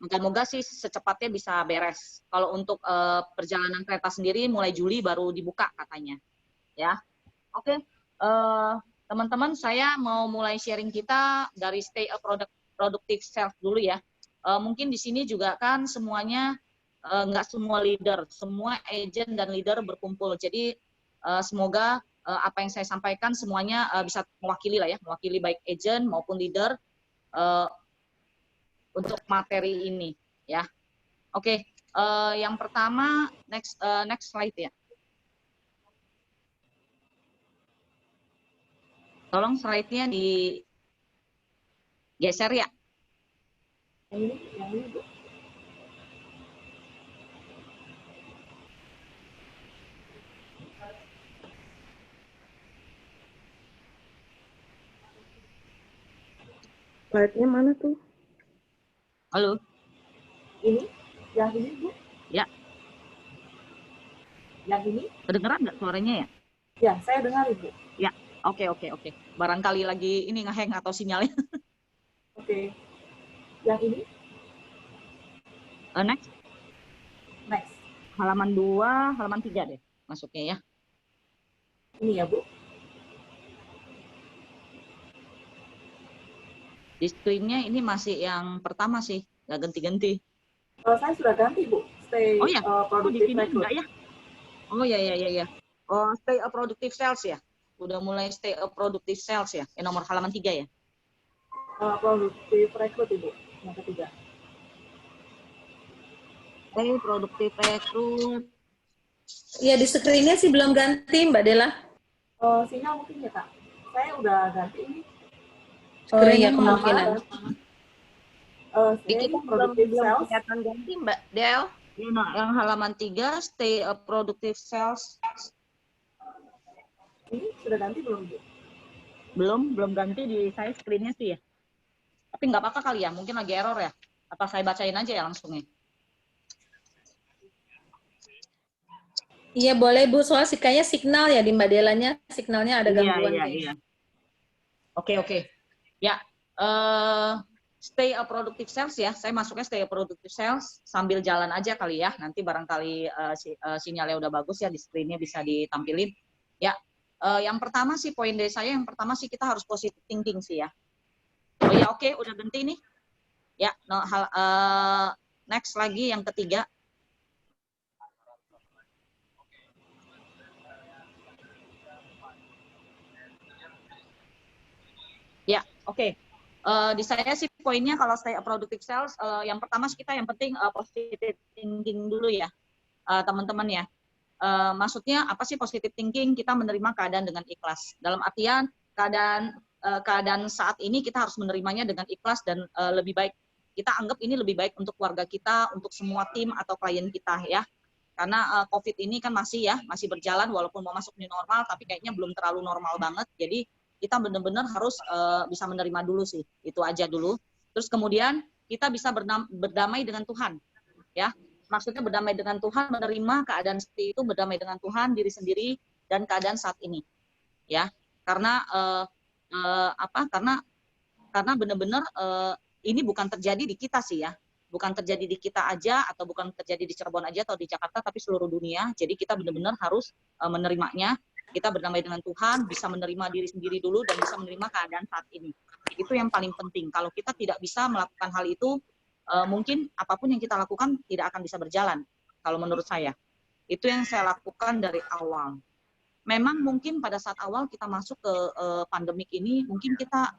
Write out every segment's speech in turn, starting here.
Moga-moga sih secepatnya bisa beres. Kalau untuk perjalanan kereta sendiri mulai Juli baru dibuka katanya. Ya, oke. Teman-teman, saya mau mulai sharing kita dari stay a productive self dulu ya. Mungkin di sini juga kan semuanya nggak semua leader, semua agent dan leader berkumpul. Jadi semoga apa yang saya sampaikan semuanya bisa mewakili lah ya, mewakili baik agent maupun leader untuk materi ini ya. Oke, yang pertama next slide ya. Tolong slide-nya digeser ya. Yang ini Bu. Slide-nya mana tuh? Halo. Ini? Yang ini Bu? Ya. Yang ini? Kedengeran nggak suaranya ya? Ya, saya dengar Ibu. Ya, oke. Barangkali lagi ini ngehang atau sinyalnya. Oke. Yang ini? Next. Halaman 2, halaman 3 deh masuknya ya. Ini ya Bu? Di screen-nya ini masih yang pertama sih, nggak ganti-ganti. Saya sudah ganti Bu. Stay Oh ya, productive di sini enggak ya? Oh ya. Oh, stay a productive sales ya. Udah mulai stay a productive sales ya. Yang nomor halaman 3 ya. Productive recruit Ibu, yang ketiga. Productive recruit. Iya, di screen-nya sih belum ganti Mbak Dela. Sinyal mungkin ya Kak. Saya udah ganti ini. Oh iya, kemungkinan. Kita belum kelihatan ganti Mbak Del. Yang halaman 3, stay a productive sales. Ini sudah ganti belum Bu? Belum ganti di saya screen-nya sih ya. Tapi nggak apa-apa kali ya, mungkin lagi error ya. Apa saya bacain aja ya langsungnya? Iya boleh Bu, soal kayaknya signal ya di Mbak Delanya, signalnya ada gangguan. Iya. Oke. Ya, stay a productive sales ya. Saya masuknya stay a productive sales sambil jalan aja kali ya. Nanti barangkali sinyalnya udah bagus ya di screen-nya bisa ditampilin. Ya, yang pertama sih poin dari saya yang pertama sih kita harus positive thinking sih ya. Oh ya oke, udah ganti nih. Ya, next lagi yang ketiga. Ya, oke. Di saya sih poinnya kalau stay a productive sales, yang pertama kita yang penting positive thinking dulu ya, teman-teman ya. Maksudnya apa sih positive thinking? Kita menerima keadaan dengan ikhlas. Dalam artian keadaan saat ini kita harus menerimanya dengan ikhlas dan lebih baik. Kita anggap ini lebih baik untuk keluarga kita, untuk semua tim atau klien kita ya. Karena COVID ini kan masih berjalan walaupun mau masuk new normal, tapi kayaknya belum terlalu normal banget. Jadi kita benar-benar harus bisa menerima dulu sih, itu aja dulu. Terus kemudian kita bisa berdamai dengan Tuhan, ya. Maksudnya berdamai dengan Tuhan, menerima keadaan seperti itu, berdamai dengan Tuhan, diri sendiri dan keadaan saat ini, ya. Karena karena benar-benar ini bukan terjadi di kita sih ya, bukan terjadi di kita aja atau bukan terjadi di Cirebon aja atau di Jakarta, tapi seluruh dunia. Jadi kita benar-benar harus menerimanya. Kita berdamai dengan Tuhan, bisa menerima diri sendiri dulu dan bisa menerima keadaan saat ini. Itu yang paling penting. Kalau kita tidak bisa melakukan hal itu, mungkin apapun yang kita lakukan tidak akan bisa berjalan. Kalau menurut saya, itu yang saya lakukan dari awal. Memang mungkin pada saat awal kita masuk ke pandemik ini, mungkin kita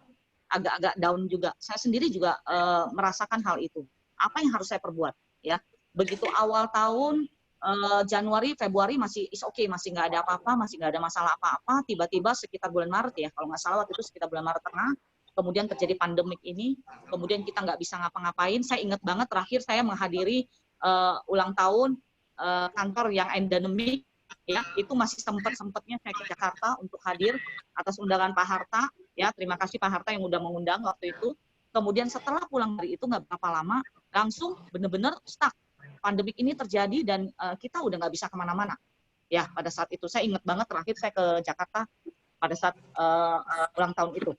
agak-agak down juga. Saya sendiri juga merasakan hal itu. Apa yang harus saya perbuat? Ya, begitu awal tahun. Januari, Februari masih is okay, masih nggak ada apa-apa, masih nggak ada masalah apa-apa. Tiba-tiba sekitar bulan Maret ya, kalau nggak salah waktu itu sekitar bulan Maret tengah, kemudian terjadi pandemik ini, kemudian kita nggak bisa ngapa-ngapain. Saya ingat banget terakhir saya menghadiri ulang tahun kantor yang endemik, ya itu masih sempatnya saya ke Jakarta untuk hadir atas undangan Pak Harta. Ya terima kasih Pak Harta yang udah mengundang waktu itu. Kemudian setelah pulang dari itu nggak berapa lama, langsung benar-benar stuck. Pandemik ini terjadi dan kita udah nggak bisa kemana-mana. Ya pada saat itu saya ingat banget terakhir saya ke Jakarta pada saat ulang tahun itu.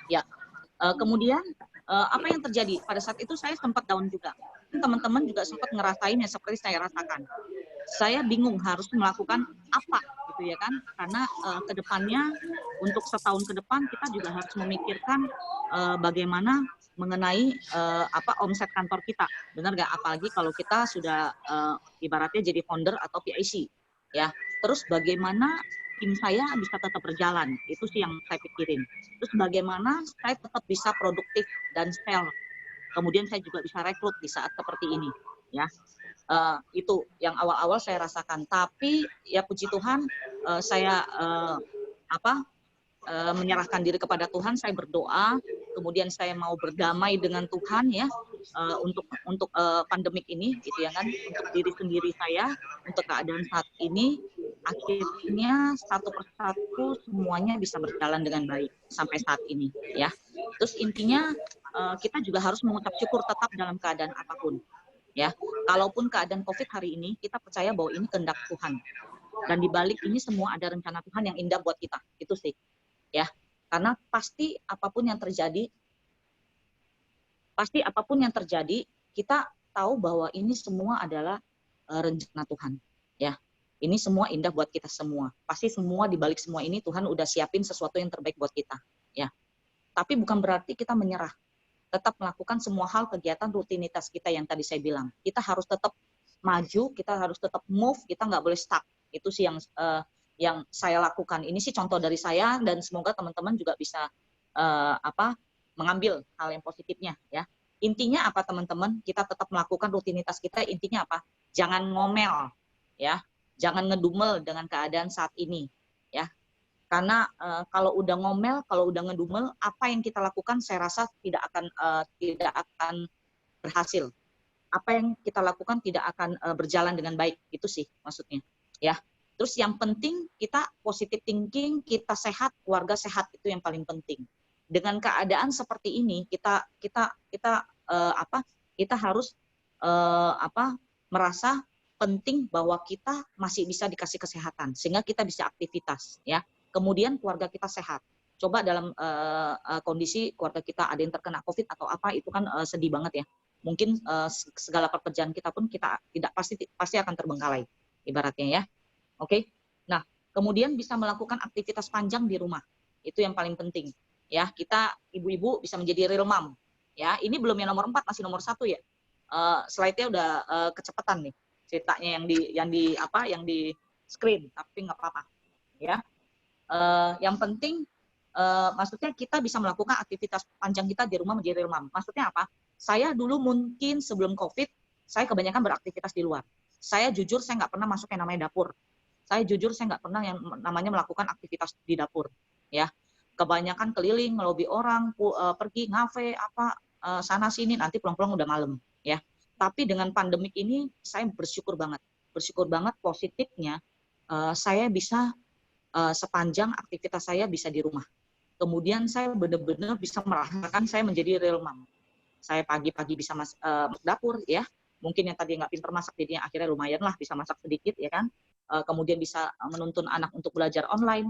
Ya kemudian Apa yang terjadi? Pada saat itu saya sempat down juga. Teman-teman juga sempat ngerasain yang seperti saya rasakan. Saya bingung harus melakukan apa gitu ya kan, karena ke depannya untuk setahun ke depan kita juga harus memikirkan bagaimana mengenai apa omset kantor kita, benar nggak? Apalagi kalau kita sudah ibaratnya jadi founder atau PIC ya. Terus bagaimana tim saya bisa tetap berjalan, itu sih yang saya pikirin. Terus bagaimana saya tetap bisa produktif dan sell, kemudian saya juga bisa rekrut di saat seperti ini ya. Itu yang awal-awal saya rasakan. Tapi ya puji Tuhan, saya menyerahkan diri kepada Tuhan, saya berdoa, kemudian saya mau berdamai dengan Tuhan ya, untuk pandemik ini gitu ya kan, untuk diri sendiri saya, untuk keadaan saat ini. Akhirnya satu persatu semuanya bisa berjalan dengan baik sampai saat ini ya. Terus intinya kita juga harus mengucap syukur tetap dalam keadaan apapun ya. Kalaupun keadaan COVID hari ini, kita percaya bahwa ini kehendak Tuhan. Dan di balik ini semua ada rencana Tuhan yang indah buat kita. Itu sih. Ya. Karena pasti apapun yang terjadi, kita tahu bahwa ini semua adalah rencana Tuhan. Ya. Ini semua indah buat kita semua. Pasti semua di balik semua ini Tuhan udah siapin sesuatu yang terbaik buat kita. Ya. Tapi bukan berarti kita menyerah. Tetap melakukan semua hal kegiatan rutinitas kita yang tadi saya bilang. Kita harus tetap maju, kita harus tetap move, kita nggak boleh stuck. Itu sih yang saya lakukan. Ini sih contoh dari saya dan semoga teman-teman juga bisa mengambil hal yang positifnya ya. Intinya apa teman-teman? Kita tetap melakukan rutinitas kita. Intinya apa? Jangan ngomel ya, jangan ngedumel dengan keadaan saat ini ya. Karena kalau udah ngomel, kalau udah ngedumel, apa yang kita lakukan saya rasa tidak akan berhasil. Apa yang kita lakukan tidak akan berjalan dengan baik. Itu sih maksudnya. Ya. Terus yang penting kita positive thinking, kita sehat, keluarga sehat, itu yang paling penting. Dengan keadaan seperti ini kita harus merasa penting bahwa kita masih bisa dikasih kesehatan sehingga kita bisa aktivitas ya. Kemudian keluarga kita sehat. Coba dalam kondisi keluarga kita ada yang terkena COVID atau apa, itu kan sedih banget ya. Mungkin segala pekerjaan kita pun kita tidak pasti akan terbengkalai ibaratnya ya. Oke. Nah, kemudian bisa melakukan aktivitas panjang di rumah. Itu yang paling penting. Ya, kita ibu-ibu bisa menjadi real mom. Ya, ini belum yang nomor 4, masih nomor 1 ya. Slide-nya udah kecepatan nih. Ceritanya yang di screen, tapi nggak apa-apa. Ya. Yang penting maksudnya kita bisa melakukan aktivitas panjang kita di rumah menjadi real mom. Maksudnya apa? Saya dulu mungkin sebelum COVID, saya kebanyakan beraktivitas di luar. Saya jujur, saya nggak pernah masuk yang namanya dapur. Saya jujur, saya nggak pernah yang namanya melakukan aktivitas di dapur. Ya, kebanyakan keliling, ngelobi orang, pergi ngafe, sana sini, nanti pulang-pulang udah malam. Ya, tapi dengan pandemik ini, saya bersyukur banget. Bersyukur banget positifnya, saya bisa sepanjang aktivitas saya bisa di rumah. Kemudian saya benar-benar bisa merasakan saya menjadi real mom. Saya pagi-pagi bisa masuk dapur ya. Mungkin yang tadi nggak pinter masak jadinya akhirnya lumayan lah bisa masak sedikit ya kan. Kemudian bisa menuntun anak untuk belajar online.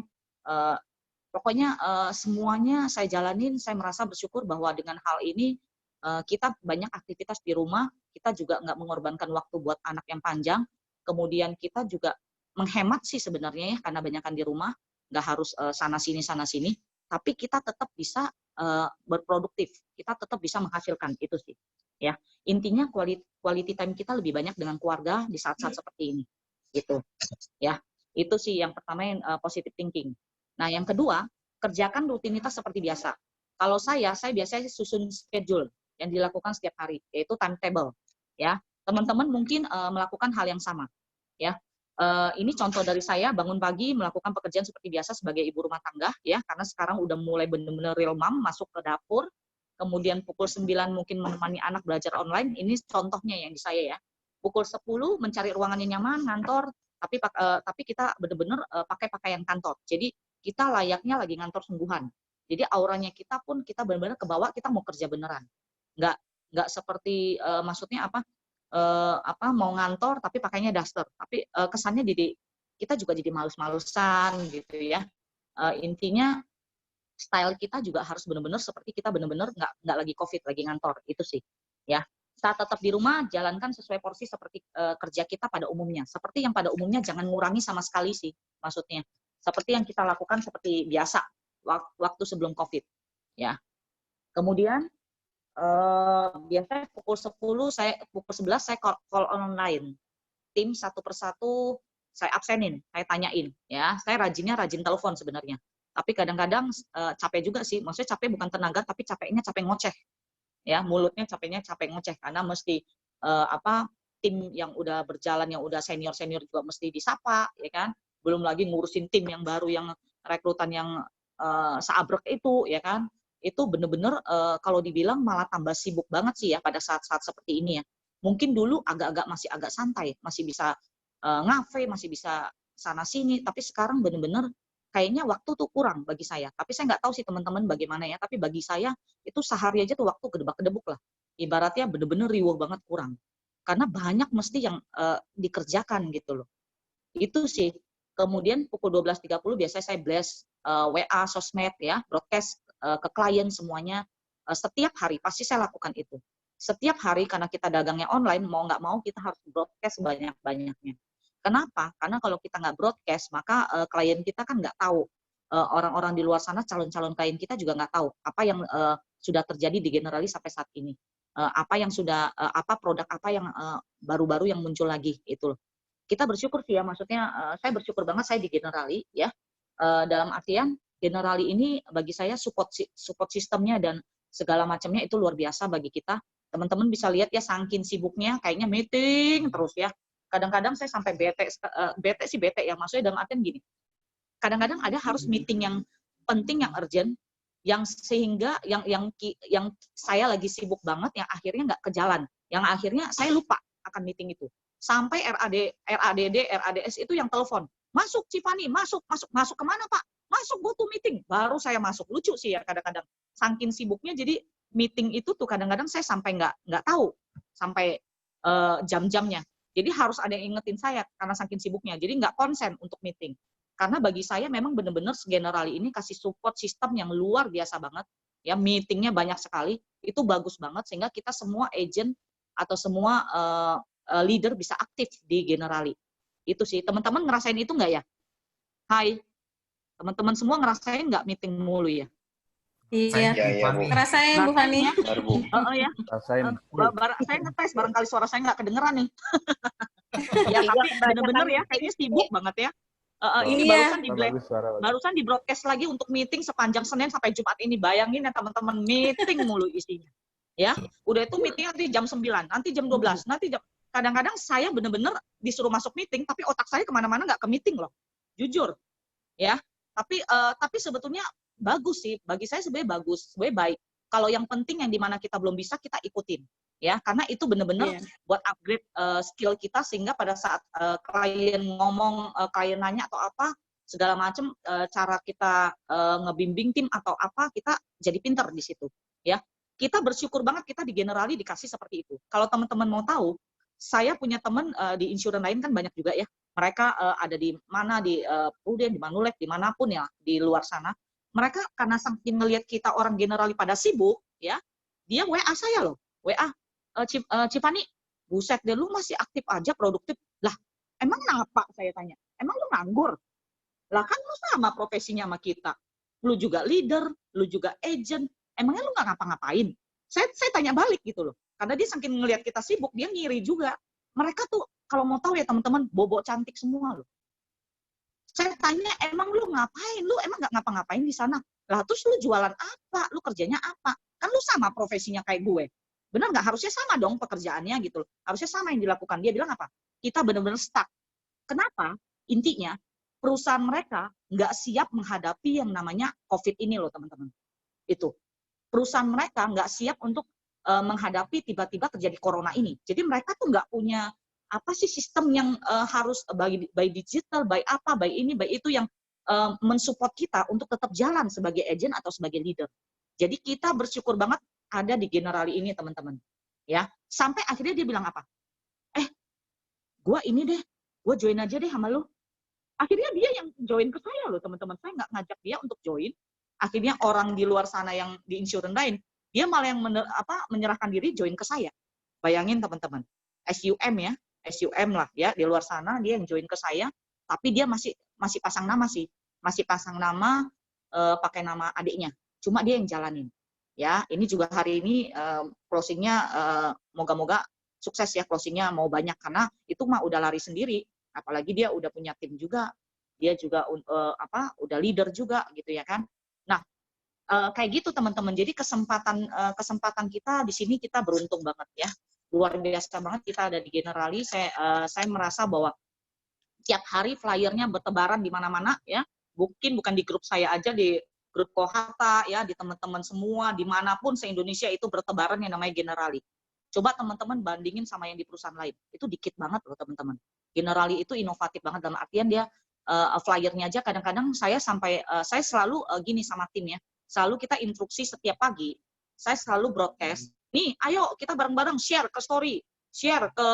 Pokoknya semuanya saya jalanin, saya merasa bersyukur bahwa dengan hal ini kita banyak aktivitas di rumah, kita juga nggak mengorbankan waktu buat anak yang panjang. Kemudian kita juga menghemat sih sebenarnya ya, karena banyakan di rumah, nggak harus sana sini, tapi kita tetap bisa berproduktif, kita tetap bisa menghasilkan, itu sih. Ya, intinya quality time kita lebih banyak dengan keluarga di saat-saat seperti ini, gitu. Ya, itu sih yang pertama yang positive thinking. Nah, yang kedua, kerjakan rutinitas seperti biasa. Kalau saya biasanya susun schedule yang dilakukan setiap hari, yaitu timetable. Ya, teman-teman mungkin melakukan hal yang sama. Ya, ini contoh dari saya bangun pagi melakukan pekerjaan seperti biasa sebagai ibu rumah tangga ya, karena sekarang udah mulai benar-benar real mom, masuk ke dapur, kemudian pukul 9 mungkin menemani anak belajar online, ini contohnya yang di saya ya. Pukul 10 mencari ruangan yang nyaman, ngantor, tapi kita benar-benar pakai pakaian kantor. Jadi kita layaknya lagi ngantor sungguhan. Jadi auranya kita pun kita benar-benar kebawa kita mau kerja beneran. Nggak seperti maksudnya mau ngantor tapi pakainya daster, tapi kesannya kita juga jadi males-malesan gitu ya. Intinya style kita juga harus benar-benar seperti kita benar-benar nggak lagi COVID, lagi ngantor, itu sih. Ya, saat tetap di rumah, jalankan sesuai porsi seperti kerja kita pada umumnya. Seperti yang pada umumnya, jangan ngurangi sama sekali sih, maksudnya. Seperti yang kita lakukan seperti biasa, waktu sebelum COVID. Ya. Kemudian, biasanya pukul 11 saya call online. Tim satu persatu saya absenin, saya tanyain. Ya, saya rajin telepon sebenarnya. Tapi kadang-kadang capek juga sih, maksudnya capek bukan tenaga, tapi capeknya capek ngoceh. Ya, mulutnya capek ngoceh karena mesti tim yang udah berjalan, yang udah senior juga mesti disapa, ya kan, belum lagi ngurusin tim yang baru, yang rekrutan yang seabrek itu, ya kan, itu bener-bener kalau dibilang malah tambah sibuk banget sih ya pada saat-saat seperti ini ya. Mungkin dulu masih agak santai, masih bisa ngafe, masih bisa sana sini, tapi sekarang bener-bener kayaknya waktu tuh kurang bagi saya. Tapi saya nggak tahu sih teman-teman bagaimana ya, tapi bagi saya itu sehari aja tuh waktu kedebak-kedebuk lah. Ibaratnya bener-bener riuh banget kurang. Karena banyak mesti yang dikerjakan gitu loh. Itu sih. Kemudian pukul 12.30 biasanya saya blast WA, sosmed ya, broadcast ke klien semuanya. Setiap hari pasti saya lakukan itu. Setiap hari karena kita dagangnya online, mau nggak mau kita harus broadcast sebanyak-banyaknya. Kenapa? Karena kalau kita nggak broadcast, maka klien kita kan nggak tahu. Orang-orang di luar sana, calon-calon klien kita juga nggak tahu apa yang sudah terjadi di Generali sampai saat ini. Apa yang sudah, produk apa yang baru-baru yang muncul lagi, itu. Kita bersyukur sih ya, maksudnya saya bersyukur banget saya di Generali, ya. Dalam artian, Generali ini bagi saya support sistemnya dan segala macamnya itu luar biasa bagi kita. Teman-teman bisa lihat ya, saking sibuknya, kayaknya meeting terus ya. Kadang-kadang saya sampai bete ya, maksudnya dalam artian gini, kadang-kadang ada harus meeting yang penting, yang urgent, yang sehingga yang saya lagi sibuk banget, yang akhirnya nggak ke jalan, yang akhirnya saya lupa akan meeting itu. Sampai RADD, RADS itu yang telepon, masuk Cipani, masuk kemana Pak? Masuk, go to meeting. Baru saya masuk. Lucu sih ya kadang-kadang. Saking sibuknya, jadi meeting itu tuh kadang-kadang saya sampai nggak tahu sampai jam-jamnya. Jadi harus ada yang ingetin saya karena saking sibuknya. Jadi nggak konsen untuk meeting. Karena bagi saya memang benar-benar Generali ini kasih support sistem yang luar biasa banget. Ya, meetingnya banyak sekali. Itu bagus banget sehingga kita semua agent atau semua leader bisa aktif di Generali. Itu sih. Teman-teman ngerasain itu nggak ya? Hai. Teman-teman semua ngerasain nggak meeting mulu ya? Iya, Bu. ngerasain Bu Fani. Bu. Ya. Rasain. Saya ngetes, barangkali suara saya nggak kedengeran nih. Ya, tapi bener-bener ya, kayaknya sibuk banget ya. Ini barusan di broadcast lagi untuk meeting sepanjang Senin sampai Jumat ini. Bayangin ya teman-teman, meeting mulu isinya. Ya, udah itu meeting nanti jam 9, nanti jam 12, kadang-kadang saya bener-bener disuruh masuk meeting, tapi otak saya kemana-mana nggak ke meeting loh. Jujur. Ya, tapi sebetulnya bagus sih, bagi saya sebenarnya bagus, sebenarnya baik. Kalau yang penting yang dimana kita belum bisa, kita ikutin. Ya, karena itu benar-benar buat upgrade skill kita sehingga pada saat klien ngomong, klien nanya atau apa segala macam, cara kita ngebimbing tim atau apa, kita jadi pinter di situ. Ya, kita bersyukur banget kita di Generali dikasih seperti itu. Kalau teman-teman mau tahu, saya punya teman di insuran lain kan banyak juga ya. Mereka ada di mana, di Prudent, di Manulife, dimanapun ya di luar sana. Mereka karena saking ngelihat kita orang Generali pada sibuk, ya, dia WA saya loh, WA. Cipani, buset deh, lu masih aktif aja, produktif. Lah, emang kenapa saya tanya? Emang lu nganggur? Lah kan lu sama profesinya sama kita. Lu juga leader, lu juga agent. Emangnya lu nggak ngapa-ngapain? Saya tanya balik gitu loh. Karena dia saking ngelihat kita sibuk, dia ngiri juga. Mereka tuh, kalau mau tahu ya teman-teman, bobo cantik semua loh. Saya tanya, emang lu ngapain? Lu emang nggak ngapa-ngapain di sana? Lah terus lu jualan apa? Lu kerjanya apa? Kan lu sama profesinya kayak gue. Benar nggak? Harusnya sama dong pekerjaannya gitu loh. Harusnya sama yang dilakukan. Dia bilang apa? Kita benar-benar stuck. Kenapa? Intinya, perusahaan mereka nggak siap menghadapi yang namanya COVID ini loh teman-teman. Itu. Perusahaan mereka nggak siap untuk menghadapi tiba-tiba terjadi corona ini. Jadi mereka tuh nggak punya apa sih sistem yang harus by digital, by apa, by ini, by itu yang mensupport kita untuk tetap jalan sebagai agent atau sebagai leader. Jadi kita bersyukur banget ada di Generali ini teman-teman. Ya, sampai akhirnya dia bilang apa? Gue ini deh, gue join aja deh sama lu. Akhirnya dia yang join ke saya loh teman-teman. Saya nggak ngajak dia untuk join. Akhirnya orang di luar sana yang di insurance lain, dia malah yang menyerahkan diri join ke saya. Bayangin teman-teman, SUM ya, SUM lah ya, di luar sana dia yang join ke saya, tapi dia masih pasang nama sih, masih pasang nama pakai nama adiknya, cuma dia yang jalanin. Ya, ini juga hari ini closingnya moga-moga sukses ya, closingnya mau banyak karena itu mah udah lari sendiri, apalagi dia udah punya tim juga, dia juga udah leader juga gitu ya kan. Nah, kayak gitu teman-teman. Jadi kesempatan kita di sini kita beruntung banget ya, luar biasa banget kita ada di Generali. Saya merasa bahwa tiap hari flyernya bertebaran di mana-mana ya, mungkin bukan di grup saya aja, di grup Kohata ya, di teman-teman semua dimanapun se-Indonesia itu bertebaran yang namanya Generali. Coba teman-teman bandingin sama yang di perusahaan lain, itu dikit banget loh teman-teman. Generali itu inovatif banget dalam artian dia flyernya aja kadang-kadang saya selalu gini sama tim ya, selalu kita instruksi setiap pagi, saya selalu broadcast, nih ayo kita bareng-bareng share ke story, share ke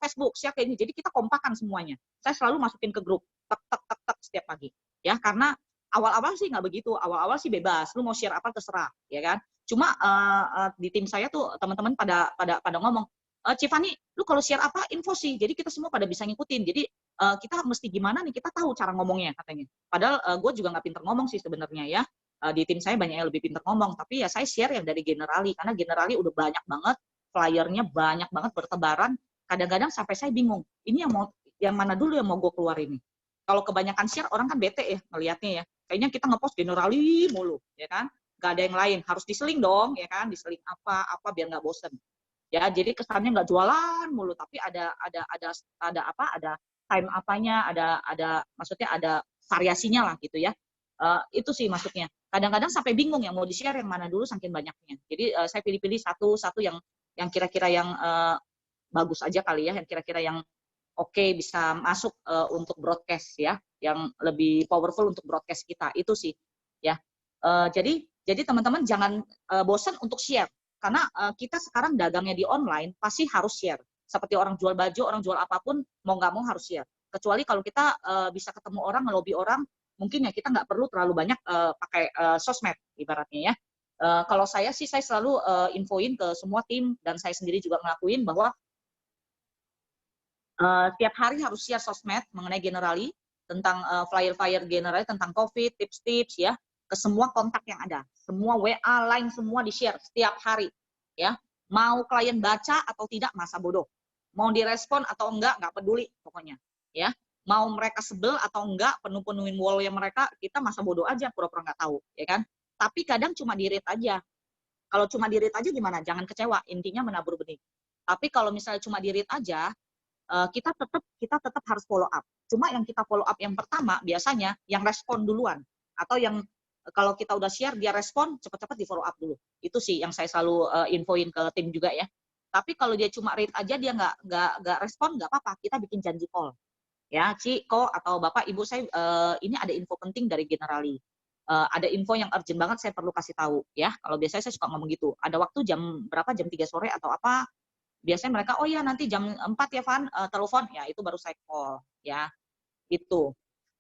Facebook, share ke ini, jadi kita kompakan semuanya. Saya selalu masukin ke grup, tek tek tek tek setiap pagi, ya karena awal-awal sih nggak begitu, awal-awal sih bebas, lu mau share apa terserah, ya kan. Cuma di tim saya tuh teman-teman pada ngomong, Cifani, lu kalau share apa info sih, jadi kita semua pada bisa ngikutin. Jadi kita mesti gimana nih, kita tahu cara ngomongnya katanya. Padahal gue juga nggak pinter ngomong sih sebenarnya ya. Di tim saya banyak yang lebih pinter ngomong, tapi ya saya share yang dari Generali, karena Generali udah banyak banget, flyernya banyak banget bertebaran. Kadang-kadang sampai saya bingung, ini yang mana dulu yang mau gue keluar ini. Kalau kebanyakan share orang kan bete ya ngelihatnya ya. Kayaknya kita ngepost Generali mulu, ya kan? Gak ada yang lain, harus diseling dong, ya kan? Diseling apa biar nggak bosen. Ya, jadi kesannya nggak jualan mulu, tapi ada time apanya, ada maksudnya ada variasinya lah gitu ya. Itu sih maksudnya. Kadang-kadang sampai bingung yang mau di-share yang mana dulu saking banyaknya. Jadi saya pilih-pilih satu yang kira-kira yang bagus aja kali ya, yang kira-kira yang oke bisa masuk untuk broadcast ya, yang lebih powerful untuk broadcast kita. Itu sih ya. Jadi teman-teman jangan bosan untuk share. Karena kita sekarang dagangnya di online pasti harus share. Seperti orang jual baju, orang jual apapun, mau nggak mau harus share. Kecuali kalau kita bisa ketemu orang, ngelobi orang, mungkin ya kita nggak perlu terlalu banyak pakai sosmed ibaratnya ya. Kalau saya sih saya selalu infoin ke semua tim dan saya sendiri juga ngelakuin bahwa tiap hari harus share sosmed mengenai Generali, tentang flyer-flyer Generali, tentang COVID, tips-tips ya, ke semua kontak yang ada, semua WA, Line, semua di-share setiap hari, ya. Mau klien baca atau tidak, masa bodoh. Mau direspon atau enggak, nggak peduli pokoknya, ya. Mau mereka sebel atau enggak, penuhin wall yang mereka, kita masa bodoh aja, pura-pura nggak tahu, ya kan. Tapi kadang cuma di-read aja. Kalau cuma di-read aja gimana? Jangan kecewa, intinya menabur benih. Tapi kalau misalnya cuma di-read aja, kita tetap harus follow up. Cuma yang kita follow up yang pertama biasanya yang respon duluan, atau yang kalau kita udah share dia respon, cepat-cepat di follow up dulu. Itu sih yang saya selalu infoin ke tim juga ya. Tapi kalau dia cuma read aja dia nggak respon, nggak apa-apa, kita bikin janji call. Ya, Ci, Ko, atau Bapak, Ibu, saya ini ada info penting dari Generali. Ada info yang urgent banget saya perlu kasih tahu ya. Kalau biasanya saya suka ngomong gitu. Ada waktu jam berapa, jam 3 sore atau apa, biasanya mereka, oh ya nanti jam 4 ya Van, telepon, ya itu baru saya call, ya, itu.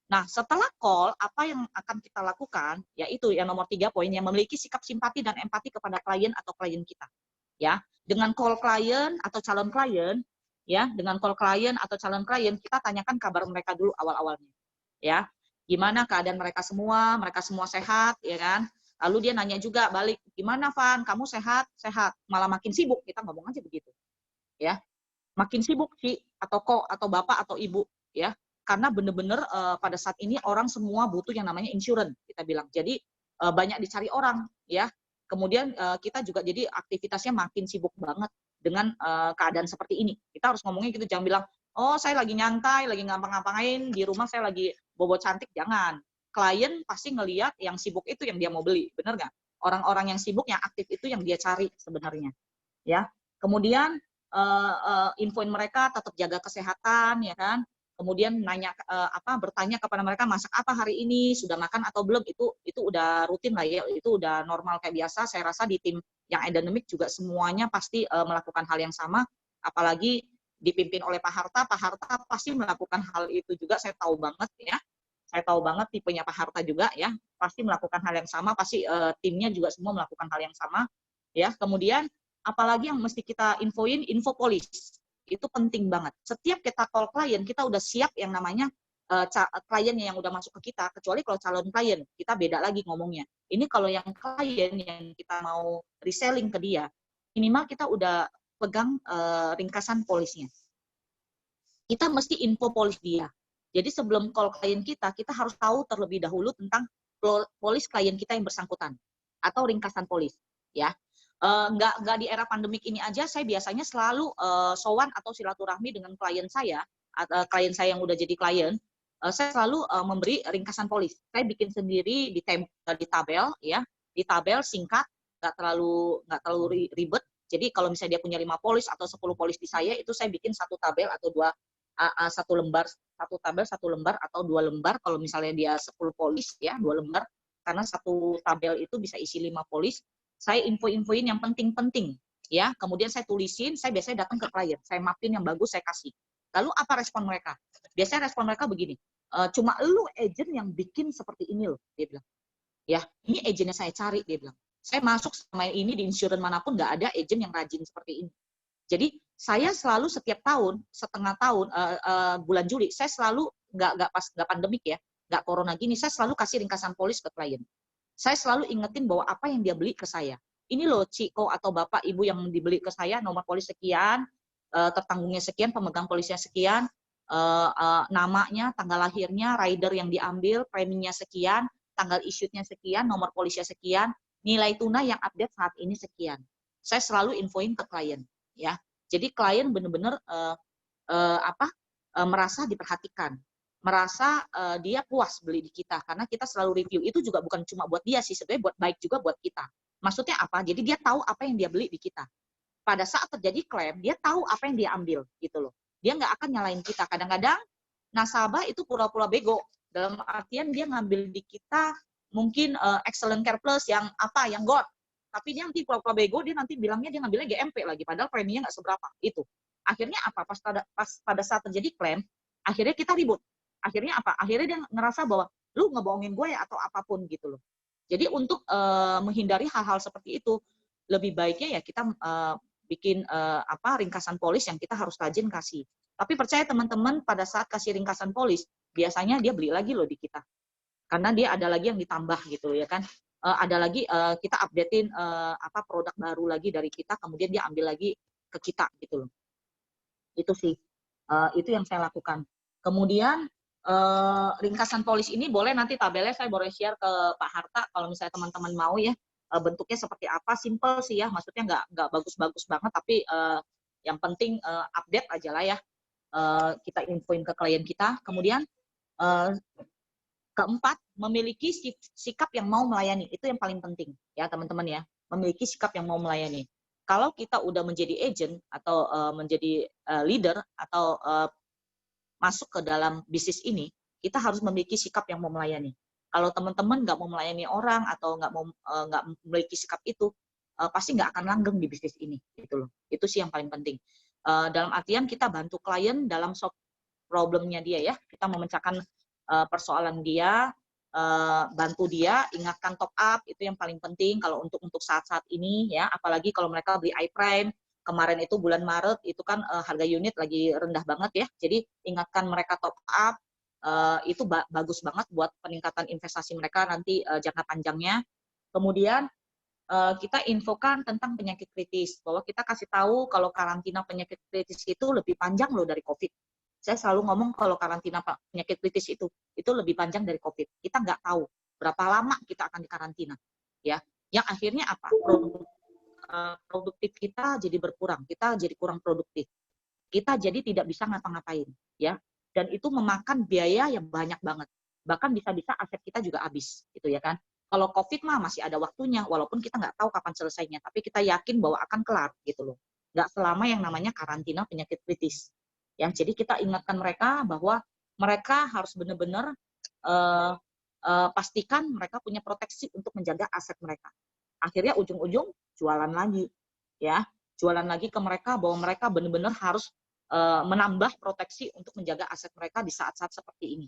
Nah, setelah call, apa yang akan kita lakukan, yaitu yang nomor 3 poin, yang memiliki sikap simpati dan empati kepada klien atau klien kita. Ya, dengan call klien atau calon klien, ya, dengan call klien atau calon klien, kita tanyakan kabar mereka dulu awal-awalnya. Ya, gimana keadaan mereka semua sehat, ya kan? Lalu dia nanya juga balik, gimana Van, kamu sehat? Sehat. Malah makin sibuk, kita ngomong aja begitu. Ya, makin sibuk sih, atau kok, atau bapak, atau ibu, ya, karena benar-benar pada saat ini orang semua butuh yang namanya insurance, kita bilang. Jadi banyak dicari orang, ya. Kemudian kita juga jadi aktivitasnya makin sibuk banget dengan keadaan seperti ini. Kita harus ngomongnya gitu, jangan bilang, oh saya lagi nyantai, lagi ngapa-ngapain, di rumah saya lagi bobo cantik, jangan. Klien pasti ngelihat yang sibuk itu yang dia mau beli, benar nggak? Orang-orang yang sibuk, yang aktif itu yang dia cari sebenarnya, ya. Kemudian infoin mereka tetap jaga kesehatan, ya kan. Kemudian nanya bertanya kepada mereka masak apa hari ini, sudah makan atau belum, itu udah rutin lah ya, itu udah normal kayak biasa. Saya rasa di tim yang endemik juga semuanya pasti melakukan hal yang sama, apalagi dipimpin oleh Pak Harta pasti melakukan hal itu juga, saya tahu banget ya. Saya tahu banget tipenya Pak Harta juga ya, pasti melakukan hal yang sama, pasti timnya juga semua melakukan hal yang sama ya. Kemudian apalagi yang mesti kita infoin, info polis. Itu penting banget. Setiap kita call klien, kita udah siap yang namanya kliennya yang udah masuk ke kita, kecuali kalau calon klien, kita beda lagi ngomongnya. Ini kalau yang klien yang kita mau reselling ke dia, minimal kita udah pegang ringkasan polisnya. Kita mesti info polis dia. Jadi sebelum call klien kita harus tahu terlebih dahulu tentang polis klien kita yang bersangkutan atau ringkasan polis, ya. Nggak di era pandemik ini aja, saya biasanya selalu sowan atau silaturahmi dengan klien saya yang udah jadi klien, saya selalu memberi ringkasan polis. Saya bikin sendiri di tabel, ya, di tabel singkat, nggak terlalu ribet. Jadi kalau misalnya dia punya 5 polis atau 10 polis di saya, itu saya bikin satu tabel atau satu tabel, 1 lembar atau 2 lembar. Kalau misalnya dia 10 polis, ya 2 lembar, karena satu tabel itu bisa isi 5 polis. Saya info-infoin yang penting-penting, ya. Kemudian saya tulisin, saya biasanya datang ke klien, saya mapin yang bagus, saya kasih. Lalu apa respon mereka? Biasanya respon mereka begini, cuma lu agent yang bikin seperti ini loh, dia bilang. Ya, ini agentnya saya cari, dia bilang. Saya masuk sama ini di insurance manapun nggak ada agent yang rajin seperti ini. Jadi saya selalu setiap tahun, setengah tahun, bulan Juli, saya selalu nggak pandemik ya, nggak corona gini, saya selalu kasih ringkasan polis ke klien. Saya selalu ingetin bahwa apa yang dia beli ke saya. Ini loh Ciko atau Bapak Ibu yang dibeli ke saya, nomor polis sekian, tertanggungnya sekian, pemegang polisnya sekian, namanya, tanggal lahirnya, rider yang diambil, preminya sekian, tanggal issued-nya sekian, nomor polisnya sekian, nilai tunai yang update saat ini sekian. Saya selalu infoin ke klien, ya. Jadi klien benar-benar merasa diperhatikan, merasa dia puas beli di kita karena kita selalu review. Itu juga bukan cuma buat dia sih, sebenarnya buat baik juga buat kita. Maksudnya apa? Jadi dia tahu apa yang dia beli di kita. Pada saat terjadi klaim, dia tahu apa yang dia ambil gitu loh. Dia nggak akan nyalain kita. Kadang-kadang nasabah itu pura-pura bego. Dalam artian dia ngambil di kita mungkin Excellent Care Plus yang God. Tapi dia nanti pura-pura bego, dia nanti bilangnya dia ngambilnya GMP lagi, padahal preminya nggak seberapa. Itu. Akhirnya apa? Pada saat terjadi klaim, akhirnya kita ribut. Akhirnya apa? Akhirnya dia ngerasa bahwa lu ngebohongin gue ya atau apapun gitu loh. Jadi untuk menghindari hal-hal seperti itu, lebih baiknya ya kita bikin ringkasan polis yang kita harus rajin kasih. Tapi percaya teman-teman, pada saat kasih ringkasan polis, biasanya dia beli lagi loh di kita. Karena dia ada lagi yang ditambah gitu ya kan. Ada lagi kita updatein produk baru lagi dari kita, kemudian dia ambil lagi ke kita gitu loh. Itu sih, itu yang saya lakukan. Kemudian ringkasan polis ini boleh nanti tabelnya saya boleh share ke Pak Harta kalau misalnya teman-teman mau ya. Bentuknya seperti apa, simple sih ya, maksudnya nggak bagus-bagus banget, tapi yang penting update aja lah ya, kita infoin ke klien kita. Kemudian keempat, memiliki sikap yang mau melayani, itu yang paling penting ya teman-teman ya, memiliki sikap yang mau melayani. Kalau kita udah menjadi agent atau menjadi leader atau masuk ke dalam bisnis ini, kita harus memiliki sikap yang mau melayani. Kalau teman-teman nggak mau melayani orang atau nggak memiliki sikap itu, pasti nggak akan langgeng di bisnis ini, gitu loh. Itu sih yang paling penting. Dalam artian kita bantu klien dalam solve problemnya dia ya, kita memecahkan persoalan dia, bantu dia, ingatkan top up, itu yang paling penting kalau untuk saat-saat ini ya, apalagi kalau mereka beli iPrime. Kemarin itu bulan Maret itu kan harga unit lagi rendah banget ya, jadi ingatkan mereka top up, itu bagus banget buat peningkatan investasi mereka nanti jangka panjangnya. Kemudian kita infokan tentang penyakit kritis, bahwa kita kasih tahu kalau karantina penyakit kritis itu lebih panjang loh dari COVID. Saya selalu ngomong kalau karantina penyakit kritis itu lebih panjang dari COVID. Kita nggak tahu berapa lama kita akan dikarantina, ya. Yang akhirnya apa? Produktif kita jadi berkurang, kita jadi kurang produktif, kita jadi tidak bisa ngapa-ngapain, ya. Dan itu memakan biaya yang banyak banget, bahkan bisa-bisa aset kita juga habis, gitu ya kan. Kalau COVID mah masih ada waktunya, walaupun kita nggak tahu kapan selesainya, tapi kita yakin bahwa akan kelar, gitu loh. Nggak selama yang namanya karantina penyakit kritis, ya. Jadi kita ingatkan mereka bahwa mereka harus benar-benar pastikan mereka punya proteksi untuk menjaga aset mereka. Akhirnya ujung-ujung jualan lagi, ya, jualan lagi ke mereka bahwa mereka benar-benar harus menambah proteksi untuk menjaga aset mereka di saat-saat seperti ini,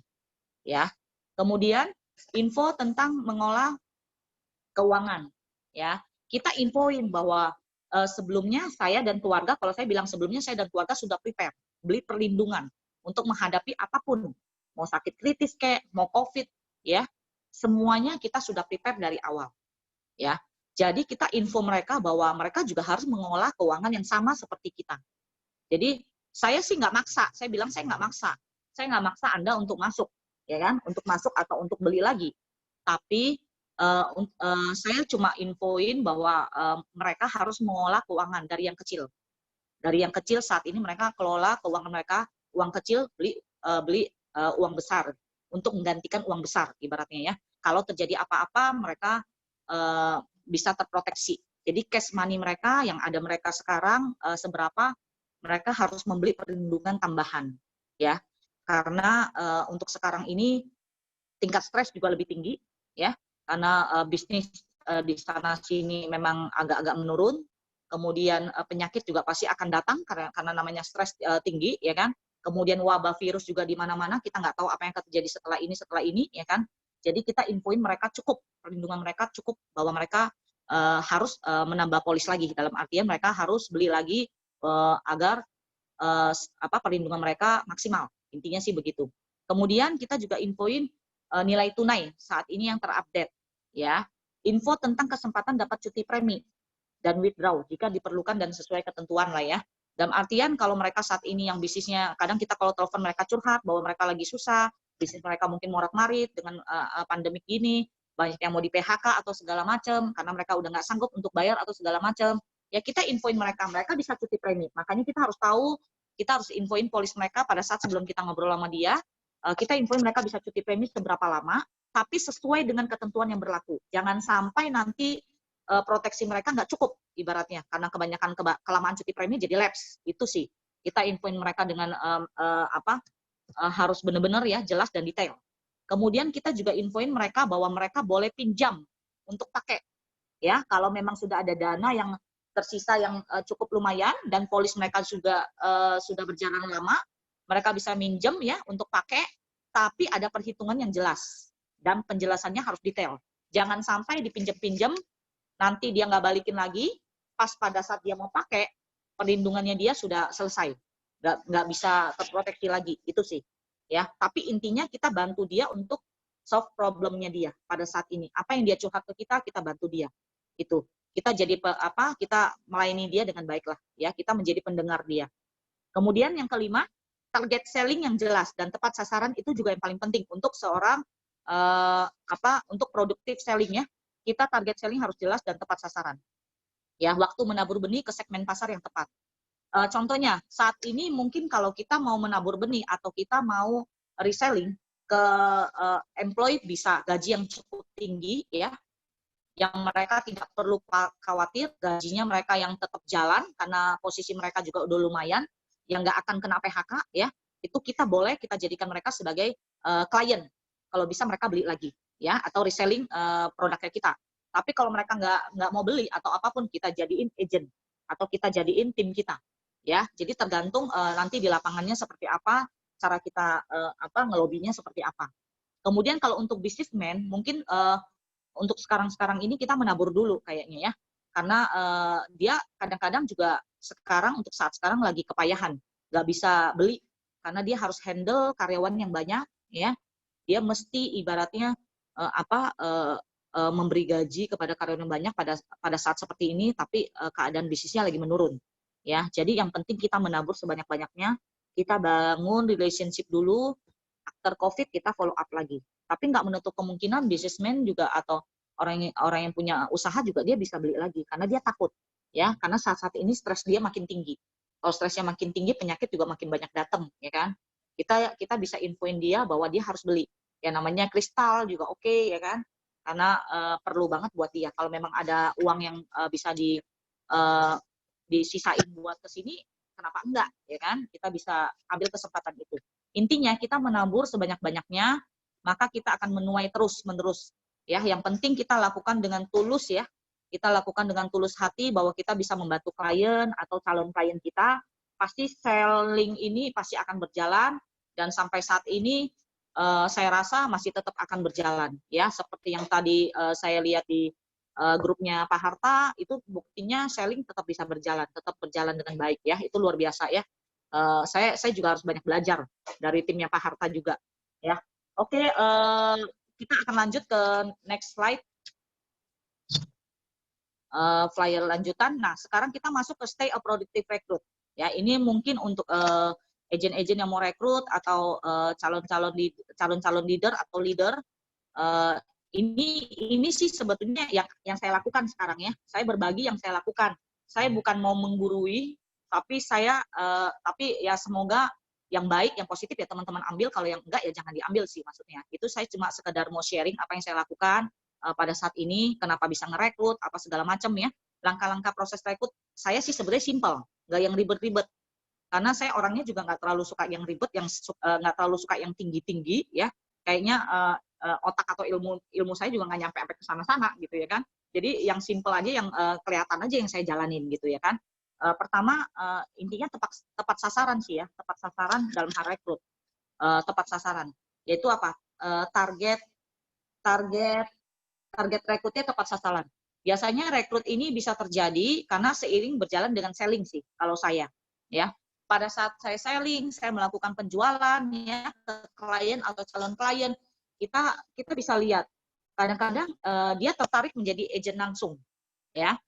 ya. Kemudian info tentang mengolah keuangan, ya. Kita infoin bahwa sebelumnya saya dan keluarga, kalau saya bilang sebelumnya saya dan keluarga sudah prepare, beli perlindungan untuk menghadapi apapun, mau sakit kritis kayak, mau COVID, ya, semuanya kita sudah prepare dari awal, ya. Jadi kita info mereka bahwa mereka juga harus mengolah keuangan yang sama seperti kita. Jadi saya sih nggak maksa, saya bilang saya nggak maksa Anda untuk masuk, ya kan, untuk masuk atau untuk beli lagi. Tapi saya cuma infoin bahwa mereka harus mengolah keuangan dari yang kecil. Dari yang kecil saat ini mereka kelola keuangan mereka, uang kecil beli uang besar untuk menggantikan uang besar ibaratnya ya. Kalau terjadi apa-apa mereka bisa terproteksi. Jadi cash money mereka yang ada mereka sekarang seberapa mereka harus membeli perlindungan tambahan ya. Karena untuk sekarang ini tingkat stres juga lebih tinggi ya. Karena bisnis di sana sini memang agak-agak menurun. Kemudian penyakit juga pasti akan datang karena namanya stres tinggi ya kan. Kemudian wabah virus juga di mana-mana, kita nggak tahu apa yang akan terjadi setelah ini ya kan. Jadi kita infoin mereka cukup, perlindungan mereka cukup bahwa mereka harus menambah polis lagi, dalam artian mereka harus beli lagi agar perlindungan mereka maksimal. Intinya sih begitu. Kemudian kita juga infoin nilai tunai saat ini yang terupdate ya. Info tentang kesempatan dapat cuti premi dan withdraw jika diperlukan dan sesuai ketentuan lah ya. Dalam artian kalau mereka saat ini yang bisnisnya, kadang kita kalau telepon mereka curhat bahwa mereka lagi susah, bisnis mereka mungkin morat-marit dengan pandemik ini, banyak yang mau di PHK atau segala macam, karena mereka udah nggak sanggup untuk bayar atau segala macam, ya kita infoin mereka bisa cuti premi. Makanya kita harus tahu, kita harus infoin polis mereka pada saat sebelum kita ngobrol sama dia, kita infoin mereka bisa cuti premi seberapa lama, tapi sesuai dengan ketentuan yang berlaku. Jangan sampai nanti proteksi mereka nggak cukup ibaratnya karena kebanyakan kelamaan cuti premi jadi lapse. Itu sih kita infoin mereka dengan harus benar-benar ya jelas dan detail. Kemudian kita juga infoin mereka bahwa mereka boleh pinjam untuk pakai ya kalau memang sudah ada dana yang tersisa yang cukup lumayan dan polis mereka juga sudah berjalan lama, mereka bisa minjem ya untuk pakai, tapi ada perhitungan yang jelas dan penjelasannya harus detail. Jangan sampai dipinjam-pinjam nanti dia nggak balikin lagi, pas pada saat dia mau pakai, perlindungannya dia sudah selesai. Nggak bisa terproteksi lagi, itu sih. Ya, tapi intinya kita bantu dia untuk solve problemnya dia pada saat ini. Apa yang dia curhat ke kita bantu dia. Itu. Kita jadi kita melayani dia dengan baik lah. Ya, kita menjadi pendengar dia. Kemudian yang kelima, target selling yang jelas dan tepat sasaran itu juga yang paling penting untuk seorang untuk produktif selling ya. Kita target selling harus jelas dan tepat sasaran. Ya, waktu menabur benih ke segmen pasar yang tepat. Contohnya, saat ini mungkin kalau kita mau menabur benih atau kita mau reselling ke employee bisa gaji yang cukup tinggi ya, yang mereka tidak perlu khawatir, gajinya mereka yang tetap jalan karena posisi mereka juga udah lumayan, yang nggak akan kena PHK ya, itu kita boleh kita jadikan mereka sebagai klien. Kalau bisa mereka beli lagi ya, atau reselling produknya kita. Tapi kalau mereka nggak mau beli atau apapun, kita jadiin agent atau kita jadiin tim kita ya. Jadi tergantung nanti di lapangannya seperti apa, cara kita ngelobinya seperti apa. Kemudian kalau untuk businessman mungkin untuk sekarang ini kita menabur dulu kayaknya ya, karena dia kadang-kadang juga sekarang untuk saat sekarang lagi kepayahan, nggak bisa beli karena dia harus handle karyawan yang banyak ya, dia mesti ibaratnya memberi gaji kepada karyawan yang banyak pada saat seperti ini, tapi keadaan bisnisnya lagi menurun ya. Jadi yang penting kita menabur sebanyak-banyaknya, kita bangun relationship dulu, after COVID kita follow up lagi. Tapi nggak menutup kemungkinan businessman juga atau orang yang punya usaha juga dia bisa beli lagi karena dia takut ya, karena saat-saat ini stres dia makin tinggi. Kalau stresnya makin tinggi, penyakit juga makin banyak datang ya kan. Kita bisa infoin dia bahwa dia harus beli. Ya namanya kristal juga oke ya kan. Karena perlu banget buat dia. Kalau memang ada uang yang bisa disisain buat ke sini, kenapa enggak ya kan? Kita bisa ambil kesempatan itu. Intinya kita menabur sebanyak-banyaknya, maka kita akan menuai terus-menerus. Ya, yang penting kita lakukan dengan tulus ya. Kita lakukan dengan tulus hati bahwa kita bisa membantu klien atau calon klien kita. Pasti selling ini pasti akan berjalan dan sampai saat ini saya rasa masih tetap akan berjalan ya, seperti yang tadi saya lihat di grupnya Pak Harta, itu buktinya selling tetap bisa berjalan, tetap berjalan dengan baik ya, itu luar biasa ya. Saya juga harus banyak belajar dari timnya Pak Harta juga ya. Oke, kita akan lanjut ke next slide. Flyer lanjutan. Nah, sekarang kita masuk ke stay a productive recruit. Ya, ini mungkin untuk agent-agent yang mau rekrut atau calon-calon leader atau leader. Uh, ini sih sebetulnya yang saya lakukan sekarang ya. Saya berbagi yang saya lakukan. Saya bukan mau menggurui, tapi tapi ya semoga yang baik, yang positif ya teman-teman ambil. Kalau yang enggak ya jangan diambil sih maksudnya. Itu saya cuma sekedar mau sharing apa yang saya lakukan pada saat ini, kenapa bisa ngerekrut, apa segala macam ya. Langkah-langkah proses rekrut saya sih sebenarnya simple, nggak yang ribet-ribet. Karena saya orangnya juga nggak terlalu suka yang ribet, nggak terlalu suka yang tinggi-tinggi ya. Kayaknya otak atau ilmu saya juga nggak nyampe sampai ke sana-sana gitu ya kan. Jadi yang simple aja, yang kelihatan aja yang saya jalanin gitu ya kan. Pertama intinya tepat sasaran sih ya, tepat sasaran dalam hal rekrut. Tepat sasaran, yaitu apa? Target rekrutnya tepat sasaran. Biasanya rekrut ini bisa terjadi karena seiring berjalan dengan selling sih, kalau saya. Ya, pada saat saya selling, saya melakukan penjualan ya ke klien atau calon klien, kita bisa lihat. Kadang-kadang dia tertarik menjadi agent langsung, ya.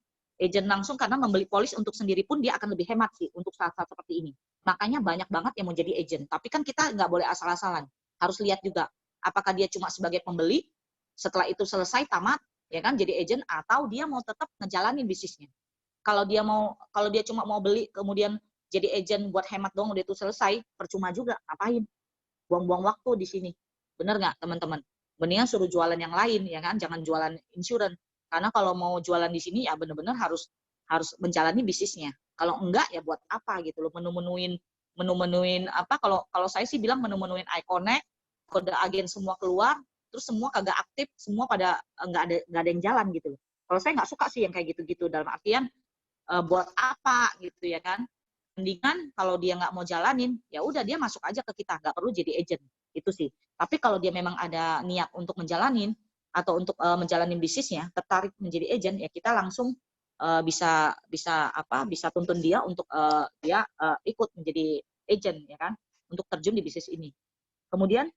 Agent langsung karena membeli polis untuk sendiri pun dia akan lebih hemat sih untuk saat-saat seperti ini. Makanya banyak banget yang mau jadi agent. Tapi kan kita nggak boleh asal-asalan. Harus lihat juga apakah dia cuma sebagai pembeli, setelah itu selesai tamat ya kan jadi agent, atau dia mau tetap ngejalanin bisnisnya. Kalau dia cuma mau beli kemudian jadi agent buat hemat dong udah itu selesai, percuma juga, ngapain? Buang-buang waktu di sini. Bener nggak teman-teman? Mendingan suruh jualan yang lain ya kan, jangan jualan insurance. Karena kalau mau jualan di sini ya bener-bener harus menjalani bisnisnya. Kalau enggak ya buat apa gitu loh, menu-menuin apa, kalau saya sih bilang menu-menuin iConnect, kode agen semua keluar, terus semua kagak aktif, semua pada nggak ada yang jalan gitu loh. Kalau saya nggak suka sih yang kayak gitu-gitu, dalam artian buat apa gitu ya kan. Mendingan kalau dia nggak mau jalanin, ya udah dia masuk aja ke kita, nggak perlu jadi agent, itu sih. Tapi kalau dia memang ada niat untuk menjalanin atau untuk menjalanin bisnisnya, tertarik menjadi agent, ya kita langsung bisa tuntun dia untuk dia ikut menjadi agent ya kan, untuk terjun di bisnis ini. Kemudian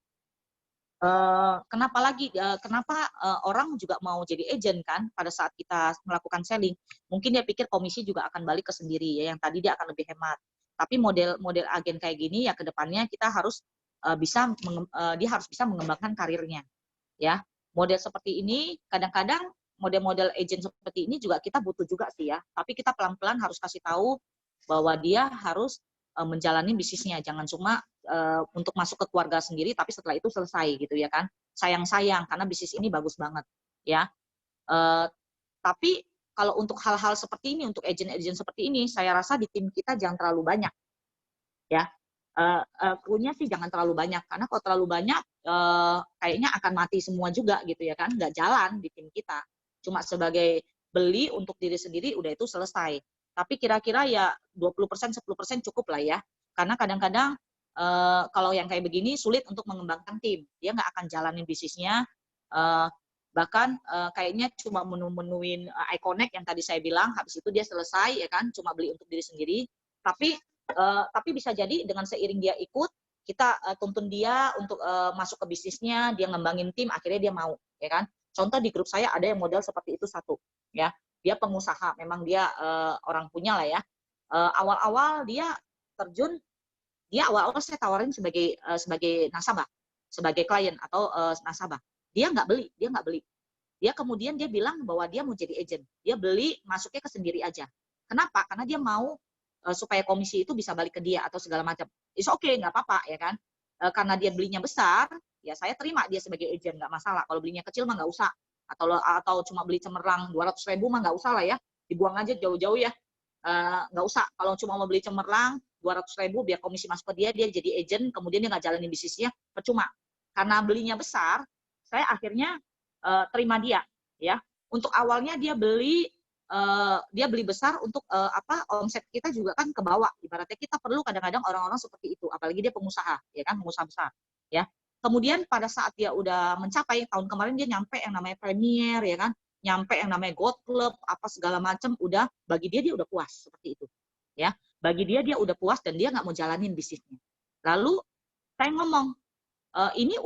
kenapa orang juga mau jadi agent kan pada saat kita melakukan selling? Mungkin dia pikir komisi juga akan balik ke sendiri ya, yang tadi dia akan lebih hemat. Tapi model agen kayak gini ya ke depannya kita harus dia harus bisa mengembangkan karirnya ya. Model seperti ini kadang-kadang model-model agent seperti ini juga kita butuh juga sih ya. Tapi kita pelan-pelan harus kasih tahu bahwa dia harus menjalani bisnisnya, jangan cuma untuk masuk ke keluarga sendiri tapi setelah itu selesai gitu ya kan. Sayang karena bisnis ini bagus banget ya. Tapi kalau untuk hal-hal seperti ini, untuk agent-agent seperti ini, saya rasa di tim kita jangan terlalu banyak ya. Krunya sih jangan terlalu banyak, karena kalau terlalu banyak kayaknya akan mati semua juga gitu ya kan, nggak jalan di tim kita. Cuma sebagai beli untuk diri sendiri udah itu selesai. Tapi kira-kira ya 20%, 10% cukup lah ya. Karena kadang-kadang kalau yang kayak begini sulit untuk mengembangkan tim. Dia nggak akan jalanin bisnisnya, bahkan kayaknya cuma menu-menuin iConnect yang tadi saya bilang, habis itu dia selesai ya kan, cuma beli untuk diri sendiri. Tapi bisa jadi dengan seiring dia ikut, kita tuntun dia untuk masuk ke bisnisnya, dia ngembangin tim, akhirnya dia mau ya kan. Contoh di grup saya ada yang model seperti itu satu ya, dia pengusaha, memang dia orang punya lah ya. Awal-awal dia terjun, dia awal-awal saya tawarin sebagai nasabah, sebagai klien atau nasabah. Dia nggak beli. Dia kemudian dia bilang bahwa dia mau jadi agent. Dia beli, masuknya ke sendiri aja. Kenapa? Karena dia mau supaya komisi itu bisa balik ke dia atau segala macam. It's okay, nggak apa-apa ya kan. Karena dia belinya besar, ya saya terima dia sebagai agent, nggak masalah. Kalau belinya kecil mah nggak usah. Atau cuma beli cemerlang 200.000 mah nggak usah lah ya. Dibuang aja jauh-jauh ya. Nggak usah. Kalau cuma mau beli cemerlang 200.000 biar komisi masuk ke dia jadi agent, kemudian dia nggak jalanin bisnisnya, percuma. Karena belinya besar, saya akhirnya terima dia ya. Untuk awalnya dia beli besar untuk omset kita juga kan ke bawah. Ibaratnya kita perlu kadang-kadang orang-orang seperti itu, apalagi dia pengusaha ya kan, pengusaha besar ya. Kemudian pada saat dia udah mencapai, tahun kemarin dia nyampe yang namanya Premier, ya kan, nyampe yang namanya Gold Club, apa segala macam, udah bagi dia udah puas seperti itu, ya. Bagi dia udah puas dan dia nggak mau jalanin bisnisnya. Lalu saya ngomong, ini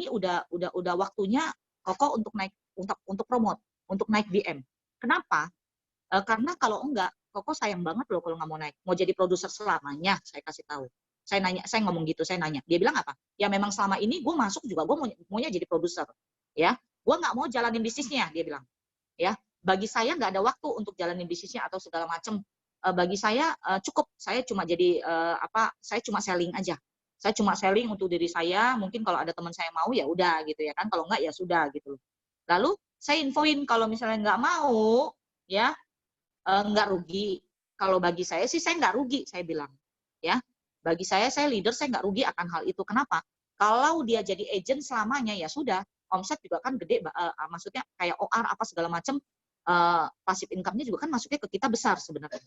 udah waktunya Koko untuk naik, untuk promote, untuk naik BM. Kenapa? Karena kalau enggak, Koko sayang banget loh kalau nggak mau naik. Mau jadi produser selamanya, saya kasih tahu. Saya nanya, saya ngomong gitu, saya nanya. Dia bilang apa? Ya memang selama ini gue masuk juga gue maunya jadi produser, ya. Gue nggak mau jalanin bisnisnya, dia bilang. Ya, bagi saya nggak ada waktu untuk jalanin bisnisnya atau segala macam. Bagi saya cukup, saya cuma jadi saya cuma selling aja. Saya cuma selling untuk diri saya. Mungkin kalau ada teman saya mau ya udah gitu ya kan. Kalau nggak ya sudah gitu. Lalu saya infoin kalau misalnya nggak mau, ya nggak rugi. Kalau bagi saya sih saya nggak rugi, saya bilang. Ya, bagi saya leader, saya nggak rugi akan hal itu. Kenapa? Kalau dia jadi agent selamanya ya sudah, omset juga kan gede, maksudnya kayak OR apa segala macam, passive income-nya juga kan masuknya ke kita besar sebenarnya.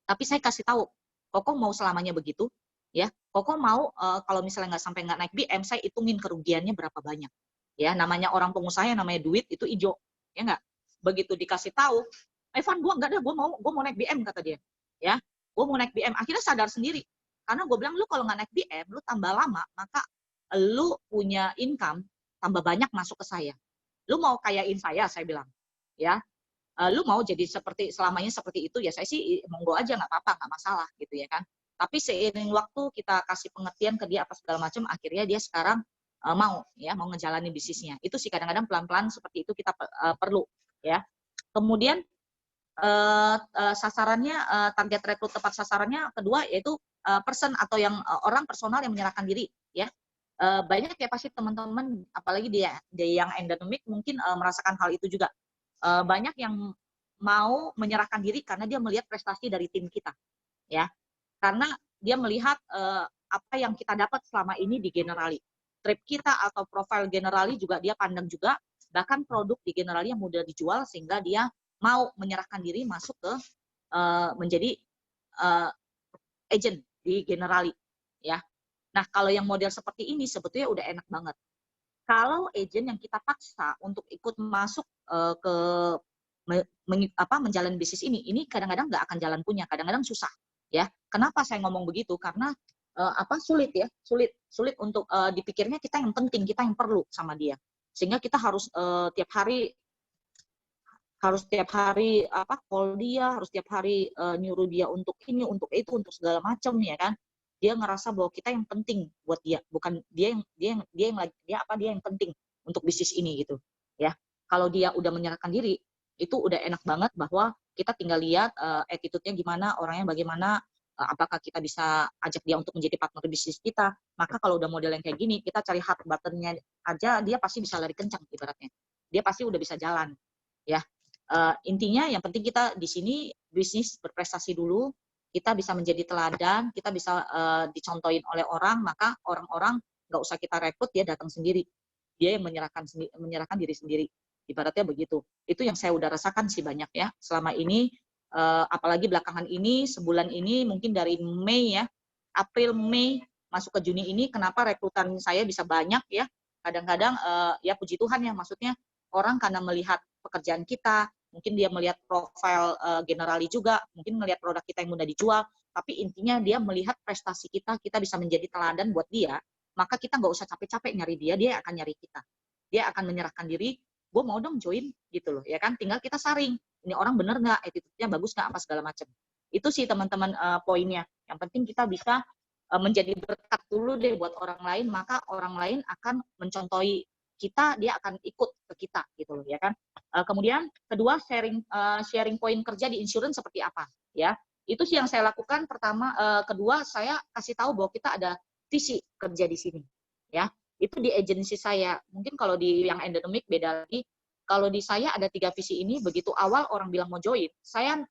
Tapi saya kasih tahu, Koko mau selamanya begitu, ya. Koko mau kalau misalnya nggak naik BM, saya hitungin kerugiannya berapa banyak. Ya, namanya orang pengusaha yang namanya duit itu hijau, ya nggak. Begitu dikasih tahu, Evan, gue nggak ada, gue mau naik BM, kata dia. Ya, gue mau naik BM. Akhirnya sadar sendiri. Karena gue bilang, lu kalau nggak naik BM, lu tambah lama, maka lu punya income tambah banyak masuk ke saya. Lu mau kayain saya bilang. Ya, lu mau jadi seperti selamanya seperti itu, ya saya sih monggo aja, nggak apa-apa, nggak masalah gitu ya kan. Tapi seiring waktu kita kasih pengertian ke dia apa segala macam, akhirnya dia sekarang mau ngejalanin bisnisnya. Itu sih kadang-kadang pelan-pelan seperti itu kita perlu, ya. Kemudian sasarannya, target rekrut tepat sasarannya kedua yaitu person atau yang orang personal yang menyerahkan diri, ya. Banyak ya pasti teman-teman, apalagi dia yang endemik mungkin merasakan hal itu juga. Banyak yang mau menyerahkan diri karena dia melihat prestasi dari tim kita, ya. Karena dia melihat apa yang kita dapat selama ini di Generali. Trip kita atau profil Generali juga dia pandang juga, bahkan produk di Generali yang mudah dijual sehingga dia mau menyerahkan diri masuk ke menjadi agent di Generali, ya. Nah, kalau yang model seperti ini sebetulnya udah enak banget. Kalau agent yang kita paksa untuk ikut masuk ke menjalani bisnis ini kadang-kadang nggak akan jalan punya, kadang-kadang susah, ya. Kenapa saya ngomong begitu? Karena sulit ya, sulit untuk dipikirnya kita yang penting, kita yang perlu sama dia, sehingga kita harus tiap hari call dia, harus tiap hari nyuruh dia untuk ini, untuk itu, untuk segala macam, ya kan. Dia ngerasa bahwa kita yang penting buat dia, bukan dia yang penting untuk bisnis ini gitu, ya. Kalau dia udah menyerahkan diri, itu udah enak banget bahwa kita tinggal lihat attitude-nya gimana, orangnya bagaimana, apakah kita bisa ajak dia untuk menjadi partner bisnis kita. Maka kalau udah model yang kayak gini, kita cari hard button-nya aja, dia pasti bisa lari kencang ibaratnya. Dia pasti udah bisa jalan, ya. Intinya yang penting kita di sini bisnis berprestasi dulu, kita bisa menjadi teladan, kita bisa dicontohin oleh orang, maka orang-orang nggak usah kita rekrut, dia datang sendiri, dia yang menyerahkan diri sendiri, ibaratnya begitu. Itu yang saya udah rasakan sih banyak ya selama ini, apalagi belakangan ini, sebulan ini mungkin dari Mei ya, April, Mei masuk ke Juni ini, kenapa rekrutan saya bisa banyak ya, kadang-kadang ya puji Tuhan ya, maksudnya orang karena melihat pekerjaan kita, mungkin dia melihat profil Generali juga, mungkin melihat produk kita yang mudah dijual, tapi intinya dia melihat prestasi kita, kita bisa menjadi teladan buat dia, maka kita nggak usah capek-capek nyari dia, dia akan nyari kita. Dia akan menyerahkan diri, gue mau dong join gitu loh, ya kan? Tinggal kita saring, ini orang bener nggak, attitude-nya bagus nggak, apa segala macam. Itu sih teman-teman poinnya. Yang penting kita bisa menjadi berkat dulu deh buat orang lain, maka orang lain akan mencontohi kita, dia akan ikut ke kita gitu loh, ya kan. Kemudian kedua, sharing poin kerja di insurance seperti apa, ya. Itu sih yang saya lakukan pertama. Kedua, saya kasih tahu bahwa kita ada visi kerja di sini, ya. Itu di agensi saya. Mungkin kalau di yang endemik beda lagi. Kalau di saya ada 3 visi ini, begitu awal orang bilang mau join, saya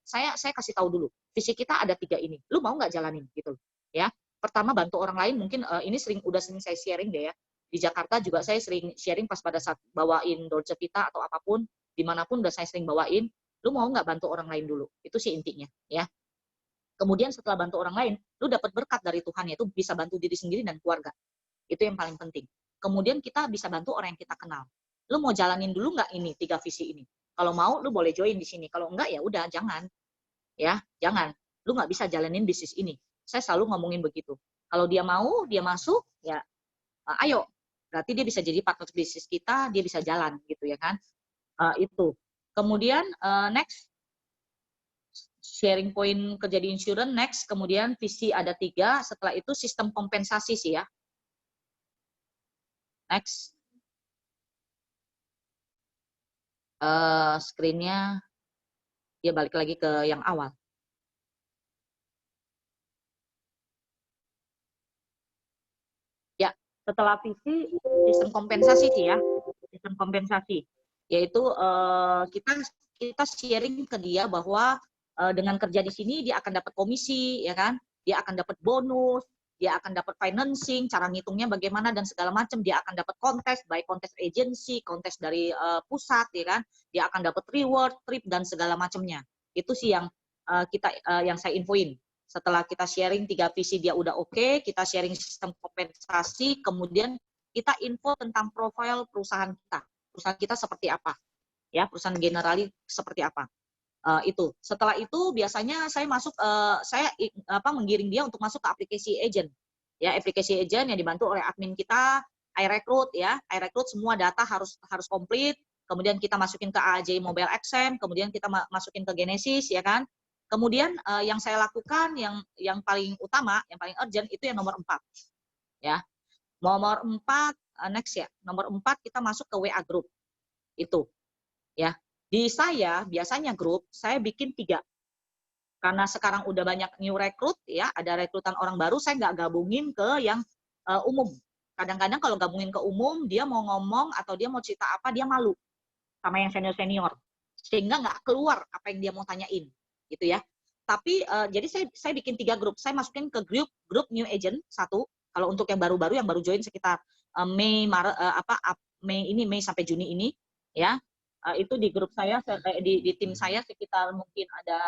kasih tahu dulu. Visi kita ada 3 ini. Lu mau nggak jalanin gitu, ya. Pertama, bantu orang lain, mungkin ini udah sering saya sharing deh ya. Di Jakarta juga saya sering sharing pas pada saat bawain Dolce Vita atau apapun, dimanapun udah saya sering bawain, lu mau nggak bantu orang lain dulu? Itu sih intinya, ya. Kemudian setelah bantu orang lain, lu dapat berkat dari Tuhan, yaitu bisa bantu diri sendiri dan keluarga. Itu yang paling penting. kemudian kita bisa bantu orang yang kita kenal. Lu mau jalanin dulu nggak ini 3 visi ini? Kalau mau, lu boleh join di sini. Kalau enggak, ya udah jangan. Ya, jangan. Lu nggak bisa jalanin bisnis ini. Saya selalu ngomongin begitu. Kalau dia mau, dia masuk, ya ayo. Berarti dia bisa jadi partner bisnis kita, dia bisa jalan gitu ya kan. Itu. Kemudian next, sharing point kerja di insurance, next. Kemudian visi ada 3, setelah itu sistem kompensasi sih ya. Next. Screen-nya dia balik lagi ke yang awal. Ya, setelah visi, sistem kompensasi sih ya. Sistem kompensasi. Yaitu kita sharing ke dia bahwa dengan kerja di sini dia akan dapat komisi, ya kan? Dia akan dapat bonus, dia akan dapat financing, cara ngitungnya bagaimana dan segala macam. Dia akan dapat kontes, baik kontes agency, kontes dari pusat, ya kan? Dia akan dapat reward, trip dan segala macamnya. Itu sih yang yang saya infoin. Setelah kita sharing 3 visi dia udah oke, kita sharing sistem kompensasi, kemudian kita info tentang profil perusahaan kita. Perusahaan kita seperti apa? Ya, perusahaan Generali seperti apa? Itu. Setelah itu biasanya saya masuk menggiring dia untuk masuk ke aplikasi agent. Ya, aplikasi agent yang dibantu oleh admin kita, iRecruit ya. iRecruit semua data harus komplit. Kemudian kita masukin ke AJ Mobile Action, kemudian kita masukin ke Genesis ya kan. Kemudian yang saya lakukan yang paling utama, yang paling urgent itu yang nomor 4. Ya. Nomor 4 next ya. Nomor 4 kita masuk ke WA group. Itu. Ya. Di saya biasanya grup saya bikin 3. Karena sekarang udah banyak new recruit ya, ada rekrutan orang baru, saya nggak gabungin ke yang umum. Kadang-kadang kalau gabungin ke umum, dia mau ngomong atau dia mau cerita apa, dia malu sama yang senior-senior. Sehingga nggak keluar apa yang dia mau tanyain. Gitu ya. Tapi jadi saya bikin 3 grup. Saya masukin ke grup new agent 1. Kalau untuk yang baru-baru, yang baru join sekitar Mei sampai Juni ini ya. Itu di grup saya, di tim saya sekitar mungkin ada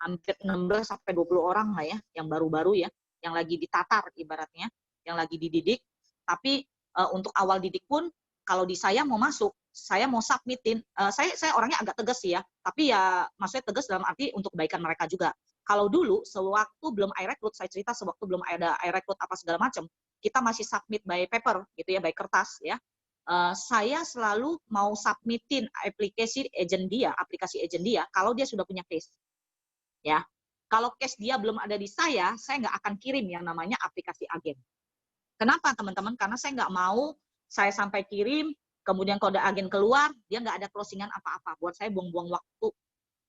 hampir 16 sampai 20 orang lah ya, yang baru-baru ya, yang lagi ditatar ibaratnya, yang lagi dididik. Tapi untuk awal didik pun, kalau di saya mau masuk, saya mau submitin, saya orangnya agak tegas sih ya, tapi ya maksudnya tegas dalam arti untuk kebaikan mereka juga. Kalau dulu, sewaktu belum iRecruit, saya cerita sewaktu belum ada iRecruit apa segala macam, kita masih submit by paper gitu ya, by kertas ya. Saya selalu mau submitin aplikasi agent dia kalau dia sudah punya case. Ya. Kalau case dia belum ada di saya nggak akan kirim yang namanya aplikasi agen. Kenapa teman-teman? Karena saya nggak mau saya sampai kirim, kemudian kode agen keluar, dia nggak ada closingan apa-apa. Buat saya buang-buang waktu.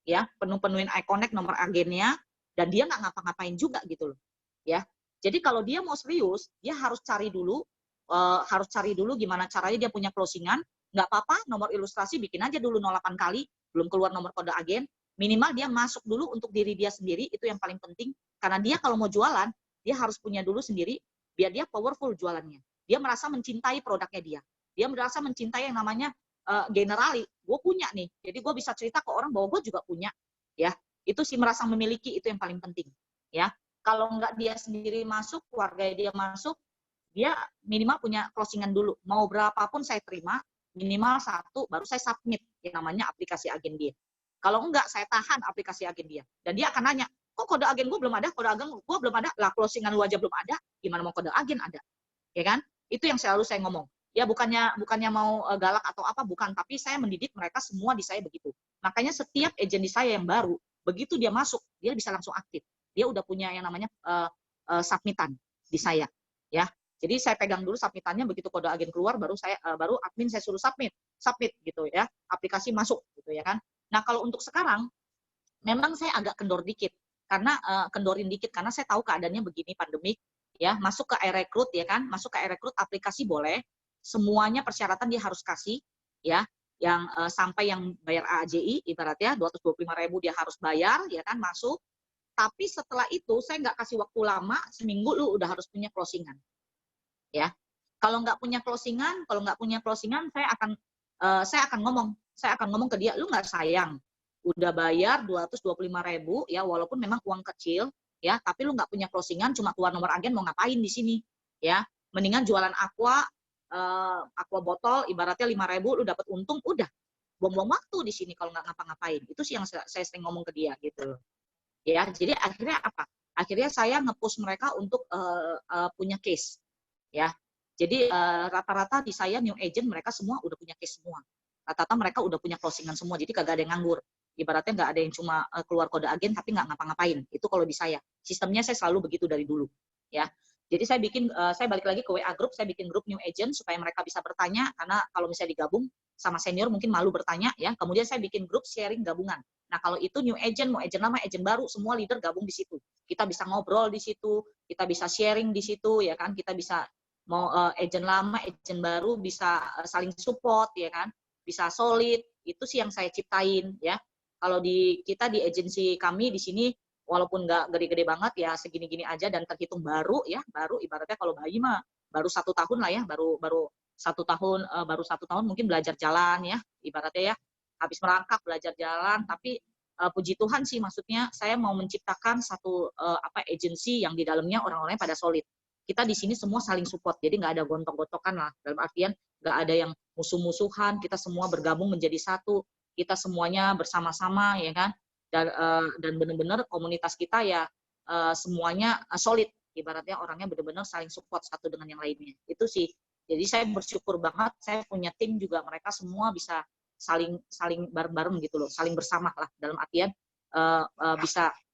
Ya, penuhin iConnect nomor agennya, dan dia nggak ngapa-ngapain juga gitu loh. Ya. Jadi kalau dia mau serius, dia harus cari dulu gimana caranya dia punya closingan. Nggak apa-apa, nomor ilustrasi bikin aja dulu 08 kali, belum keluar nomor kode agen. Minimal dia masuk dulu untuk diri dia sendiri, itu yang paling penting. Karena dia kalau mau jualan, dia harus punya dulu sendiri, biar dia powerful jualannya. Dia merasa mencintai produknya dia. Dia merasa mencintai yang namanya Generali. Gue punya nih, jadi gue bisa cerita ke orang bahwa gue juga punya. Ya, itu sih merasa memiliki, itu yang paling penting. Ya, kalau nggak dia sendiri masuk, keluarga dia masuk, dia minimal punya closingan dulu. Mau berapapun saya terima, minimal 1, baru saya submit yang namanya aplikasi agen dia. Kalau enggak, saya tahan aplikasi agen dia. Dan dia akan nanya, kok kode agen gue belum ada, kode agen gue belum ada, lah closingan lu aja belum ada, gimana mau kode agen ada? Ya kan? Itu yang selalu saya ngomong. Ya bukannya mau galak atau apa, bukan, tapi saya mendidik mereka semua di saya begitu. Makanya setiap agen di saya yang baru, begitu dia masuk, dia bisa langsung aktif. Dia udah punya yang namanya submitan di saya. Ya. Jadi saya pegang dulu submitannya, begitu kode agen keluar baru admin saya suruh submit gitu ya, aplikasi masuk gitu ya kan. Nah, kalau untuk sekarang memang saya agak kendorin dikit karena saya tahu keadaannya begini pandemik ya, masuk ke iRecruit ya kan, masuk ke iRecruit aplikasi boleh, semuanya persyaratan dia harus kasih ya, yang sampai yang bayar AJI ibaratnya 225.000 dia harus bayar ya kan, masuk. Tapi setelah itu saya nggak kasih waktu lama, seminggu lu udah harus punya closingan. Ya, kalau nggak punya closingan, saya akan ngomong ke dia, lu nggak sayang, udah bayar 225.000 ya, walaupun memang uang kecil ya, tapi lu nggak punya closingan, cuma keluar nomor agen, mau ngapain di sini ya? Mendingan jualan aqua, aqua botol ibaratnya 5.000 lu dapat untung, udah buang-buang waktu di sini kalau nggak ngapa-ngapain. Itu sih yang saya sering ngomong ke dia gitu. Ya, jadi akhirnya apa? Akhirnya saya nge-push mereka untuk punya case, ya. Jadi rata-rata di saya new agent mereka semua udah punya case semua. Rata-rata mereka udah punya closingan semua, jadi kagak ada yang nganggur. Ibaratnya nggak ada yang cuma keluar kode agen tapi nggak ngapa-ngapain. Itu kalau di saya. Sistemnya saya selalu begitu dari dulu, ya. Jadi saya balik lagi ke WA group, saya bikin grup new agent supaya mereka bisa bertanya, karena kalau misalnya digabung sama senior mungkin malu bertanya, ya. Kemudian saya bikin grup sharing gabungan. Nah, kalau itu new agent, mau agent lama, agent baru, semua leader gabung di situ. Kita bisa ngobrol di situ, kita bisa sharing di situ, ya kan? Kita bisa mau agent lama, agent baru bisa saling support, ya kan? Bisa solid. Itu sih yang saya ciptain, ya. Kalau kita di agensi kami di sini walaupun nggak gede-gede banget ya segini-gini aja dan terhitung baru ya, baru ibaratnya kalau bayi mah baru 1 tahun lah ya, baru 1 tahun mungkin belajar jalan ya, ibaratnya ya habis merangkak belajar jalan, tapi puji Tuhan sih maksudnya saya mau menciptakan satu agensi yang di dalamnya orang-orangnya pada solid. Kita di sini semua saling support, jadi nggak ada gontok-gontokan lah, dalam artian nggak ada yang musuh-musuhan, kita semua bergabung menjadi satu, kita semuanya bersama-sama ya kan, dan benar-benar komunitas kita ya semuanya solid, ibaratnya orangnya benar-benar saling support satu dengan yang lainnya. Itu sih. Jadi saya bersyukur banget, saya punya tim juga mereka semua bisa saling bareng-bareng gitu loh, saling bersama lah dalam artian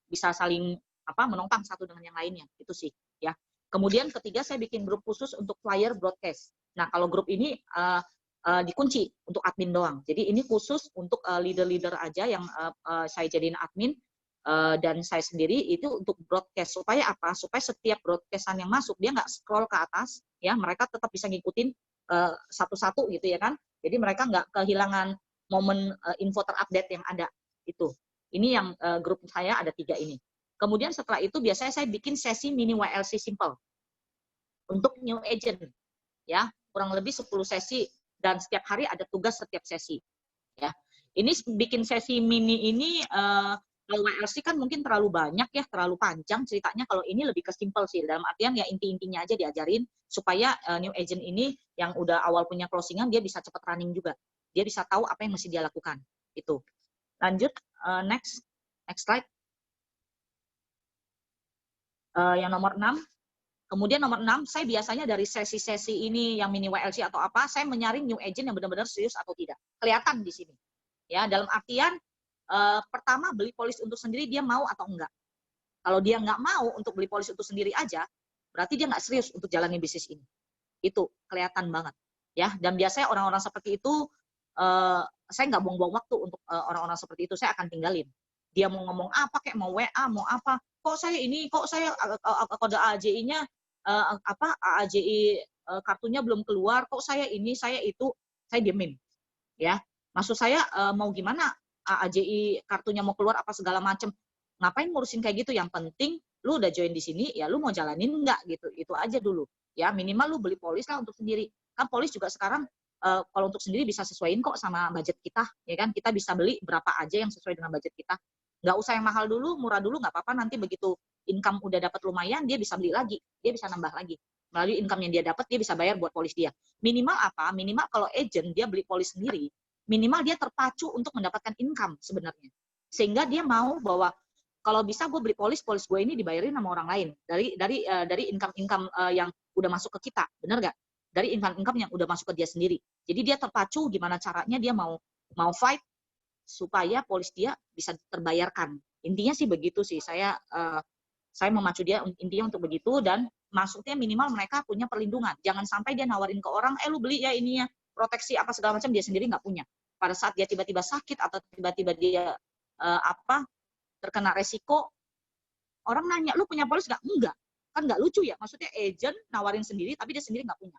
bisa saling menopang satu dengan yang lainnya, itu sih ya. Kemudian ketiga saya bikin grup khusus untuk flyer broadcast. Nah, kalau grup ini dikunci untuk admin doang. Jadi ini khusus untuk leader-leader aja yang saya jadiin admin dan saya sendiri itu untuk broadcast. Supaya apa? Supaya setiap broadcastan yang masuk dia nggak scroll ke atas, ya mereka tetap bisa ngikutin satu-satu gitu ya kan. Jadi mereka nggak kehilangan momen info terupdate yang ada itu. Ini yang grup saya ada 3 ini. Kemudian setelah itu biasanya saya bikin sesi mini YLC simple untuk new agent, ya kurang lebih 10 sesi dan setiap hari ada tugas setiap sesi. Ya, ini bikin sesi mini ini kalau YLC kan mungkin terlalu banyak ya, terlalu panjang ceritanya. Kalau ini lebih ke simple sih, dalam artian ya inti-intinya aja diajarin supaya new agent ini yang udah awal punya closingan dia bisa cepat running juga. Dia bisa tahu apa yang mesti dia lakukan. Itu. Lanjut, next slide. Yang nomor 6. Kemudian nomor 6, saya biasanya dari sesi-sesi ini yang mini YLC atau apa, saya menyaring new agent yang benar-benar serius atau tidak. Kelihatan di sini. Ya, dalam artian pertama beli polis untuk sendiri dia mau atau enggak. Kalau dia nggak mau untuk beli polis untuk sendiri aja, berarti dia nggak serius untuk jalani bisnis ini. Itu kelihatan banget. Ya, dan biasanya orang-orang seperti itu saya nggak buang-buang waktu untuk orang-orang seperti itu, saya akan tinggalin. Dia mau ngomong apa kayak mau WA, mau apa, kok saya kode AJI-nya AJI kartunya belum keluar, kok saya ini, saya itu, saya diemin. Ya, maksud saya mau gimana AJI kartunya mau keluar apa segala macam, ngapain ngurusin kayak gitu, yang penting lu udah join di sini ya lu mau jalanin enggak gitu, itu aja dulu ya, minimal lu beli polis lah untuk sendiri, kan polis juga sekarang kalau untuk sendiri bisa sesuaiin kok sama budget kita ya kan, kita bisa beli berapa aja yang sesuai dengan budget kita, nggak usah yang mahal dulu, murah dulu nggak apa-apa, nanti begitu income udah dapat lumayan dia bisa beli lagi, dia bisa nambah lagi melalui income yang dia dapat, dia bisa bayar buat polis dia. Minimal apa? Minimal kalau agent dia beli polis sendiri, minimal dia terpacu untuk mendapatkan income sebenarnya. Sehingga dia mau bahwa kalau bisa gue beli polis gue ini dibayarin sama orang lain dari income yang udah masuk ke kita, benar nggak? Dari income yang udah masuk ke dia sendiri. Jadi dia terpacu gimana caranya dia mau fight supaya polis dia bisa terbayarkan. Intinya sih begitu sih. Saya memacu dia intinya untuk begitu, dan maksudnya minimal mereka punya perlindungan. Jangan sampai dia nawarin ke orang, lu beli ya ininya, proteksi apa segala macam, dia sendiri nggak punya. Pada saat dia tiba-tiba sakit atau tiba-tiba dia terkena resiko, orang nanya, lu punya polis nggak? Enggak. Kan nggak lucu ya. Maksudnya agent nawarin sendiri tapi dia sendiri nggak punya.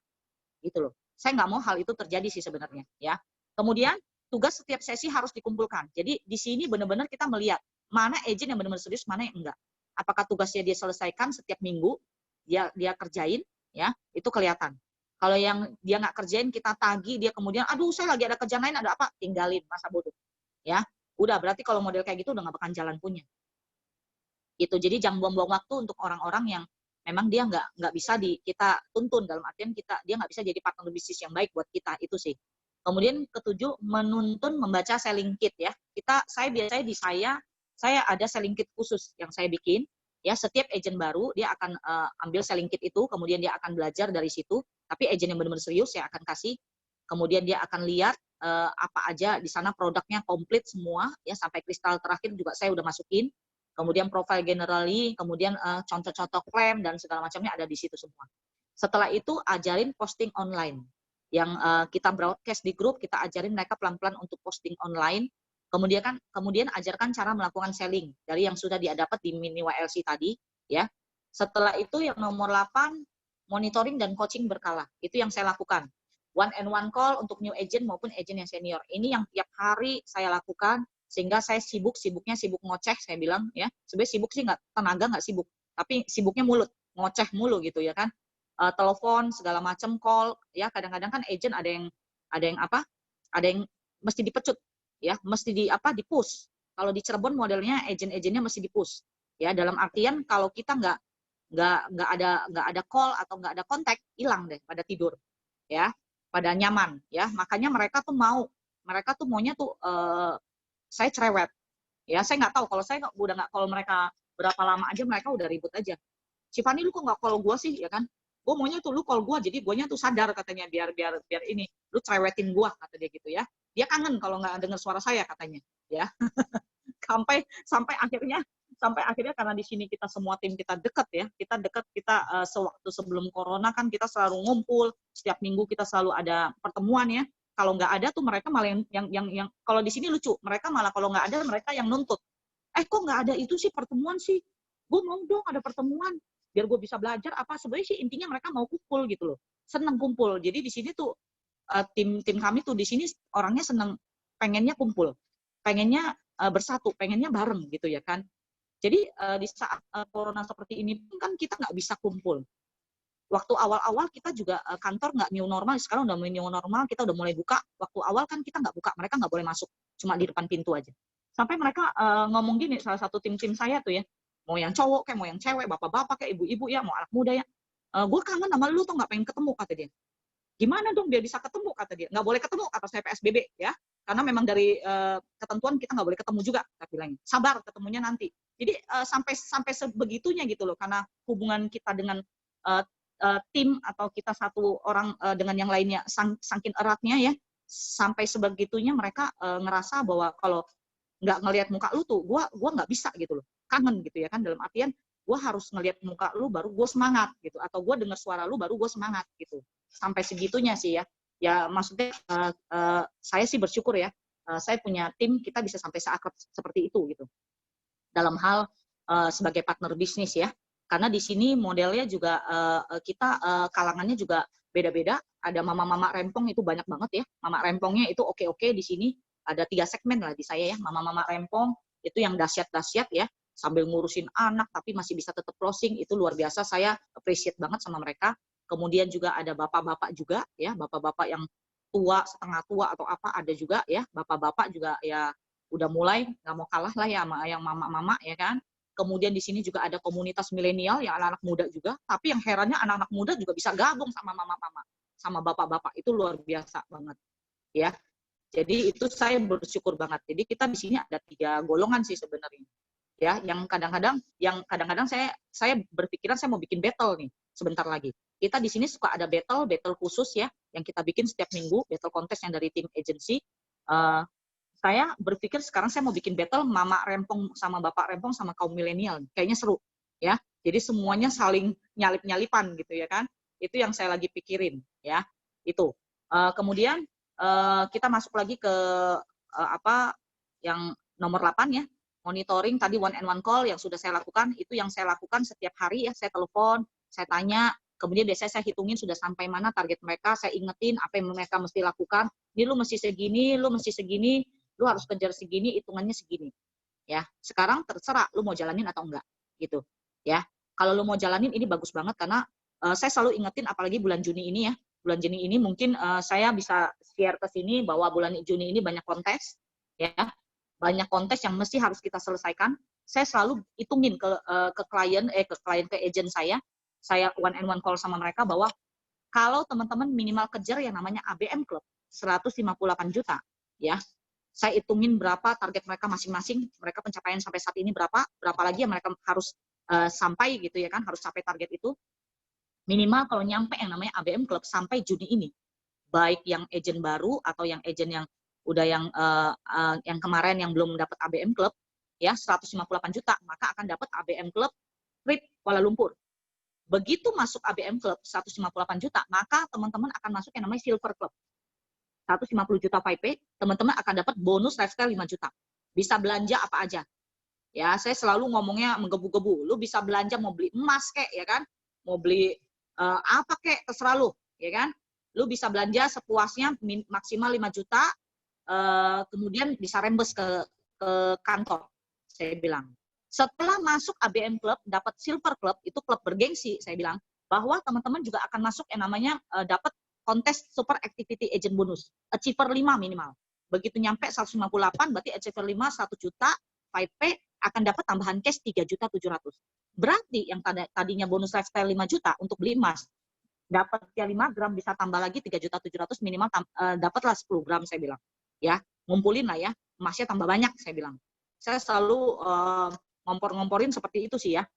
Gitu loh. Saya nggak mau hal itu terjadi sih sebenarnya. Ya. Kemudian tugas setiap sesi harus dikumpulkan. Jadi di sini benar-benar kita melihat mana agent yang benar-benar serius, mana yang enggak. Apakah tugasnya dia selesaikan setiap minggu, dia kerjain, ya itu kelihatan. Kalau yang dia nggak kerjain, kita tagih, dia kemudian, aduh saya lagi ada kerjaan lain, ada apa? Tinggalin, masa bodoh. Ya, udah berarti kalau model kayak gitu udah nggak bakal jalan punya. Gitu. Jadi jangan buang-buang waktu untuk orang-orang yang memang dia nggak bisa kita tuntun, dalam artian dia nggak bisa jadi partner bisnis yang baik buat kita, itu sih. Kemudian ketujuh, menuntun membaca selling kit ya. Saya biasanya saya ada selling kit khusus yang saya bikin. Ya, setiap agent baru dia akan ambil selling kit itu, kemudian dia akan belajar dari situ. Tapi agent yang benar-benar serius saya akan kasih. Kemudian dia akan lihat apa aja di sana produknya komplit semua ya, sampai kristal terakhir juga saya udah masukin. Kemudian profile generally, kemudian contoh-contoh klaim dan segala macamnya ada di situ semua. Setelah itu ajarin posting online. Yang kita broadcast di grup, kita ajarin mereka pelan-pelan untuk posting online. Kemudian ajarkan cara melakukan selling dari yang sudah dia dapat di mini YLC tadi ya. Setelah itu yang nomor 8, monitoring dan coaching berkala. Itu yang saya lakukan. One and one call untuk new agent maupun agent yang senior. Ini yang tiap hari saya lakukan sehingga saya sibuknya sibuk ngoceh, saya bilang ya. Sebenarnya sibuk sih tenaga nggak sibuk, tapi sibuknya mulut, ngoceh mulu gitu ya kan. Telepon segala macam, call ya. Kadang-kadang kan agent ada yang mesti dipecut ya, mesti di push. Kalau di Cirebon modelnya agent-agentnya mesti di push ya, dalam artian kalau kita nggak ada call atau nggak ada kontak, hilang deh, pada tidur ya, pada nyaman ya. Makanya mereka tuh maunya tuh saya cerewet ya. Saya nggak tahu, kalau saya udah nggak call mereka berapa lama aja mereka udah ribut aja. Si Fani, lu kok nggak call gue sih ya kan? Gue maunya tuh lu call gue, jadi guanya tuh sadar katanya, biar ini lu cerewetin gue, kata dia gitu ya. Dia kangen kalau nggak dengar suara saya katanya ya. sampai akhirnya karena di sini kita semua tim kita dekat ya, sewaktu sebelum corona kan kita selalu ngumpul, setiap minggu kita selalu ada pertemuan ya. Kalau nggak ada tuh mereka malah yang kalau di sini lucu, mereka malah kalau nggak ada mereka yang nuntut. Kok nggak ada itu sih pertemuan sih? Gue mau dong ada pertemuan biar gue bisa belajar apa. Sebenarnya sih intinya mereka mau kumpul gitu loh, seneng kumpul. Jadi di sini tuh tim kami tuh di sini orangnya seneng, pengennya kumpul, pengennya bersatu, pengennya bareng gitu ya kan. Jadi di saat corona seperti ini pun kan kita nggak bisa kumpul. Waktu awal-awal kita juga kantor nggak new normal, sekarang udah new normal, kita udah mulai buka. Waktu awal kan kita nggak buka, mereka nggak boleh masuk, cuma di depan pintu aja. Sampai mereka ngomong gini, salah satu tim saya tuh ya, mau yang cowok kayak mau yang cewek, bapak-bapak kayak ibu-ibu ya, mau anak muda ya, gue kangen sama lu tuh, nggak pengen ketemu, kata dia. Gimana dong biar bisa ketemu, kata dia. Nggak boleh ketemu, kata saya, PSBB ya, karena memang dari ketentuan kita nggak boleh ketemu juga, kata bilangnya. Sabar, ketemunya nanti. Jadi sampai sebegitunya gitu loh, karena hubungan kita dengan tim atau kita satu orang dengan yang lainnya saking eratnya ya, sampai sebegitunya mereka ngerasa bahwa kalau nggak ngelihat muka lu tuh, gua nggak bisa gitu loh, kangen gitu ya kan, dalam artian gua harus ngelihat muka lu baru gua semangat gitu, atau gua dengar suara lu baru gua semangat gitu. Sampai segitunya sih ya. Ya maksudnya saya sih bersyukur ya, saya punya tim, kita bisa sampai seakrab seperti itu gitu. Dalam hal sebagai partner bisnis ya. Karena di sini modelnya juga kita kalangannya juga beda-beda. Ada mama-mama rempong itu banyak banget ya. Mama rempongnya itu oke-oke di sini. Ada 3 segmen lah di saya ya. Mama-mama rempong itu yang dahsyat-dahsyat ya. Sambil ngurusin anak tapi masih bisa tetap closing, itu luar biasa. Saya appreciate banget sama mereka. Kemudian juga ada bapak-bapak juga ya. Bapak-bapak yang tua, setengah tua atau apa ada juga ya. Bapak-bapak juga ya udah mulai nggak mau kalah lah ya sama yang mama-mama ya kan. Kemudian di sini juga ada komunitas milenial yang anak-anak muda juga, tapi yang herannya anak-anak muda juga bisa gabung sama mama-mama, sama bapak-bapak, itu luar biasa banget ya. Jadi itu saya bersyukur banget. Jadi kita di sini ada 3 golongan sih sebenarnya ya, yang kadang-kadang saya berpikiran saya mau bikin battle nih sebentar lagi. Kita di sini suka ada battle khusus ya, yang kita bikin setiap minggu, battle contest yang dari tim agency. Saya berpikir sekarang saya mau bikin battle mama rempong sama bapak rempong sama kaum milenial. Kayaknya seru ya. Jadi semuanya saling nyalip-nyalipan gitu ya kan. Itu yang saya lagi pikirin ya. Itu. Kemudian kita masuk lagi ke apa yang nomor 8 ya. Monitoring tadi one and one call yang sudah saya lakukan, itu yang saya lakukan setiap hari ya. Saya telepon, saya tanya, kemudian biasanya saya hitungin sudah sampai mana target mereka, saya ingetin apa yang mereka mesti lakukan. Ini lu mesti segini, lu mesti segini, lu harus kejar segini, hitungannya segini. Ya, sekarang terserah lu mau jalanin atau enggak gitu. Ya. Kalau lu mau jalanin ini bagus banget karena saya selalu ingetin apalagi bulan Juni ini ya. Bulan Juni ini mungkin saya bisa share ke sini bahwa bulan Juni ini banyak kontes ya. Banyak kontes yang mesti harus kita selesaikan. Saya selalu hitungin ke klien ke agent saya saya one and one call sama mereka bahwa kalau teman-teman minimal kejar yang namanya ABM Club 158 juta, ya. Saya hitungin berapa target mereka masing-masing, mereka pencapaian sampai saat ini berapa lagi yang mereka harus sampai gitu ya kan, harus capai target itu. Minimal kalau nyampe yang namanya ABM Club sampai Juni ini, baik yang agent baru atau yang agent yang udah yang kemarin yang belum dapat ABM Club, ya 158 juta, maka akan dapat ABM Club trip Kuala Lumpur. Begitu masuk ABM Club 158 juta, maka teman-teman akan masuk yang namanya Silver Club. 150 juta PayPay, teman-teman akan dapat bonus lifestyle 5 juta. Bisa belanja apa aja. Ya, saya selalu ngomongnya menggebu-gebu. Lu bisa belanja mau beli emas kek, ya kan? Mau beli apa kek, terserah lu, ya kan? Lu bisa belanja sepuasnya maksimal 5 juta, kemudian bisa rembes ke kantor. Saya bilang. Setelah masuk ABM Club, dapat Silver Club, itu klub bergengsi, saya bilang, bahwa teman-teman juga akan masuk yang namanya dapat kontes Super Activity Agent Bonus. Achiever 5 minimal. Begitu nyampe 158, berarti Achiever 5, 1 juta, 5P, akan dapat tambahan cash 3.700.000. Berarti yang tadinya bonus lifestyle 5 juta untuk beli emas, dapat ya 5 gram, bisa tambah lagi 3.700.000, minimal dapatlah 10 gram, saya bilang. Ya, ngumpulin lah ya, emasnya tambah banyak, saya bilang. Saya selalu ngompor-ngomporin seperti itu sih ya.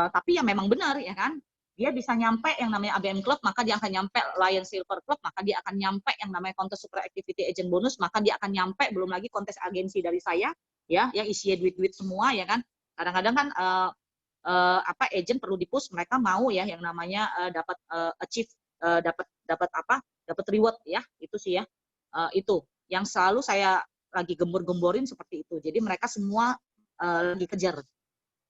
Tapi ya memang benar ya kan, dia bisa nyampe yang namanya ABM Club, maka dia akan nyampe Lion Silver Club, maka dia akan nyampe yang namanya kontes Super Activity Agent Bonus, maka dia akan nyampe belum lagi kontes agensi dari saya, ya, yang isinya duit-duit semua ya kan. Kadang-kadang kan agent perlu di-push, mereka mau ya yang namanya dapat achieve, dapat reward ya, itu sih ya. Itu yang selalu saya lagi gembor-gemborin seperti itu. Jadi mereka semua lagi kejar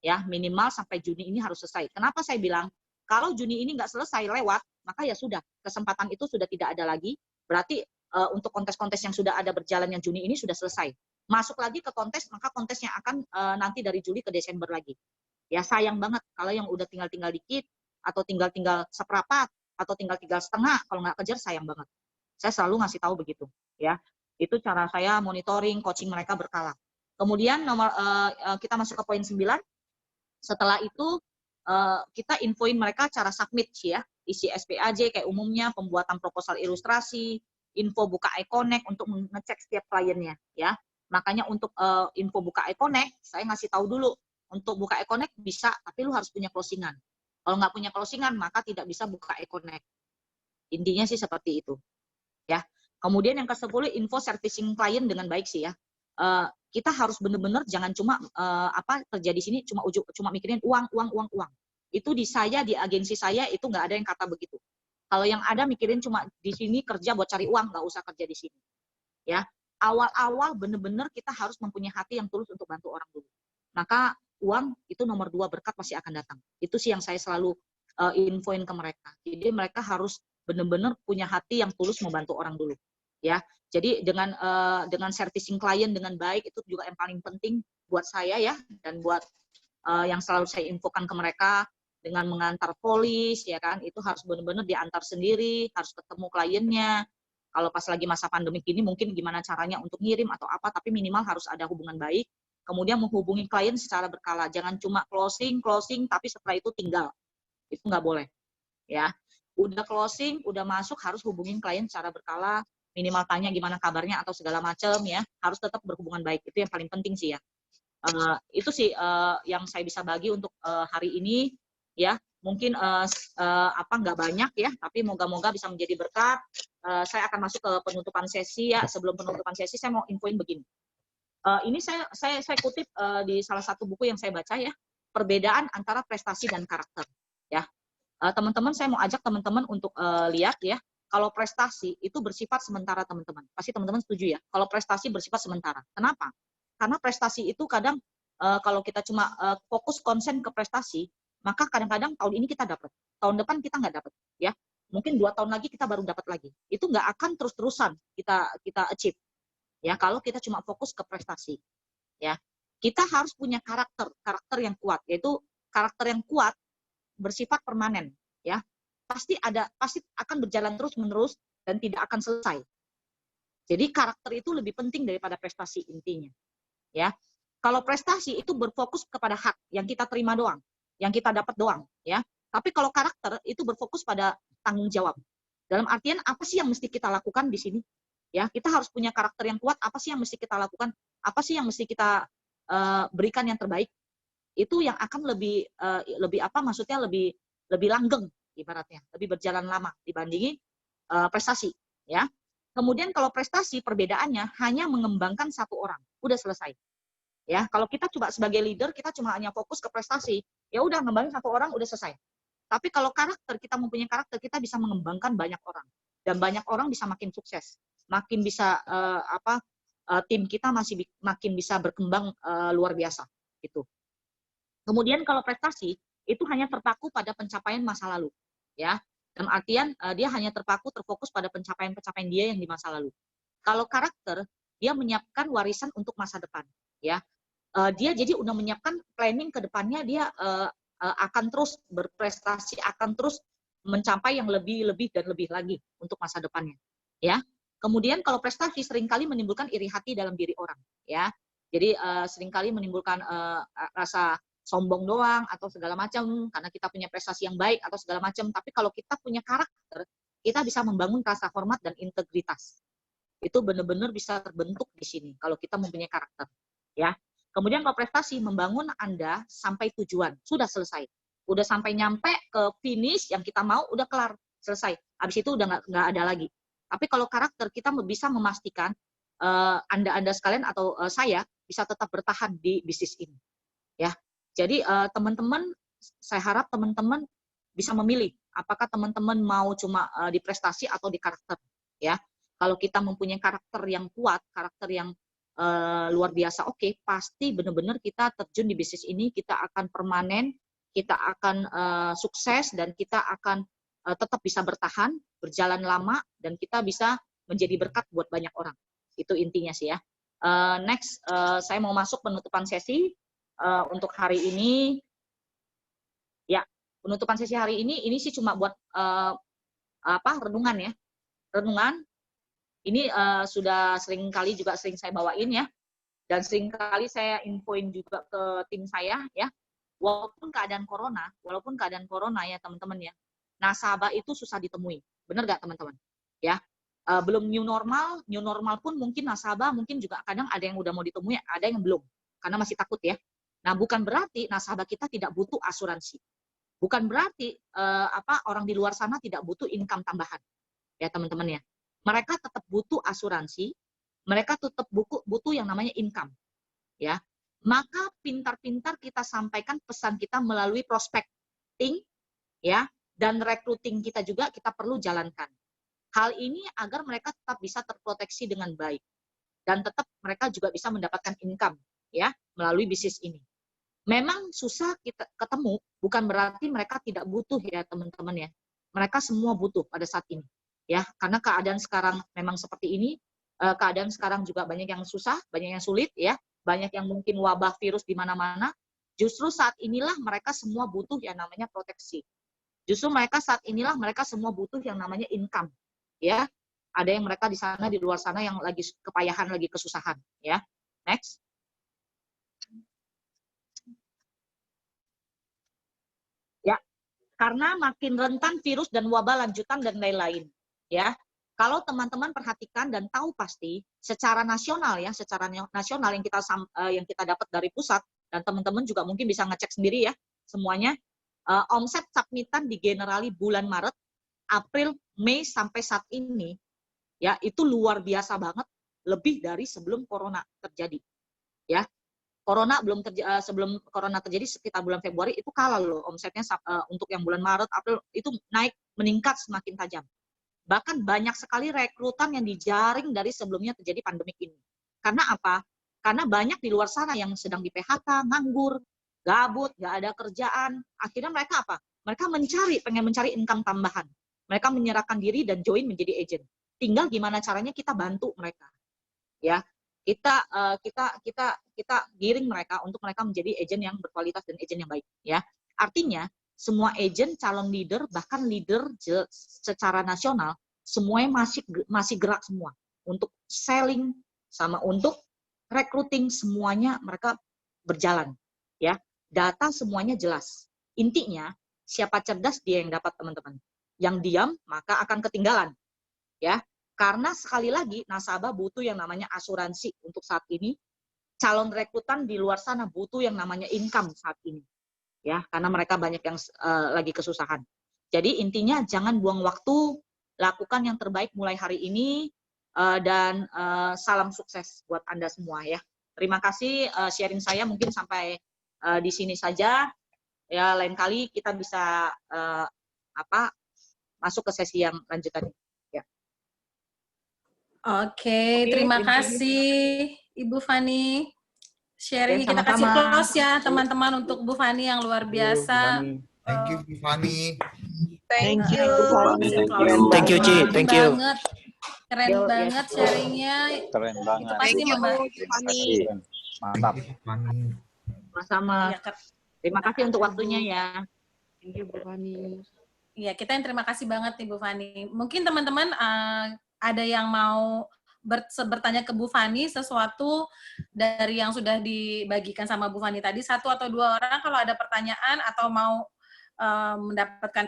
ya, minimal sampai Juni ini harus selesai. Kenapa saya bilang kalau Juni ini nggak selesai lewat, maka ya sudah, kesempatan itu sudah tidak ada lagi. Berarti untuk kontes-kontes yang sudah ada berjalan yang Juni ini sudah selesai. Masuk lagi ke kontes, maka kontesnya akan nanti dari Juli ke Desember lagi. Ya sayang banget kalau yang udah tinggal-tinggal dikit, atau tinggal-tinggal seperempat, atau tinggal-tinggal setengah, kalau nggak kejar sayang banget. Saya selalu ngasih tahu begitu. Ya, itu cara saya monitoring, coaching mereka berkala. Kemudian kita masuk ke poin 9. Setelah itu kita infoin mereka cara submit ya, isi SPAJ kayak umumnya, pembuatan proposal ilustrasi, info buka iConnect untuk mengecek setiap kliennya ya. Makanya untuk info buka iConnect, saya ngasih tahu dulu, untuk buka iConnect bisa, tapi lu harus punya closingan. Kalau nggak punya closingan, maka tidak bisa buka iConnect. Intinya sih seperti itu ya. Kemudian yang ke-10, info servicing klien dengan baik sih ya. Kita harus benar-benar jangan cuma kerja di sini cuma mikirin uang. Itu di saya, di agensi saya itu nggak ada yang kata begitu. Kalau yang ada mikirin cuma di sini kerja buat cari uang, nggak usah kerja di sini. Ya, awal-awal benar-benar kita harus mempunyai hati yang tulus untuk bantu orang dulu. Maka uang itu nomor 2, berkat pasti akan datang. Itu sih yang saya selalu infoin ke mereka. Jadi mereka harus benar-benar punya hati yang tulus membantu orang dulu. Ya, jadi dengan servicing klien dengan baik itu juga yang paling penting buat saya ya, dan buat yang selalu saya infokan ke mereka, dengan mengantar polis ya kan, itu harus benar-benar diantar sendiri, harus ketemu kliennya. Kalau pas lagi masa pandemi gini mungkin gimana caranya untuk ngirim atau apa, tapi minimal harus ada hubungan baik. Kemudian menghubungi klien secara berkala, jangan cuma closing tapi setelah itu tinggal. Itu nggak boleh ya. Udah closing, udah masuk, harus hubungin klien secara berkala, minimal tanya gimana kabarnya atau segala macam ya, harus tetap berhubungan baik. Itu yang paling penting sih ya. Itu sih yang saya bisa bagi untuk hari ini ya. Mungkin nggak banyak ya, tapi moga-moga bisa menjadi berkat. Saya akan masuk ke penutupan sesi ya. Sebelum penutupan sesi saya mau infoin begini. Ini saya kutip di salah satu buku yang saya baca ya, perbedaan antara prestasi dan karakter ya. Teman-teman, saya mau ajak teman-teman untuk lihat ya, kalau prestasi itu bersifat sementara teman-teman. Pasti teman-teman setuju ya, kalau prestasi bersifat sementara. Kenapa? Karena prestasi itu kadang kalau kita cuma fokus konsen ke prestasi, maka kadang-kadang tahun ini kita dapat, tahun depan kita nggak dapat ya. Mungkin 2 tahun lagi kita baru dapat lagi. Itu nggak akan terus-terusan kita achieve ya kalau kita cuma fokus ke prestasi ya. Kita harus punya karakter yang kuat, yaitu karakter yang kuat bersifat permanen ya, pasti akan berjalan terus-menerus dan tidak akan selesai. Jadi karakter itu lebih penting daripada prestasi intinya ya. Kalau prestasi itu berfokus kepada hak yang kita terima doang, yang kita dapat doang ya. Tapi kalau karakter itu berfokus pada tanggung jawab. Dalam artian apa sih yang mesti kita lakukan di sini? Ya, kita harus punya karakter yang kuat. Apa sih yang mesti kita lakukan? Apa sih yang mesti kita berikan yang terbaik? Itu yang akan lebih langgeng ibaratnya, lebih berjalan lama dibandingin prestasi, ya. Kemudian kalau prestasi perbedaannya hanya mengembangkan satu orang, udah selesai. Ya, kalau kita coba sebagai leader kita cuma hanya fokus ke prestasi, ya udah ngembangin satu orang udah selesai. Tapi kalau karakter, kita mempunyai karakter, kita bisa mengembangkan banyak orang dan banyak orang bisa makin sukses, makin bisa tim kita makin bisa berkembang luar biasa gitu. Kemudian kalau prestasi itu hanya terpaku pada pencapaian masa lalu, ya. Dalam artian dia hanya terfokus pada pencapaian-pencapaian dia yang di masa lalu. Kalau karakter, dia menyiapkan warisan untuk masa depan, ya. Dia jadi udah menyiapkan planning ke depannya, dia akan terus berprestasi, akan terus mencapai yang lebih dan lebih lagi untuk masa depannya, ya. Kemudian kalau prestasi seringkali menimbulkan iri hati dalam diri orang, ya. Jadi seringkali menimbulkan rasa sombong doang atau segala macam karena kita punya prestasi yang baik atau segala macam. Tapi kalau kita punya karakter, kita bisa membangun rasa hormat dan integritas. Itu benar-benar bisa terbentuk di sini kalau kita mempunyai karakter, ya. Kemudian kalau prestasi membangun Anda sampai tujuan, sudah selesai. Udah sampai nyampe ke finish yang kita mau, udah kelar, selesai. Habis itu udah nggak ada lagi. Tapi kalau karakter, kita bisa memastikan Anda sekalian atau saya bisa tetap bertahan di bisnis ini, ya. Jadi teman-teman, saya harap teman-teman bisa memilih apakah teman-teman mau cuma di prestasi atau di karakter, ya. Kalau kita mempunyai karakter yang kuat, karakter yang luar biasa, oke, pasti benar-benar kita terjun di bisnis ini, kita akan permanen, kita akan sukses, dan kita akan tetap bisa bertahan, berjalan lama, dan kita bisa menjadi berkat buat banyak orang. Itu intinya sih ya. Next, saya mau masuk penutupan sesi. Untuk hari ini, ya, penutupan sesi hari ini sih cuma buat renungan ya, renungan. Ini sudah sering saya bawain ya, dan sering kali saya infoin juga ke tim saya ya. Walaupun keadaan corona ya teman-teman ya, nasabah itu susah ditemui, benar nggak teman-teman? Ya, belum new normal pun mungkin nasabah mungkin juga kadang ada yang udah mau ditemui, ada yang belum, karena masih takut ya. Nah, bukan berarti nasabah kita tidak butuh asuransi. Bukan berarti orang di luar sana tidak butuh income tambahan. Ya, teman-teman ya. Mereka tetap butuh asuransi, mereka tetap butuh yang namanya income. Ya. Maka pintar-pintar kita sampaikan pesan kita melalui prospecting ya, dan recruiting kita juga kita perlu jalankan. Hal ini agar mereka tetap bisa terproteksi dengan baik dan tetap mereka juga bisa mendapatkan income ya melalui bisnis ini. Memang susah kita ketemu, bukan berarti mereka tidak butuh ya teman-teman ya. Mereka semua butuh pada saat ini. Ya, karena keadaan sekarang memang seperti ini, keadaan sekarang juga banyak yang susah, banyak yang sulit ya, banyak yang mungkin wabah virus di mana-mana. Justru saat inilah mereka semua butuh yang namanya proteksi. Justru saat inilah mereka semua butuh yang namanya income. Ya, ada yang mereka di sana di luar sana yang lagi kepayahan, lagi kesusahan ya. Next. Ya, karena makin rentan virus dan wabah lanjutan dan lain-lain. Ya, kalau teman-teman perhatikan dan tahu pasti, secara nasional yang kita dapat dari pusat dan teman-teman juga mungkin bisa ngecek sendiri ya semuanya. Omset submitan di Generali bulan Maret, April, Mei sampai saat ini, ya itu luar biasa banget, lebih dari sebelum corona terjadi. Ya. Sebelum corona terjadi sekitar bulan Februari itu kalah loh omsetnya untuk yang bulan Maret, April itu naik meningkat semakin tajam. Bahkan banyak sekali rekrutan yang dijaring dari sebelumnya terjadi pandemik ini. Karena apa? Karena banyak di luar sana yang sedang di PHK, nganggur, gabut, nggak ada kerjaan. Akhirnya mereka apa? Mereka pengen mencari income tambahan. Mereka menyerahkan diri dan join menjadi agent. Tinggal gimana caranya kita bantu mereka. Ya. Kita giring mereka untuk mereka menjadi agent yang berkualitas dan agent yang baik ya. Artinya semua agent, calon leader, bahkan leader secara nasional semuanya masih gerak semua untuk selling sama untuk recruiting, semuanya mereka berjalan ya. Data semuanya jelas. Intinya siapa cerdas dia yang dapat, teman-teman. Yang diam maka akan ketinggalan, ya. Karena sekali lagi nasabah butuh yang namanya asuransi untuk saat ini. Calon rekrutan di luar sana butuh yang namanya income saat ini, ya. Karena mereka banyak yang lagi kesusahan. Jadi intinya jangan buang waktu, lakukan yang terbaik mulai hari ini, dan salam sukses buat Anda semua ya. Terima kasih sharing saya mungkin sampai di sini saja. Ya, lain kali kita bisa masuk ke sesi yang lanjutannya. Ya. Oke, terima kasih Ibu Fani. Sharing kita kasih close ya teman-teman untuk Bu Fani yang luar biasa. Thank you, Bu Fani. Thank you. Thank you, Ci. Thank you. Keren banget sharingnya. Keren banget. Itu pasti membantu. Mantap. Sama-sama. Terima kasih untuk waktunya ya. Thank you, Bu Fani. Iya, kita yang terima kasih banget nih Bu Fani. Mungkin teman-teman ada yang mau bertanya ke Bu Fani sesuatu dari yang sudah dibagikan sama Bu Fani tadi, 1 atau 2 orang kalau ada pertanyaan atau mau mendapatkan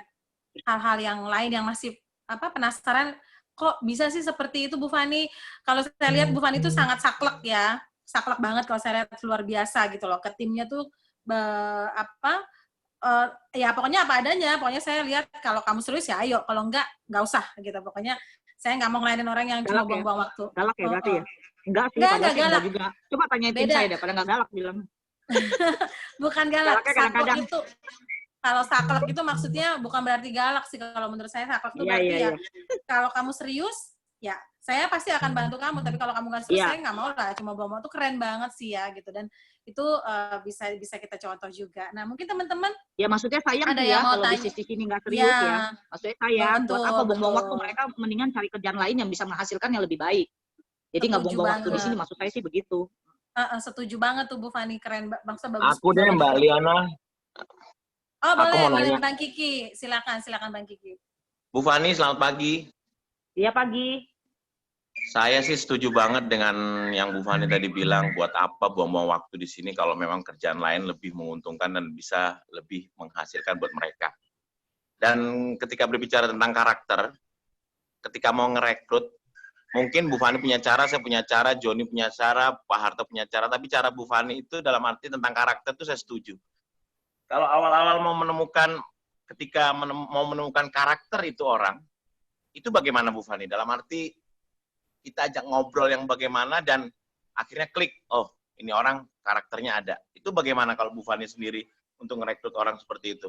hal-hal yang lain yang masih penasaran, kok bisa sih seperti itu Bu Fani? Kalau saya lihat Bu Fani itu sangat saklek ya, saklek banget kalau saya lihat, luar biasa gitu loh. Ke timnya tuh ya pokoknya apa adanya. Pokoknya saya lihat kalau kamu serius ya ayo, kalau enggak usah gitu. Pokoknya saya nggak mau ngelainin orang yang cuma buang-buang waktu. Galak ya berarti ya? Enggak sih, enggak galak juga. Coba tanyain tim saya deh, pada nggak galak bilang. Bukan galak, kadang-kadang. Saklek itu. Kalau saklek itu maksudnya bukan berarti galak sih. Kalau menurut saya saklek itu berarti ya, kalau kamu serius, ya saya pasti akan bantu kamu. Tapi kalau kamu nggak serius, saya nggak mau lah. Cuma buang waktu, keren banget sih ya gitu. Dan itu bisa kita contoh juga. Nah mungkin teman-teman, ya maksudnya sayang ada sih ya kalau tanya. bisnis di sini nggak serius ya. Maksudnya sayang, buat apa buang-buang waktu, mereka mendingan cari kerjaan lain yang bisa menghasilkan yang lebih baik. Jadi nggak buang-buang waktu di sini, maksud saya sih begitu. Setuju banget tuh Bu Fani, keren, bangsa bagus. Aku deh Mbak Liana. Oh boleh Bang Kiki, silakan Bang Kiki. Bu Fani, selamat pagi. Iya pagi. Saya sih setuju banget dengan yang Bu Fani tadi bilang, buat apa buang-buang waktu di sini kalau memang kerjaan lain lebih menguntungkan dan bisa lebih menghasilkan buat mereka. Dan ketika berbicara tentang karakter, ketika mau ngerekrut, mungkin Bu Fani punya cara, saya punya cara, Joni punya cara, Pak Harto punya cara, tapi cara Bu Fani itu dalam arti tentang karakter itu saya setuju. Kalau awal-awal mau menemukan, ketika mau menemukan karakter itu orang, itu bagaimana Bu Fani? Dalam arti kita ajak ngobrol yang bagaimana dan akhirnya klik, oh ini orang karakternya ada. Itu bagaimana kalau Bu Fani sendiri untuk merekrut orang seperti itu?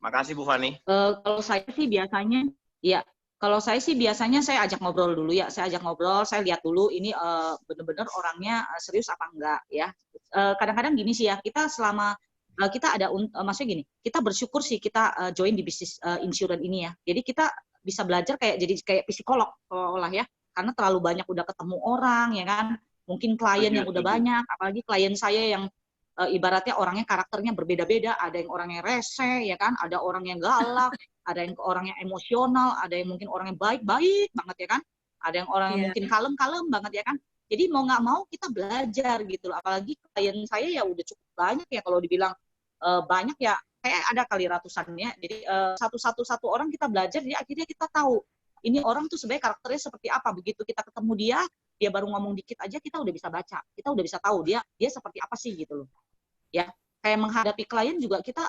Makasih Bu Fani. Kalau saya sih biasanya saya ajak ngobrol dulu ya. Saya ajak ngobrol, saya lihat dulu ini benar-benar orangnya serius apa enggak ya. Kadang-kadang gini sih ya, kita kita ada, maksudnya gini, kita bersyukur sih kita join di bisnis insurance ini ya. Jadi kita bisa belajar jadi kayak psikolog seolah ya, karena terlalu banyak udah ketemu orang ya kan, mungkin klien yang udah banyak, apalagi klien saya yang ibaratnya orangnya karakternya berbeda-beda, ada yang orangnya rese ya kan, ada orang yang galak, ada yang orangnya emosional, ada yang mungkin orangnya baik-baik banget ya kan, ada yang orangnya mungkin kalem-kalem banget ya kan. Jadi mau nggak mau kita belajar gitu loh, apalagi klien saya ya udah cukup banyak ya, kalau dibilang banyak ya kayak ada kali ratusannya. Jadi satu orang kita belajar, jadi akhirnya kita tahu ini orang tuh sebenarnya karakternya seperti apa. Begitu kita ketemu dia baru ngomong dikit aja kita udah bisa baca, kita udah bisa tahu dia seperti apa sih gitu loh. Ya, kayak menghadapi klien juga kita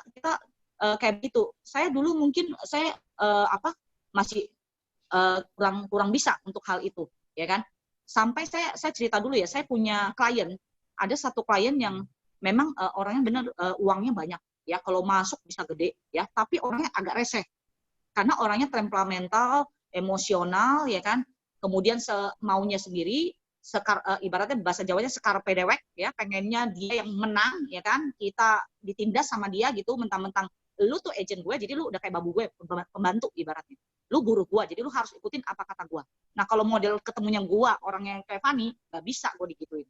kayak gitu. Saya dulu mungkin saya masih kurang bisa untuk hal itu, ya kan. Sampai saya cerita dulu ya, saya punya klien, ada satu klien yang memang orangnya benar uangnya banyak ya, kalau masuk bisa gede ya, tapi orangnya agak reseh karena orangnya temperamental, emosional ya kan, kemudian semaunya sendiri, ibaratnya bahasa Jawanya sekar pedewek ya, pengennya dia yang menang ya kan, kita ditindas sama dia gitu, mentang-mentang lu tuh agent gue, jadi lu udah kayak babu gue, pembantu ibaratnya, lu guru gue, jadi lu harus ikutin apa kata gue. Nah kalau model ketemunya gue orang yang kayak Fani, nggak bisa gue digituin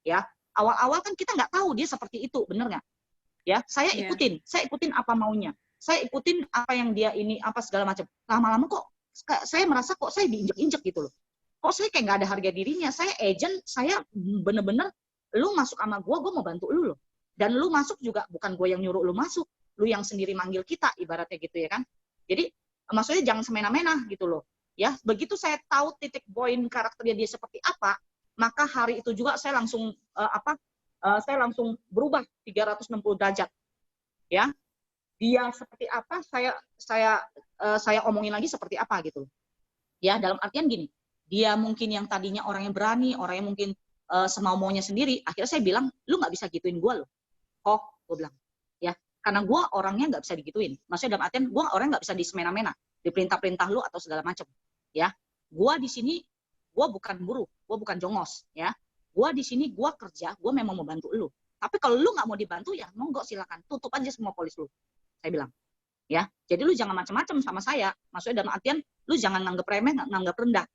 ya. Awal-awal kan kita nggak tahu dia seperti itu, bener nggak? Ya, saya ikutin apa maunya, saya ikutin apa yang dia ini apa segala macam. Lama-lama kok saya merasa kok saya diinjek-injek gitu loh. Kok saya kayak nggak ada harga dirinya. Saya agent, saya bener-bener lu masuk sama gue mau bantu lu loh. Dan lu masuk juga bukan gue yang nyuruh lu masuk. lu yang sendiri manggil kita, ibaratnya gitu ya kan. Jadi maksudnya jangan semena-mena gitu loh. Ya, begitu saya tahu titik poin karakternya dia seperti apa, maka hari itu juga saya langsung saya langsung berubah 360 derajat. Ya. Dia seperti apa, saya omongin lagi seperti apa gitu. Ya, dalam artian gini, dia mungkin yang tadinya orangnya berani, orangnya mungkin semau-maunya sendiri, akhirnya saya bilang, lu nggak bisa gituin gue loh. Kok, gue bilang. Ya, karena gue orangnya nggak bisa digituin. Maksudnya dalam artian, gue orangnya nggak bisa disemena-mena, diperintah-perintah lu atau segala macam. Ya, gue di sini, gue bukan buruh, gue bukan jongos. Ya, gue di sini, gue kerja, gue memang mau bantu lu. Tapi kalau lu nggak mau dibantu, ya monggo silakan, tutup aja semua polis lu. Saya bilang. Ya, jadi lu jangan macam-macam sama saya. Maksudnya dalam artian lu jangan nganggap remeh, nganggap rendah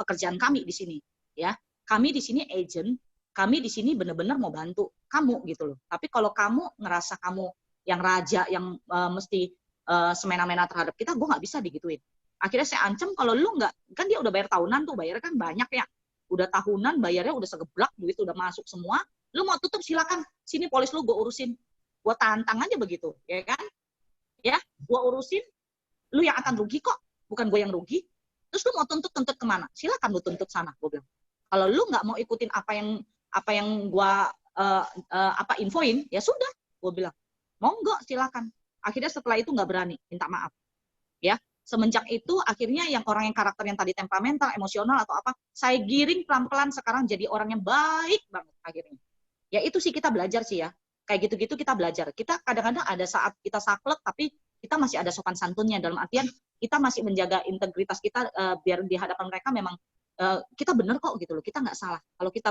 pekerjaan kami di sini. Ya, kami di sini agent, kami di sini benar-benar mau bantu kamu gitu loh. Tapi kalau kamu ngerasa kamu yang raja, yang mesti semena-mena terhadap kita, gue nggak bisa digituin. Akhirnya saya ancam kalau lu nggak, kan dia udah bayar tahunan tuh, bayarnya kan banyak ya. Udah tahunan, bayarnya udah segeblak, duit udah masuk semua. Lu mau tutup silakan, sini polis lu gue urusin. Gue tantang aja begitu, ya kan? Ya, gue urusin, lu yang akan rugi kok, bukan gue yang rugi. Terus lu mau tuntut kemana? Silakan lu tuntut sana, gue bilang. Kalau lu nggak mau ikutin apa yang gue infoin, ya sudah, gue bilang. Monggo, silakan. Akhirnya setelah itu nggak berani, minta maaf. Ya, semenjak itu akhirnya yang orang yang karakter yang tadi temperamental, emosional atau apa, saya giring pelan-pelan sekarang jadi orang yang baik banget akhirnya. Ya itu sih kita belajar sih ya. Kayak gitu-gitu kita belajar. Kita kadang-kadang ada saat kita saklek, tapi kita masih ada sopan santunnya. Dalam artian kita masih menjaga integritas kita biar di hadapan mereka memang kita benar kok gitu loh. Kita nggak salah. Kalau kita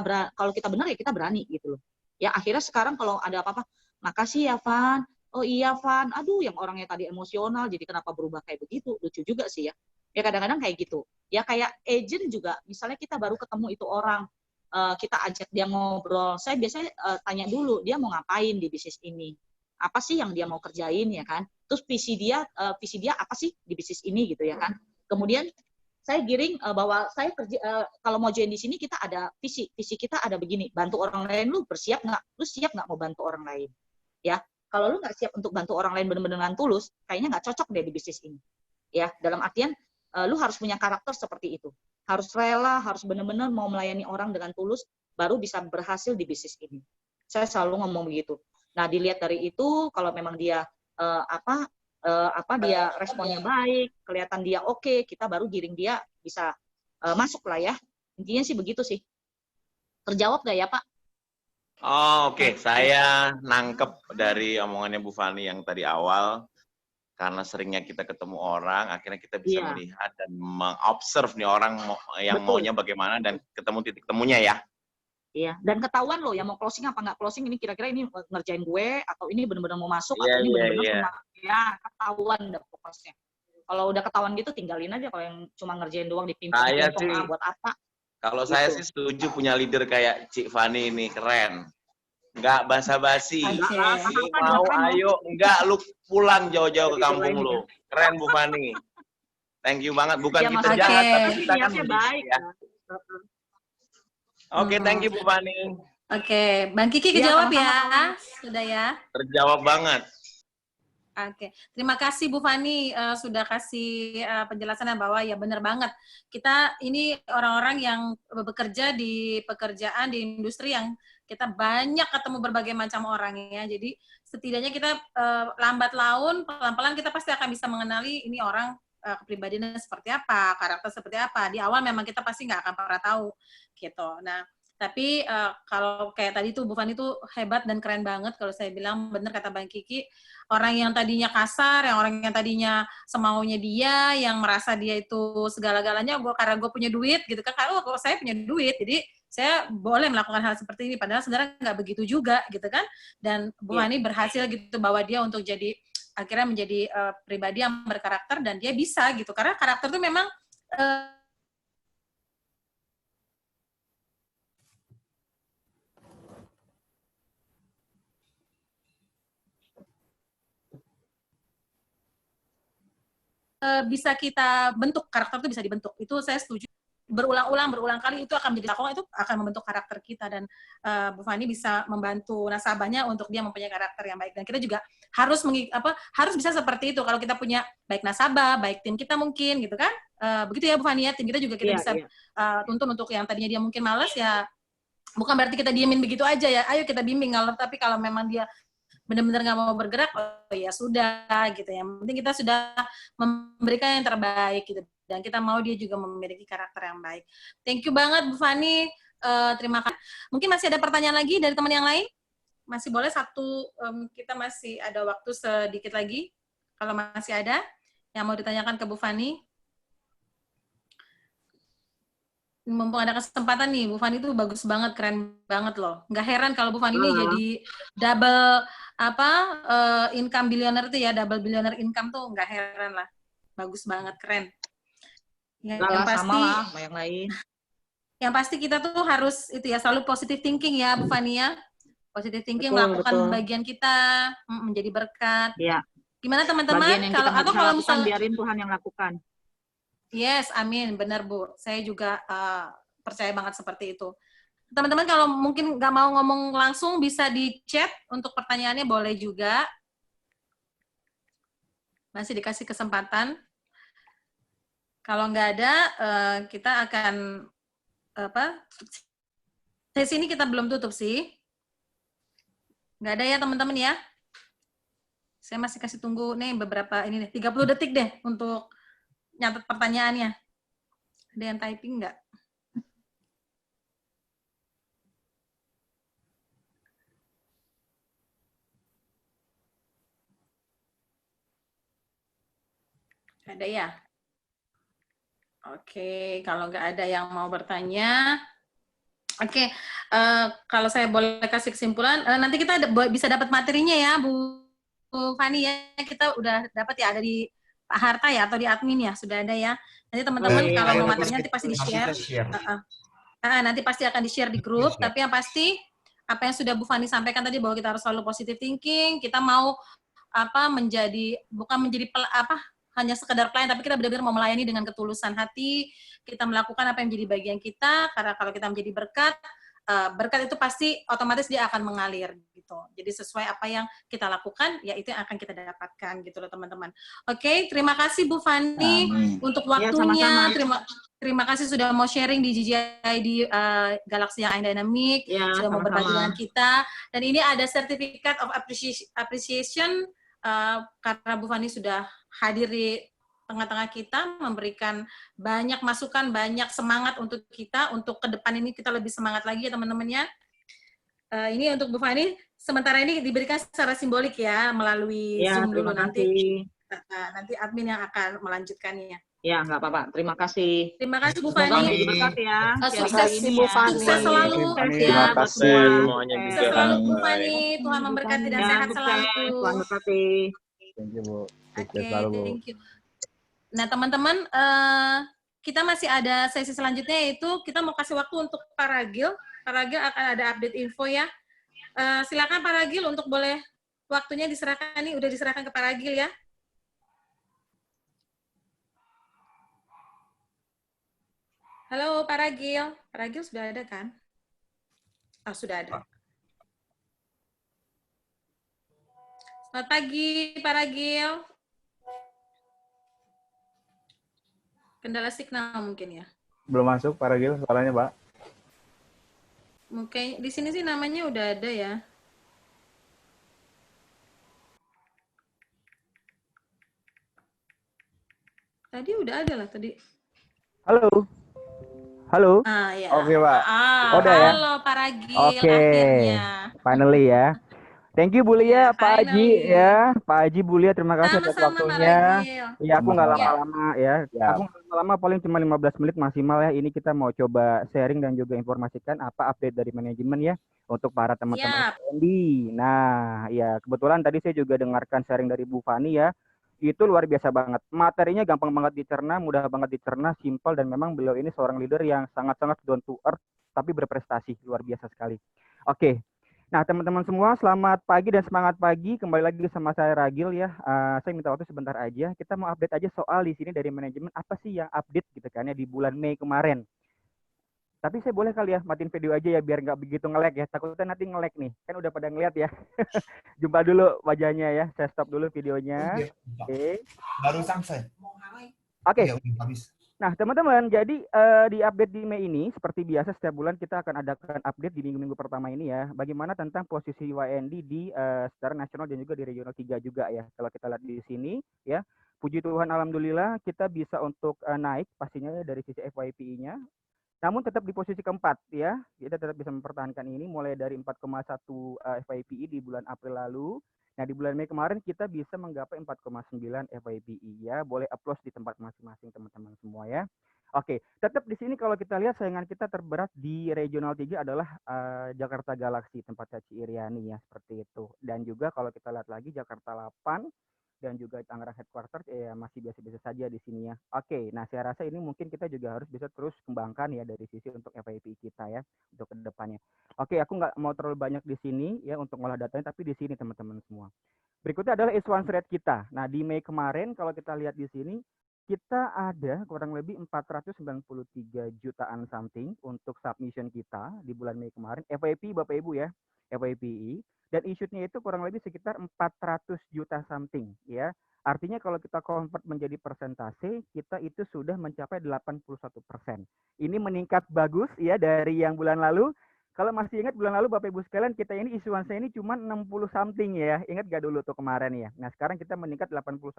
benar ya kita berani gitu loh. Ya akhirnya sekarang kalau ada apa-apa, makasih ya Van. Oh iya Van. Aduh yang orangnya tadi emosional jadi kenapa berubah kayak begitu? Lucu juga sih ya. Ya kadang-kadang kayak gitu. Ya kayak agent juga. Misalnya kita baru ketemu itu orang. Kita ajak dia ngobrol. Saya biasanya tanya dulu, dia mau ngapain di bisnis ini? Apa sih yang dia mau kerjain ya kan? Terus visi dia apa sih di bisnis ini gitu ya kan? Kemudian saya giring bahwa saya kerja kalau mau join di sini kita ada visi kita ada begini, bantu orang lain, lu bersiap nggak? Lu siap nggak mau bantu orang lain? Ya, kalau lu nggak siap untuk bantu orang lain benar-benar dengan tulus, kayaknya nggak cocok deh di bisnis ini. Ya, dalam artian lu harus punya karakter seperti itu. Harus rela, harus benar-benar mau melayani orang dengan tulus, baru bisa berhasil di bisnis ini. Saya selalu ngomong begitu. Nah, dilihat dari itu, kalau memang dia dia responnya baik, kelihatan dia oke, kita baru giring dia bisa masuk lah ya. Intinya sih begitu sih. Terjawab nggak ya Pak? Oh, oke. Saya nangkep dari omongannya Bu Fani yang tadi awal. Karena seringnya kita ketemu orang, akhirnya kita bisa melihat dan mengobserv nih orang yang maunya bagaimana dan ketemu titik temunya ya. Iya, dan ketahuan loh ya mau closing apa nggak closing, ini kira-kira ini ngerjain gue atau ini benar-benar mau masuk atau ini benar-benar cuma ya ketahuan udah pokoknya. Kalau udah ketahuan gitu tinggalin aja, kalau yang cuma ngerjain doang dipimpin buat apa. Kalau gitu. Saya sih setuju punya leader kayak Cik Fani ini, keren. Nggak basa-basi. Ini mau ayo, enggak lu pulang jauh-jauh ke kampung lu. Keren Bu Fani. Thank you banget. Bukan kita jahat, tapi kita kan baik ya. Oke, thank you Bu Fani. Oke, Bang Kiki kejawab ya? Sudah ya? Terjawab banget. Oke, terima kasih Bu Fani sudah kasih penjelasannya bahwa ya benar banget. Kita ini orang-orang yang bekerja di pekerjaan, di industri yang kita banyak ketemu berbagai macam orang ya. Jadi setidaknya kita lambat laun, pelan-pelan kita pasti akan bisa mengenali ini orang kepribadiannya seperti apa, karakter seperti apa. Di awal memang kita pasti nggak akan pernah tahu gitu. Nah, tapi kalau kayak tadi tuh Bu Fani tuh hebat dan keren banget kalau saya bilang, benar kata Bang Kiki, orang yang tadinya kasar, orang yang tadinya semaunya dia, yang merasa dia itu segala-galanya, karena gue punya duit gitu kan, kalau saya punya duit, jadi saya boleh melakukan hal seperti ini, padahal sebenarnya nggak begitu juga gitu kan. Dan Bu Fani berhasil gitu bawa dia untuk jadi akhirnya menjadi pribadi yang berkarakter, dan dia bisa gitu, karena karakter itu memang bisa kita bentuk, karakter itu bisa dibentuk. Itu saya setuju. berulang kali itu akan menjadi lakukan, itu akan membentuk karakter kita. Dan Bu Fani bisa membantu nasabahnya untuk dia mempunyai karakter yang baik. Dan kita juga harus harus bisa seperti itu kalau kita punya baik nasabah, baik tim kita mungkin gitu kan. Begitu ya Bu Fani ya, tim kita juga kita bisa tuntun untuk yang tadinya dia mungkin malas ya, bukan berarti kita diemin begitu aja ya, ayo kita bimbing. Tapi kalau memang dia benar-benar nggak mau bergerak, oh ya sudah gitu ya. Yang penting kita sudah memberikan yang terbaik gitu. Dan kita mau dia juga memiliki karakter yang baik. Thank you banget Bu Fani. Terima kasih. Mungkin masih ada pertanyaan lagi dari teman yang lain? Masih boleh satu, kita masih ada waktu sedikit lagi. Kalau masih ada yang mau ditanyakan ke Bu Fani. Mumpung ada kesempatan nih, Bu Fani itu bagus banget, keren banget loh. Nggak heran kalau Bu Fani ini jadi double income billionaire tuh ya, double billionaire income tuh nggak heran lah. Bagus banget, keren. Yang pasti sama lah sama yang lain. Yang pasti kita tuh harus itu ya, selalu positive thinking ya Bu Fani ya. Positive thinking, melakukan bagian kita, menjadi berkat. Iya. Gimana teman-teman? Kalau misalnya biarin Tuhan yang lakukan. Yes, amin, benar Bu. Saya juga percaya banget seperti itu. Teman-teman kalau mungkin nggak mau ngomong langsung, bisa di chat untuk pertanyaannya, boleh juga. Masih dikasih kesempatan. Kalau nggak ada, kita akan sesi ini kita belum tutup sih. Nggak ada ya teman-teman ya. Saya masih kasih tunggu nih beberapa ini nih, 30 detik deh untuk nyatet pertanyaannya. Ada yang typing nggak? Ada ya? Oke, kalau nggak ada yang mau bertanya, oke, kalau saya boleh kasih kesimpulan, nanti kita bisa dapat materinya ya, Bu Fani ya, kita udah dapat ya, ada di Pak Harta ya, atau di admin ya, sudah ada ya. Nanti teman-teman kalau mau materinya nanti pasti di-share. Nanti pasti akan di-share di grup, tapi yang pasti, apa yang sudah Bu Fani sampaikan tadi, bahwa kita harus selalu positive thinking, kita mau bukan menjadi hanya sekedar klien, tapi kita benar-benar mau melayani dengan ketulusan hati, kita melakukan apa yang menjadi bagian kita, karena kalau kita menjadi berkat, berkat itu pasti otomatis dia akan mengalir gitu. Jadi sesuai apa yang kita lakukan, ya itu yang akan kita dapatkan gitu loh teman-teman. Oke, terima kasih Bu Fani untuk waktunya. Ya, terima kasih sudah mau sharing di GGI di Galaxy yang Dynamic, sudah mau berbagi dengan kita. Dan ini ada Certificate of Appreciation karena Bu Fani sudah hadir di tengah-tengah kita, memberikan banyak masukan, banyak semangat untuk kita, untuk ke depan ini kita lebih semangat lagi ya teman-temannya. Ini untuk Bu Fani, sementara ini diberikan secara simbolik ya, melalui Zoom dulu nanti admin yang akan melanjutkannya. Ya, nggak apa-apa. Terima kasih. Terima kasih Bu Fani. Berkat ya. Sukses Bu Fani. Sukses selalu. Terima kasih semuanya juga. Sukses selalu Bu Fani. Tuhan memberkati dan sehat selalu. Tuhan berkati. Thank you Bu. Oke, thank you. Nah teman-teman, kita masih ada sesi selanjutnya, yaitu kita mau kasih waktu untuk Pak Ragil. Pak Ragil akan ada update info ya. Silakan Pak Ragil untuk boleh waktunya diserahkan, nih udah diserahkan ke Pak Ragil ya. Halo Pak Ragil. Pak Ragil sudah ada kan? Oh, sudah ada. Selamat pagi Pak Ragil. Kendala signal mungkin ya. Belum masuk Pak Ragil suaranya Pak. Mungkin di sini sih namanya udah ada ya. Tadi udah ada lah tadi. Halo. Halo. Ya. Oke Pak. Udah ya. Halo Pak Ragil. Oke. Akhirnya. Finally ya. Thank you Bu Lia, Pak Haji ya. Pak Haji, Bu Lia, terima kasih atas waktunya. Ya, aku nggak lama-lama ya. Aku nggak lama-lama, paling cuma 15 menit maksimal ya. Ini kita mau coba sharing dan juga informasikan apa update dari manajemen ya untuk para teman-teman Andy. Nah, ya kebetulan tadi saya juga dengarkan sharing dari Bu Fani ya. Itu luar biasa banget. Materinya gampang banget dicerna, mudah banget dicerna, simpel, dan memang beliau ini seorang leader yang sangat-sangat down to earth tapi berprestasi, luar biasa sekali. Oke. Nah, teman-teman semua, selamat pagi dan semangat pagi. Kembali lagi sama saya Ragil ya. Saya minta waktu sebentar aja. Kita mau update aja soal di sini dari manajemen apa sih yang update gitu kan ya di bulan Mei kemarin. Tapi saya boleh kali ya matiin video aja ya biar nggak begitu nge-lag ya. Takutnya nanti nge-lag nih. Kan udah pada ngeliat ya. Jumpa dulu wajahnya ya. Saya stop dulu videonya. Oke. Baru sampai. Oke. Ya, udah habis. Nah, teman-teman, jadi di update di Mei ini, seperti biasa setiap bulan kita akan adakan update di minggu-minggu pertama ini ya. Bagaimana tentang posisi YND di secara nasional dan juga di regional 3 juga ya. Kalau kita lihat di sini ya, puji Tuhan alhamdulillah kita bisa untuk naik pastinya ya dari sisi FYPI-nya. Namun tetap di posisi keempat ya. Kita tetap bisa mempertahankan ini mulai dari 4,1 FYPI di bulan April lalu. Nah, di bulan Mei kemarin kita bisa menggapai 4,9 FYPI ya. Boleh applause di tempat masing-masing teman-teman semua ya. Oke, tetap di sini kalau kita lihat saingan kita terberat di regional 3 adalah Jakarta Galaxy tempat Caci Iriani ya, seperti itu. Dan juga kalau kita lihat lagi Jakarta 8 dan juga Tangerang Headquarters ya masih biasa-biasa saja di sini ya. Oke, nah saya rasa ini mungkin kita juga harus bisa terus kembangkan ya dari sisi untuk FYP kita ya untuk ke depannya. Oke, aku nggak mau terlalu banyak di sini ya untuk ngolah datanya, tapi di sini teman-teman semua. Berikutnya adalah issuance rate kita. Nah, di Mei kemarin kalau kita lihat di sini, kita ada kurang lebih 493 jutaan something untuk submission kita di bulan Mei kemarin. FYP Bapak Ibu ya, FYPI. Dan issued-nya itu kurang lebih sekitar 400 juta something ya. Artinya kalau kita convert menjadi persentase, kita itu sudah mencapai 81%. Ini meningkat bagus ya dari yang bulan lalu. Kalau masih ingat bulan lalu Bapak Ibu sekalian, kita ini issuance ini cuma 60 something ya. Ingat gak dulu tuh kemarin ya. Nah, sekarang kita meningkat 81%.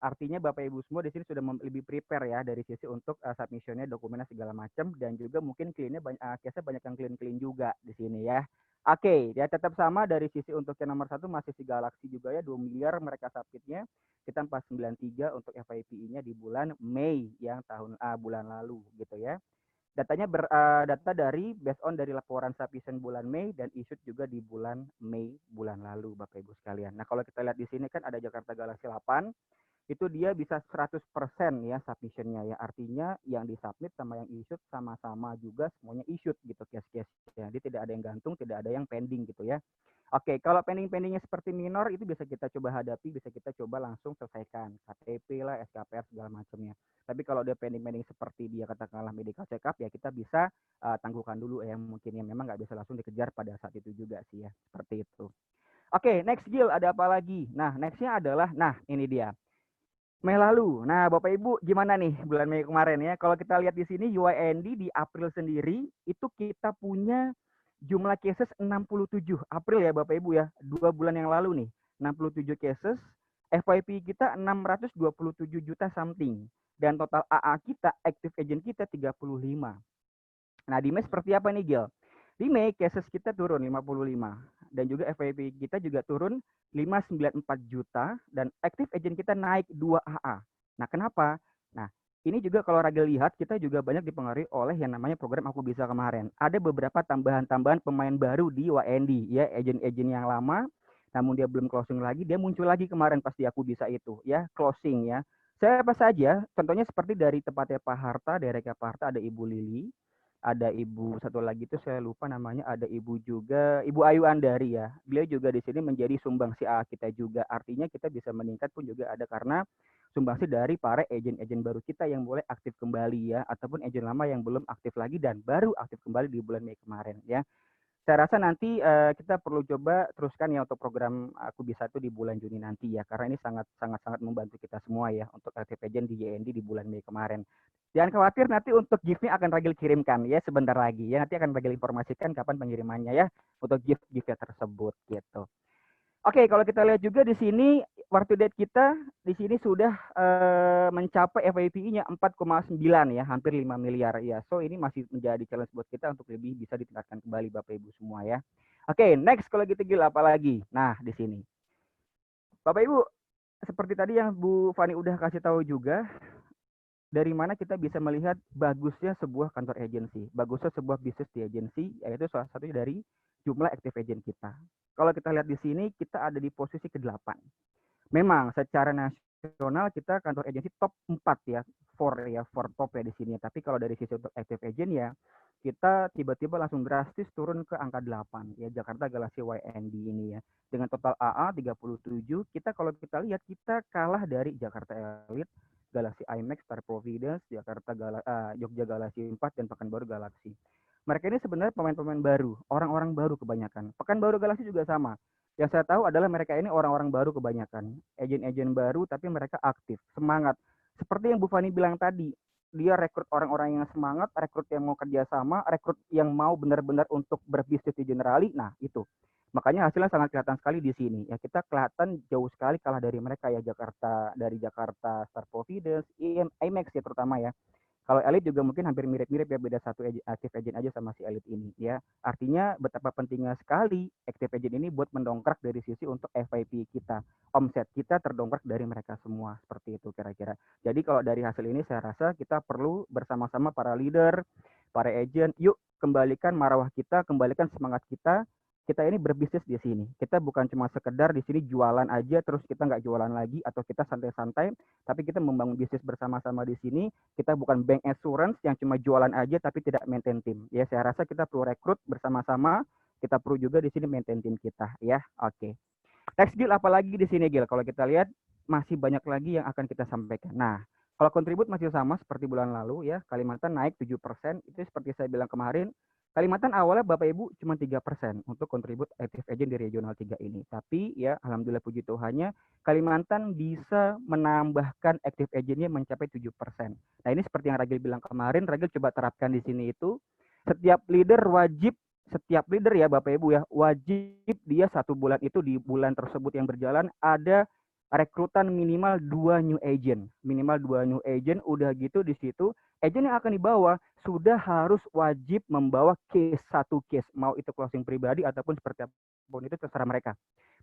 Artinya Bapak Ibu semua di sini sudah lebih prepare ya dari sisi untuk submissionnya, dokumennya segala macam, dan juga mungkin clean-nya case-nya banyak yang clean juga di sini ya. Oke, ya tetap sama dari sisi untuk yang nomor 1 masih si Galaxy juga ya, 2 miliar mereka submitnya. Kita 493 untuk FYPI-nya di bulan Mei yang bulan lalu gitu ya. Datanya data dari based on dari laporan submission bulan Mei dan issued juga di bulan Mei bulan lalu Bapak Ibu sekalian. Nah, kalau kita lihat di sini kan ada Jakarta Galaxy 8, itu dia bisa 100% ya submission-nya ya. Artinya yang disubmit sama yang issued sama-sama juga semuanya issued gitu case-case-nya. Jadi tidak ada yang gantung, tidak ada yang pending gitu ya. Oke, kalau pending-pendingnya seperti minor itu bisa kita coba hadapi, bisa kita coba langsung selesaikan. KTP lah, SKPR segala macamnya. Tapi kalau dia pending-pending seperti dia katakanlah medical check up ya kita bisa tangguhkan dulu ya mungkin yang memang nggak bisa langsung dikejar pada saat itu juga sih ya. Seperti itu. Oke, next Gil ada apa lagi? Nah, next-nya adalah, nah ini dia. Mei lalu. Nah, Bapak Ibu gimana nih bulan Mei kemarin ya? Kalau kita lihat di sini UIND di April sendiri itu kita punya jumlah cases 67 April ya Bapak Ibu ya. 2 bulan yang lalu nih. 67 cases. FYP kita 627 juta something. Dan total AA kita, active agent kita 35. Nah, di Mei seperti apa nih Gil? Di Mei cases kita turun 55 dan juga FYP kita juga turun 594 juta dan active agent kita naik 2 AA. Nah, kenapa? Nah, ini juga kalau Ragil lihat kita juga banyak dipengaruhi oleh yang namanya program Aku Bisa kemarin. Ada beberapa tambahan-tambahan pemain baru di YND ya, agent-agent yang lama namun dia belum closing lagi, dia muncul lagi kemarin pas di Aku Bisa itu ya, closing ya. Saya apa saja? Contohnya seperti dari tempatnya Pak Harta, daerahnya Pak Harta ada Ibu Lili, ada ibu satu lagi itu saya lupa namanya, ada ibu juga, Ibu Ayu Andari ya. Beliau juga di sini menjadi sumbangsi AA kita juga. Artinya kita bisa meningkat pun juga ada karena sumbangsi dari para agen-agen baru kita yang boleh aktif kembali ya, ataupun agen lama yang belum aktif lagi dan baru aktif kembali di bulan Mei kemarin ya. Saya rasa nanti kita perlu coba teruskan ya untuk program Aku Bisa itu di bulan Juni nanti ya, karena ini sangat membantu kita semua ya untuk aktif agent di YND di bulan Mei kemarin. Jangan khawatir, nanti untuk gift-nya akan Ragil kirimkan ya sebentar lagi ya, nanti akan Ragil informasikan kapan pengirimannya ya untuk gift-giftnya tersebut gitu. Oke, kalau kita lihat juga di sini war to date kita di sini sudah mencapai FYPI-nya 4,9 ya, hampir 5 miliar ya. So ini masih menjadi challenge buat kita untuk lebih bisa ditingkatkan kembali Bapak Ibu semua ya. Oke, next kalau gitu Gil apa lagi? Nah, di sini. Bapak Ibu, seperti tadi yang Bu Fani udah kasih tahu juga, dari mana kita bisa melihat bagusnya sebuah kantor agensi, bagusnya sebuah bisnis di agensi, yaitu salah satunya dari jumlah active agent kita. Kalau kita lihat di sini, kita ada di posisi ke-8. Memang secara nasional nasional kita kantor agensi top 4 ya, 4 top ya di sini. Tapi kalau dari sisi untuk active agent ya, kita tiba-tiba langsung drastis turun ke angka 8 ya, Jakarta Galaxy YND ini ya. Dengan total AA 37, kita kalau kita lihat kita kalah dari Jakarta Elite, Galaxy IMAX, Star Providence, Jogja Galaxy 4 dan Pekanbaru Galaxy. Mereka ini sebenarnya pemain-pemain baru, orang-orang baru kebanyakan. Pekanbaru Galaxy juga sama. Yang saya tahu adalah mereka ini orang-orang baru kebanyakan. Agen-agen baru tapi mereka aktif, semangat. Seperti yang Bu Fani bilang tadi, dia rekrut orang-orang yang semangat, rekrut yang mau kerjasama, rekrut yang mau benar-benar untuk berbisnis di Generali. Nah, itu. Makanya hasilnya sangat kelihatan sekali di sini. Ya, kita kelihatan jauh sekali kalah dari mereka ya, dari Jakarta Star Providence, IMAX ya terutama ya. Kalau Elite juga mungkin hampir mirip-mirip ya, beda satu active agent aja sama si Elite ini ya. Artinya betapa pentingnya sekali active agent ini buat mendongkrak dari sisi untuk FYP kita. Omset kita terdongkrak dari mereka semua, seperti itu kira-kira. Jadi kalau dari hasil ini saya rasa kita perlu bersama-sama para leader, para agent, yuk kembalikan marwah kita, kembalikan semangat kita. Kita ini berbisnis di sini. Kita bukan cuma sekedar di sini jualan aja terus kita nggak jualan lagi atau kita santai-santai, tapi kita membangun bisnis bersama-sama di sini. Kita bukan bank assurance yang cuma jualan aja tapi tidak maintain tim. Ya, saya rasa kita perlu rekrut bersama-sama. Kita perlu juga di sini maintain tim kita ya. Oke. Next Gil, apalagi di sini Gil? Kalau kita lihat masih banyak lagi yang akan kita sampaikan. Nah, kalau kontribut masih sama seperti bulan lalu ya. Kalimantan naik 7%. Itu seperti saya bilang kemarin. Kalimantan awalnya Bapak Ibu cuma 3% untuk kontribut active agent di regional 3 ini. Tapi ya alhamdulillah puji Tuhannya Kalimantan bisa menambahkan active agentnya mencapai 7%. Nah, ini seperti yang Ragil bilang kemarin, Ragil coba terapkan di sini itu setiap leader ya Bapak Ibu ya, wajib dia 1 bulan itu di bulan tersebut yang berjalan ada rekrutan minimal 2 new agent. Minimal 2 new agent, udah gitu di situ agent yang akan dibawa sudah harus wajib membawa satu case, mau itu closing pribadi ataupun seperti apapun itu terserah mereka.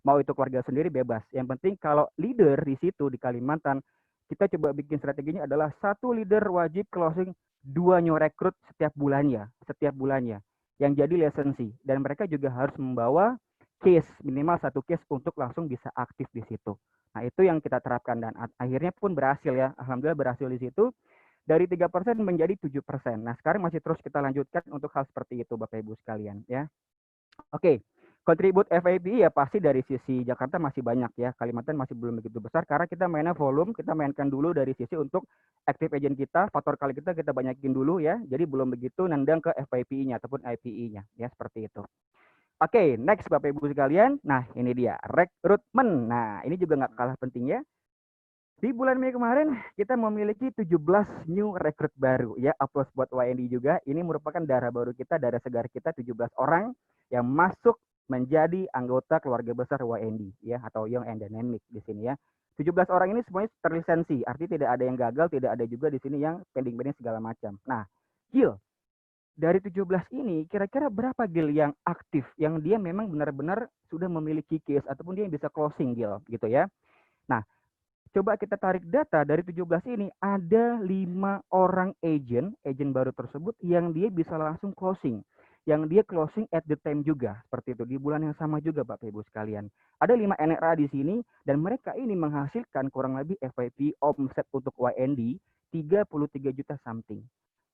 Mau itu keluarga sendiri bebas. Yang penting kalau leader di situ di Kalimantan, kita coba bikin strateginya adalah 1 leader wajib closing 2 new recruit setiap bulannya. Yang jadi lisensi. Dan mereka juga harus membawa case, minimal 1 case untuk langsung bisa aktif di situ. Nah, itu yang kita terapkan dan akhirnya pun berhasil ya. Alhamdulillah berhasil di situ. Dari 3% menjadi 7%. Nah, sekarang masih terus kita lanjutkan untuk hal seperti itu Bapak Ibu sekalian ya. Oke, kontribut FIP ya pasti dari sisi Jakarta masih banyak ya. Kalimantan masih belum begitu besar karena kita mainnya volume, kita mainkan dulu dari sisi untuk active agent kita, faktor kali kita banyakin dulu ya. Jadi belum begitu nendang ke FIP-nya ataupun IPI-nya ya, seperti itu. Oke, next Bapak Ibu sekalian. Nah, ini dia rekrutmen. Nah, ini juga nggak kalah penting ya. Di bulan Mei kemarin kita memiliki 17 new rekrut baru ya. Aplaus buat YND juga. Ini merupakan darah baru kita, darah segar kita, 17 orang yang masuk menjadi anggota keluarga besar YND ya, atau Young and Dynamic di sini ya. 17 orang ini semuanya terlisensi, artinya tidak ada yang gagal, tidak ada juga di sini yang pending-pending segala macam. Nah, Gil, dari 17 ini kira-kira berapa Gil yang aktif, yang dia memang benar-benar sudah memiliki case ataupun dia yang bisa closing Gil gitu ya. Nah, coba kita tarik data dari 17 ini ada 5 orang agent baru tersebut yang dia bisa langsung closing. Yang dia closing at the time juga, seperti itu di bulan yang sama juga Bapak Ibu sekalian. Ada 5 NRA di sini dan mereka ini menghasilkan kurang lebih FYP omset untuk YND 33 juta something.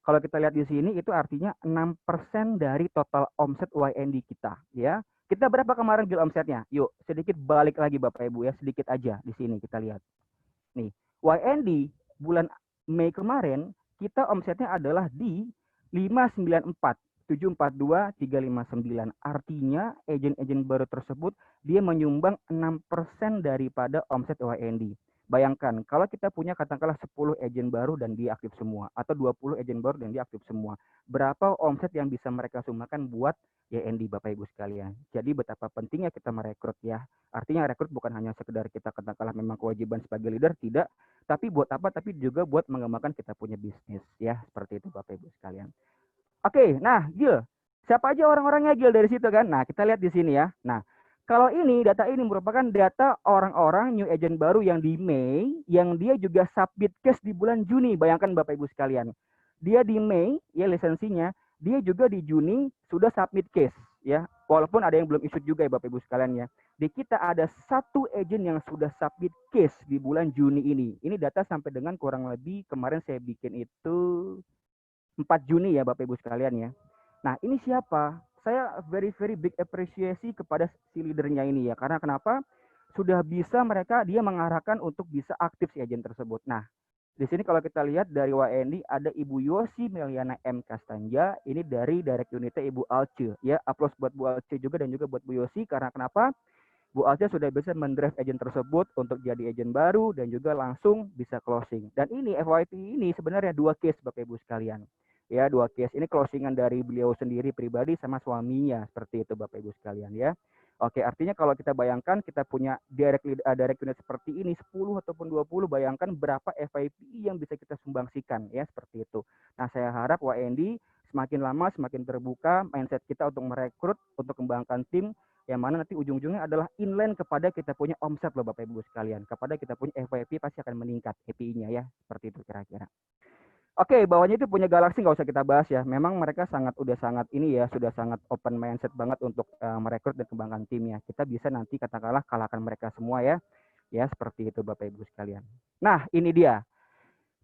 Kalau kita lihat di sini itu artinya 6% dari total omset YND kita ya. Kita berapa kemarin Gil omsetnya? Yuk, sedikit balik lagi Bapak Ibu ya, sedikit aja di sini kita lihat. Nih, YND bulan Mei kemarin kita omsetnya adalah di 594, 742, 359. Artinya agen-agen baru tersebut dia menyumbang 6% daripada omset YND. Bayangkan kalau kita punya katakanlah 10 agen baru dan dia aktif semua atau 20 agen baru dan dia aktif semua. Berapa omset yang bisa mereka sumbangkan buat YND Bapak Ibu sekalian. Jadi betapa pentingnya kita merekrut ya. Artinya rekrut bukan hanya sekedar kita katakanlah memang kewajiban sebagai leader, tidak. Tapi buat apa? Tapi juga buat mengembangkan kita punya bisnis ya. Seperti itu Bapak Ibu sekalian. Oke, nah Gil. Siapa aja orang-orangnya Gil dari situ kan? Nah kita lihat di sini ya. Nah kalau ini, data ini merupakan data orang-orang new agent baru yang di Mei, yang dia juga submit case di bulan Juni. Bayangkan Bapak Ibu sekalian. Dia di Mei, ya lisensinya, dia juga di Juni sudah submit case. Ya, walaupun ada yang belum issued juga ya Bapak Ibu sekalian ya. di kita ada 1 agent yang sudah submit case di bulan Juni ini. Ini data sampai dengan kurang lebih kemarin saya bikin itu 4 Juni ya Bapak Ibu sekalian ya. Nah ini siapa? Saya very big appreciation kepada si leadernya ini ya. Karena kenapa? Sudah bisa dia mengarahkan untuk bisa aktif si agent tersebut. Nah di sini kalau kita lihat dari WND ada Ibu Yosi Meliana M. Kastanja, ini dari Direct Unitnya Ibu Alce. Ya, aplaus buat Bu Alce juga dan juga buat Bu Yosi, karena kenapa? Bu Alce sudah bisa mendrive agent tersebut untuk jadi agent baru dan juga langsung bisa closing. Dan ini FYP ini sebenarnya 2 case Bapak Ibu sekalian. Ya, 2 case. Ini closingan dari beliau sendiri pribadi sama suaminya, seperti itu Bapak Ibu sekalian ya. Oke, artinya kalau kita bayangkan kita punya direct unit seperti ini 10 ataupun 20, bayangkan berapa FYP yang bisa kita sumbangsikan ya, seperti itu. Nah, saya harap WND semakin lama semakin terbuka mindset kita untuk merekrut, untuk kembangkan tim yang mana nanti ujung-ujungnya adalah inline kepada kita punya omset loh Bapak Ibu sekalian. Kepada kita punya FYP pasti akan meningkat API-nya ya, seperti itu kira-kira. Oke, bawahnya itu punya Galaxy nggak usah kita bahas ya. Memang mereka sudah sangat open mindset banget untuk merekrut dan kembangkan timnya. Kita bisa nanti katakanlah kalahkan mereka semua ya. Ya, seperti itu Bapak Ibu sekalian. Nah, ini dia.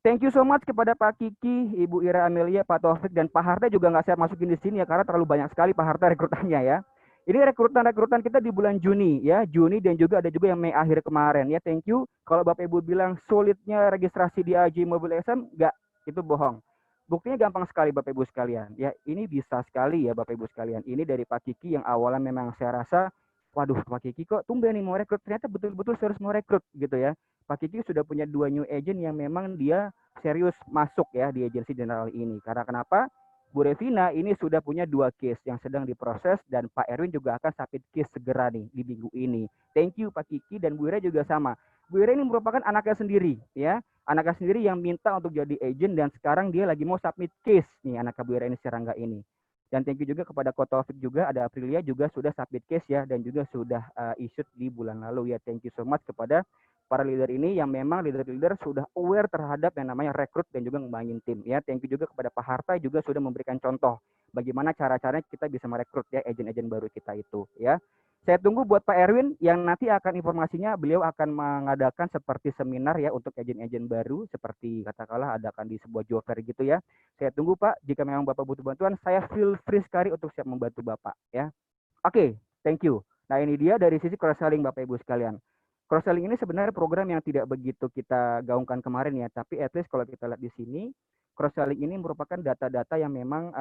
Thank you so much kepada Pak Kiki, Ibu Ira Amelia, Pak Taufik, dan Pak Harta juga nggak saya masukin di sini ya, karena terlalu banyak sekali Pak Harta rekrutannya ya. Ini rekrutan kita di bulan Juni ya, Juni dan juga ada juga yang Mei akhir kemarin ya. Thank you. Kalau Bapak Ibu bilang sulitnya registrasi di AJ Mobile SM, nggak, itu bohong. Buktinya gampang sekali Bapak Ibu sekalian. Ya, ini bisa sekali ya Bapak Ibu sekalian. Ini dari Pak Kiki yang awalnya memang saya rasa, waduh Pak Kiki kok tumben nih mau rekrut. Ternyata betul-betul serius mau rekrut gitu ya. Pak Kiki sudah punya 2 new agent yang memang dia serius masuk ya di agensi general ini. Karena kenapa? Bu Revina ini sudah punya 2 case yang sedang diproses dan Pak Erwin juga akan submit case segera nih di minggu ini. Thank you Pak Kiki, dan Bu Ira juga sama. Bu Ira ini merupakan anaknya sendiri ya. Anaknya sendiri yang minta untuk jadi agent dan sekarang dia lagi mau submit case nih anaknya Bu Ira ini, Serangga ini. Dan thank you juga kepada Ko Taufik juga, ada Aprilia juga sudah submit case ya dan juga sudah issued di bulan lalu ya. Thank you so much kepada para leader ini yang memang leader-leader sudah aware terhadap yang namanya rekrut dan juga ngembangin tim ya. Thank you juga kepada Pak Harta juga sudah memberikan contoh bagaimana cara-caranya kita bisa merekrut ya agent-agent baru kita itu ya. Saya tunggu buat Pak Erwin yang nanti akan informasinya, beliau akan mengadakan seperti seminar ya untuk agent-agent baru, seperti katakanlah adakan di sebuah job fair gitu ya. Saya tunggu Pak, jika memang Bapak butuh bantuan, saya feel free sekali untuk siap membantu Bapak ya. Oke, thank you. Nah ini dia dari sisi cross-selling Bapak Ibu sekalian. Cross-selling ini sebenarnya program yang tidak begitu kita gaungkan kemarin ya, tapi at least kalau kita lihat di sini, cross-selling ini merupakan data-data yang memang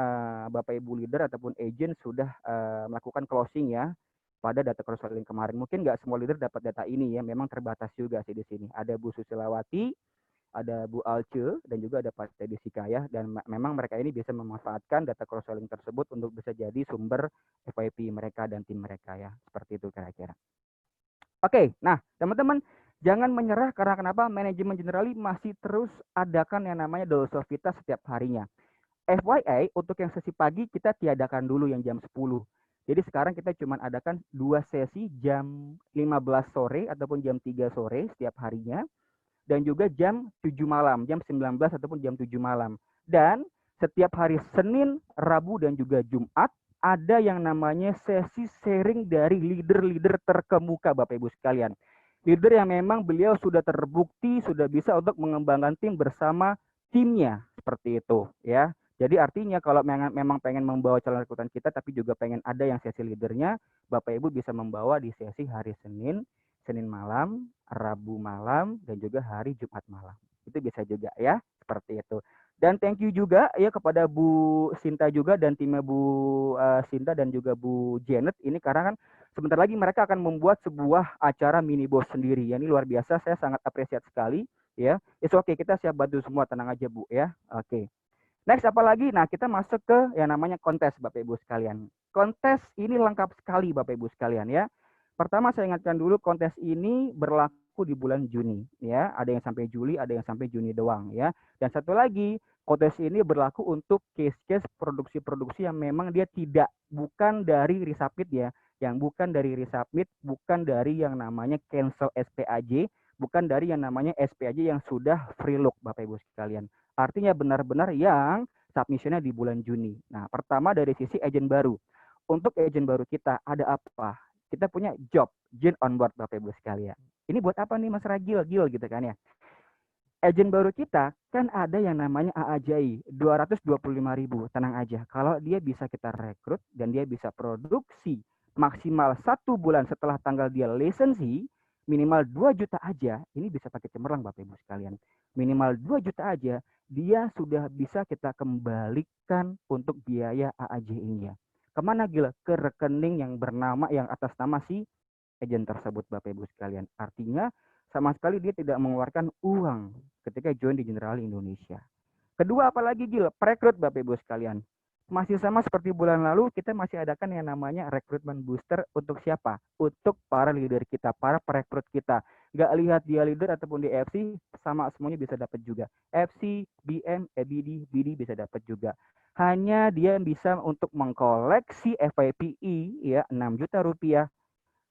Bapak Ibu leader ataupun agent sudah melakukan closing ya pada data cross-selling kemarin. Mungkin nggak semua leader dapat data ini ya, memang terbatas juga sih di sini. Ada Bu Susilawati, ada Bu Alce, dan juga ada Pak Tedisika ya, dan memang mereka ini bisa memanfaatkan data cross-selling tersebut untuk bisa jadi sumber FYP mereka dan tim mereka ya, seperti itu kira-kira. Oke, nah teman-teman jangan menyerah karena kenapa? Manajemen Generali masih terus adakan yang namanya Dolosovita setiap harinya. FYI, untuk yang sesi pagi kita tiadakan dulu yang jam 10. Jadi sekarang kita cuma adakan 2 sesi jam 15 sore ataupun jam 3 sore setiap harinya. Dan juga jam 7 malam, jam 19 ataupun jam 7 malam. Dan setiap hari Senin, Rabu, dan juga Jumat, ada yang namanya sesi sharing dari leader-leader terkemuka Bapak Ibu sekalian. Leader yang memang beliau sudah terbukti, sudah bisa untuk mengembangkan tim bersama timnya, seperti itu ya. Jadi artinya kalau memang pengen membawa calon rekrutan kita, tapi juga pengen ada yang sesi leadernya, Bapak Ibu bisa membawa di sesi hari Senin malam, Rabu malam, dan juga hari Jumat malam. Itu bisa juga ya, seperti itu. Dan thank you juga ya kepada Bu Sinta juga dan timnya Bu Sinta dan juga Bu Janet ini, karena kan sebentar lagi mereka akan membuat sebuah acara mini boss sendiri. Ya, ini luar biasa, saya sangat apresiat sekali ya. It's okay, kita siap bantu semua, tenang aja Bu ya. Oke. Next apa lagi? Nah, kita masuk ke yang namanya kontes Bapak Ibu sekalian. Kontes ini lengkap sekali Bapak Ibu sekalian ya. Pertama saya ingatkan dulu, kontes ini berlaku di bulan Juni ya. Ada yang sampai Juli, ada yang sampai Juni doang ya. Dan satu lagi, kontes ini berlaku untuk case-case produksi-produksi yang memang dia bukan dari resubmit ya, yang bukan dari resubmit, bukan dari yang namanya cancel SPAJ, bukan dari yang namanya SPAJ yang sudah free look Bapak Ibu sekalian. Artinya benar-benar yang submissionnya di bulan Juni. Nah, pertama dari sisi agent baru. Untuk agent baru kita ada apa? kita punya job, Jin on board Bapak Ibu sekalian. Ini buat apa nih Mas Ragil, Gil gitu kan ya. Agent baru kita kan ada yang namanya AAJI, 225.000, tenang aja. Kalau dia bisa kita rekrut dan dia bisa produksi maksimal 1 bulan setelah tanggal dia lisensi, minimal 2 juta aja, ini bisa pakai cemerlang Bapak Ibu sekalian. Minimal 2 juta aja, dia sudah bisa kita kembalikan untuk biaya AAJI-nya. Kemana Gila? Ke rekening yang bernama, yang atas nama si agent tersebut Bapak Ibu sekalian. Artinya sama sekali dia tidak mengeluarkan uang ketika join di Generali Indonesia. Kedua, apalagi Gil, perekrut Bapak Ibu sekalian. Masih sama seperti bulan lalu, kita masih adakan yang namanya rekrutmen booster untuk siapa? Untuk para leader kita, para perekrut kita. Nggak lihat dia leader ataupun di FC, sama semuanya bisa dapat juga. FC, BM, EBD, BD bisa dapat juga. Hanya dia bisa untuk mengkoleksi FYPE, ya, 6 juta rupiah.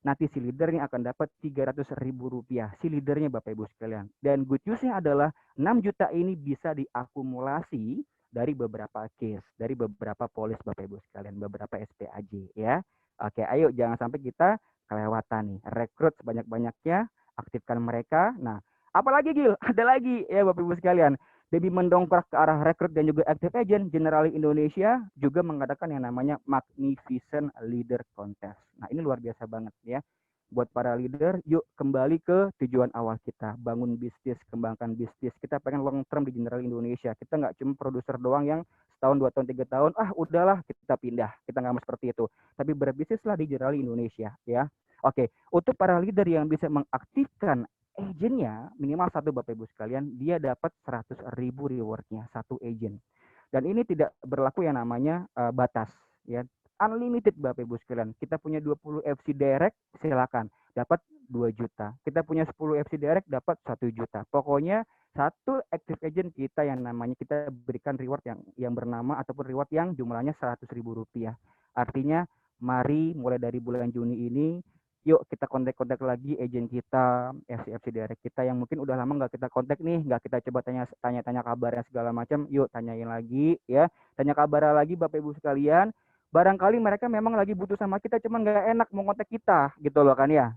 Nanti si leadernya akan dapat 300.000 rupiah. Si leadernya Bapak Ibu sekalian. Dan good news-nya adalah 6 juta ini bisa diakumulasi dari beberapa case, dari beberapa polis Bapak Ibu sekalian, beberapa SPAJ ya. Oke, ayo jangan sampai kita kelewatan nih. Rekrut sebanyak-banyaknya, aktifkan mereka. Nah, apalagi Gil? Ada lagi ya Bapak Ibu sekalian. Demi mendongkrak ke arah rekrut dan juga active agent, Generali Indonesia juga mengadakan yang namanya Magnificent Leader Contest. Nah, ini luar biasa banget ya. Buat para leader, yuk kembali ke tujuan awal kita. Bangun bisnis, kembangkan bisnis. Kita pengen long term di Generali Indonesia. Kita nggak cuma produser doang yang setahun, 2 tahun, 3 tahun, udahlah kita pindah. Kita nggak mau seperti itu. Tapi berbisnislah di Generali Indonesia ya. Oke, untuk para leader yang bisa mengaktifkan agentnya minimal 1 Bapak Ibu sekalian, dia dapat 100.000 rewardnya 1 agent. Dan ini tidak berlaku yang namanya batas ya. Unlimited Bapak Ibu sekalian. Kita punya 20 FC direct, silakan dapat 2 juta. Kita punya 10 FC direct dapat 1 juta. Pokoknya 1 active agent kita yang namanya kita berikan reward yang bernama ataupun reward yang jumlahnya 100.000 rupiah. Artinya mari mulai dari bulan Juni ini yuk kita kontak-kontak lagi agent kita, FC direct kita yang mungkin udah lama nggak kita kontak nih, nggak kita coba tanya-tanya kabarnya segala macam, yuk tanyain lagi ya, tanya kabar lagi Bapak Ibu sekalian. Barangkali mereka memang lagi butuh sama kita, cuman nggak enak mau kontak kita gitu loh kan ya.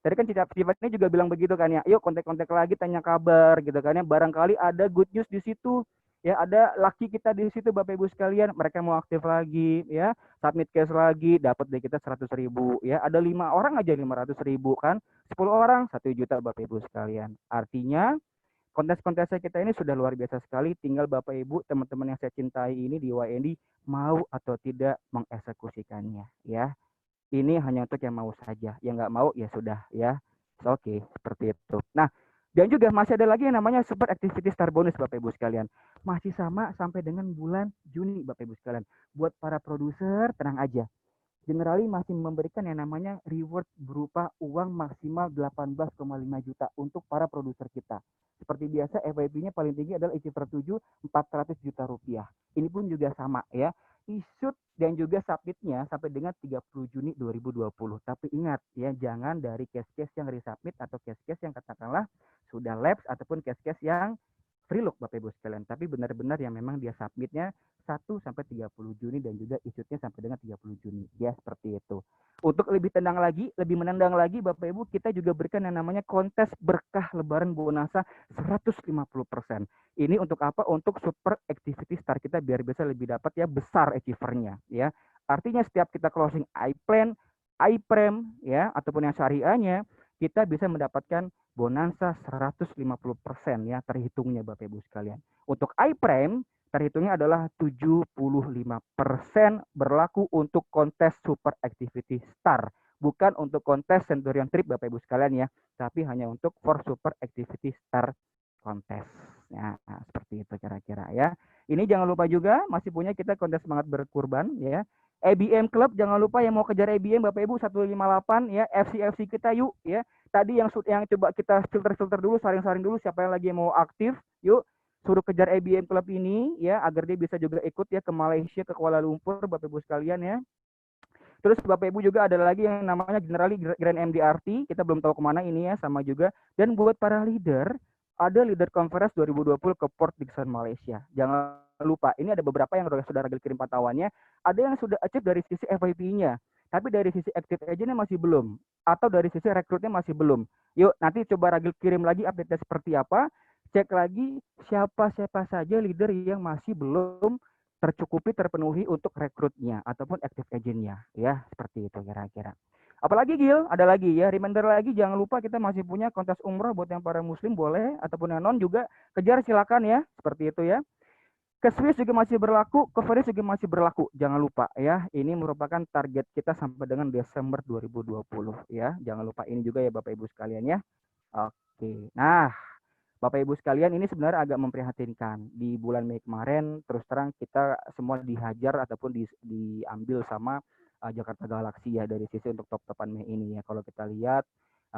Tadi kan Steven ini juga bilang begitu kan ya, yuk kontak-kontak lagi, tanya kabar gitu kan ya. Barangkali ada good news di situ. Ya, ada laki kita di situ Bapak Ibu sekalian, mereka mau aktif lagi ya, submit case lagi, dapat dari kita 100.000 ya. Ada 5 orang aja 500.000 kan, 10 orang 1 juta Bapak Ibu sekalian. Artinya kontes-kontesnya kita ini sudah luar biasa sekali, tinggal Bapak Ibu teman-teman yang saya cintai ini di YND mau atau tidak mengeksekusikannya ya. Ini hanya untuk yang mau saja, yang nggak mau ya sudah ya. Oke, seperti itu. Nah, dan juga masih ada lagi yang namanya Super Activity Star Bonus Bapak Ibu sekalian. Masih sama sampai dengan bulan Juni Bapak Ibu sekalian. Buat para produser tenang aja. Generali masih memberikan yang namanya reward berupa uang maksimal 18,5 juta untuk para produser kita. Seperti biasa FYP-nya paling tinggi adalah Achiever 7 400 juta rupiah. Ini pun juga sama ya. Issued dan juga submitnya sampai dengan 30 Juni 2020. Tapi ingat ya, jangan dari case-case yang resubmit atau case-case yang katakanlah sudah lapse ataupun case-case yang free look Bapak Ibu sekalian. Tapi benar-benar yang memang dia submitnya 1 sampai 30 Juni dan juga issued-nya sampai dengan 30 Juni. Ya, seperti itu. Untuk lebih tenang lagi, lebih menendang lagi Bapak Ibu, kita juga berikan yang namanya kontes berkah lebaran bonasa 150%. Ini untuk apa? Untuk super activity star kita biar bisa lebih dapat ya besar achiever-nya ya. Artinya setiap kita closing iPlan, iPrem ya ataupun yang syariahnya, kita bisa mendapatkan bonansa 150% ya terhitungnya Bapak Ibu sekalian. Untuk iPrem terhitungnya adalah 75% berlaku untuk kontes super activity star. Bukan untuk kontes Centurion Trip Bapak Ibu sekalian ya, tapi hanya untuk for super activity star kontes. Ya, seperti itu kira-kira ya. Ini jangan lupa juga masih punya kita kontes semangat berkurban ya. ABM Club jangan lupa yang mau kejar ABM Bapak Ibu 158 ya, FC kita yuk ya. Tadi yang coba kita filter dulu, saring-saring dulu siapa yang lagi mau aktif, yuk suruh kejar ABM Club ini ya agar dia bisa juga ikut ya ke Malaysia, ke Kuala Lumpur Bapak Ibu sekalian ya. Terus Bapak Ibu juga ada lagi yang namanya Generali Grand MDRT, kita belum tahu kemana ini ya, sama juga. Dan buat para leader, ada Leader Conference 2020 ke Port Dickson, Malaysia. Jangan lupa, ini ada beberapa yang sudah Ragil kirim pantauannya, ada yang sudah achieve dari sisi FYP-nya. tapi dari sisi active agent-nya masih belum, atau dari sisi rekrutnya masih belum. Yuk, nanti coba Ragil kirim lagi update-nya seperti apa, cek lagi siapa-siapa saja leader yang masih belum tercukupi, terpenuhi untuk rekrutnya, ataupun active agent-nya. Ya, seperti itu kira-kira. Apalagi Gil, ada lagi ya, reminder lagi, jangan lupa kita masih punya kontes umroh buat yang para muslim boleh, ataupun yang non juga, kejar silakan ya, seperti itu ya. Ke Swiss juga masih berlaku, ke Paris juga masih berlaku. Jangan lupa ya, ini merupakan target kita sampai dengan Desember 2020 ya. Jangan lupa ini juga ya Bapak Ibu sekalian ya. Oke. Nah, Bapak Ibu sekalian, ini sebenarnya agak memprihatinkan. Di bulan Mei kemarin terus terang kita semua dihajar ataupun diambil sama Jakarta Galaxy ya dari sisi untuk top-topan Mei ini ya. Kalau kita lihat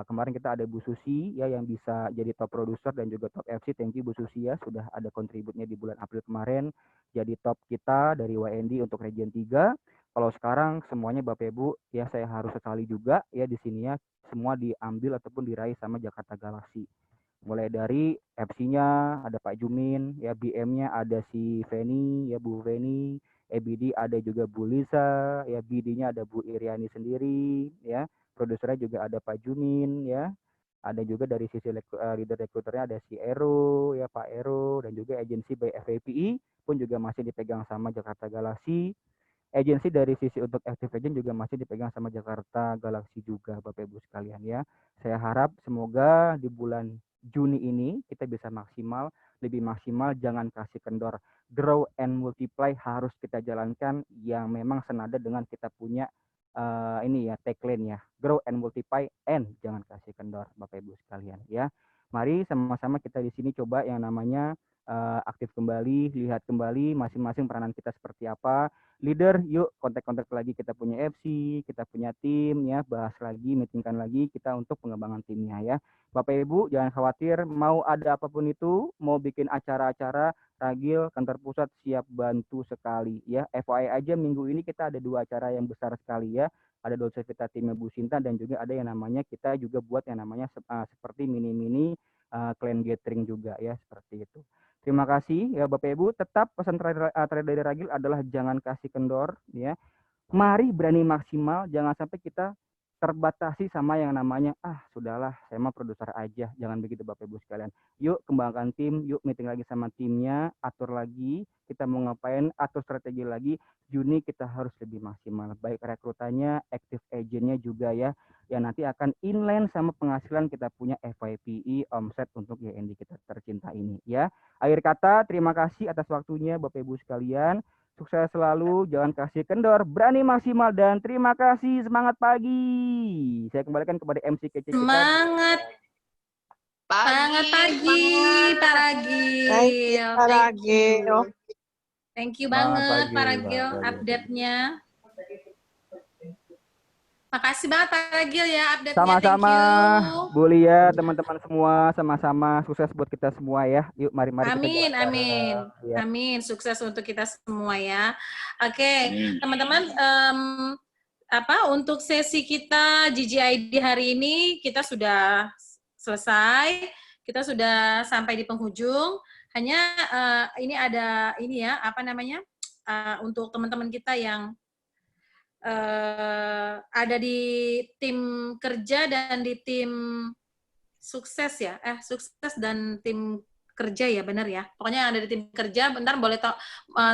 kemarin kita ada Bu Susi ya yang bisa jadi top producer dan juga top FC. Thank you Bu Susi ya, sudah ada kontributnya di bulan April kemarin jadi top kita dari WND untuk Region 3. Kalau sekarang semuanya Bapak Ibu ya, saya harus sekali juga ya di sini ya, semua diambil ataupun diraih sama Jakarta Galaxy. Mulai dari FC-nya ada Pak Jumin, ya BM-nya ada si Feni, ya Bu Feni, EBD ada juga Bu Lisa, ya BD-nya ada Bu Iriani sendiri, ya. Produsernya juga ada Pak Jumin, ya. Ada juga dari sisi leader rekruternya ada si Ero, ya Pak Ero, dan juga agensi by FAPI pun juga masih dipegang sama Jakarta Galaxy. Agensi dari sisi untuk active agent juga masih dipegang sama Jakarta Galaxy juga, Bapak Ibu sekalian ya. Saya harap semoga di bulan Juni ini kita bisa maksimal, lebih maksimal, jangan kasih kendor. Grow and multiply harus kita jalankan yang memang senada dengan kita punya ini ya tagline ya, grow and multiply and jangan kasih kendor Bapak Ibu sekalian ya. Mari sama-sama kita di sini coba yang namanya aktif kembali, lihat kembali masing-masing peranan kita seperti apa. Leader, yuk kontak-kontak lagi, kita punya FC, kita punya tim ya, bahas lagi, meetingkan lagi kita untuk pengembangan timnya ya. Bapak Ibu jangan khawatir, mau ada apapun itu, mau bikin acara-acara, Ragil kantor pusat siap bantu sekali ya. FYI aja minggu ini kita ada 2 acara yang besar sekali ya. Ada Dolce Vita timnya Bu Sinta dan juga ada yang namanya kita juga buat yang namanya seperti mini-mini clan gathering juga ya, seperti itu. Terima kasih ya Bapak Ibu. Tetap pesan terakhir dari Ragil adalah jangan kasih kendor ya. Mari berani maksimal, jangan sampai kita terbatasi sama yang namanya sudahlah saya mah produser aja. Jangan begitu Bapak Ibu sekalian. Yuk kembangkan tim, yuk meeting lagi sama timnya, atur lagi kita mau ngapain, atur strategi lagi. Juni kita harus lebih maksimal, baik rekrutannya, active agentnya juga ya, yang nanti akan inline sama penghasilan kita punya FYPI omset untuk YND kita tercinta ini ya. Akhir kata, terima kasih atas waktunya Bapak Ibu sekalian. Sukses selalu, jangan kasih kendor, berani maksimal, dan terima kasih. Semangat pagi. Saya kembalikan kepada MC kece kita. Semangat. Semangat pagi, Pak Ragil. Pak Ragil. Thank you banget, Pak Ragil, update-nya. Makasih banget Pak Ragil ya update-nya. Sama-sama, Bu Lia, teman-teman semua, sama-sama sukses buat kita semua ya. Yuk, mari-mari amin, kita amin, ya. Amin, sukses untuk kita semua ya. Oke, teman-teman, untuk sesi kita GGID hari ini kita sudah selesai, kita sudah sampai di penghujung. Hanya ini ada ini ya, untuk teman-teman kita yang ada di tim kerja dan di tim sukses ya, sukses dan tim kerja ya, benar ya. Pokoknya yang ada di tim kerja, bentar boleh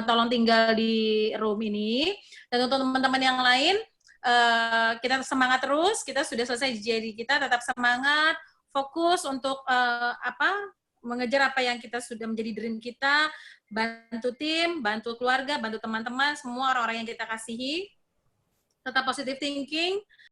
tolong tinggal di room ini. Dan untuk teman-teman yang lain, kita semangat terus. Kita sudah selesai jadi kita tetap semangat, fokus untuk mengejar apa yang kita sudah menjadi dream kita, bantu tim, bantu keluarga, bantu teman-teman, semua orang-orang yang kita kasihi. Tetap positive thinking,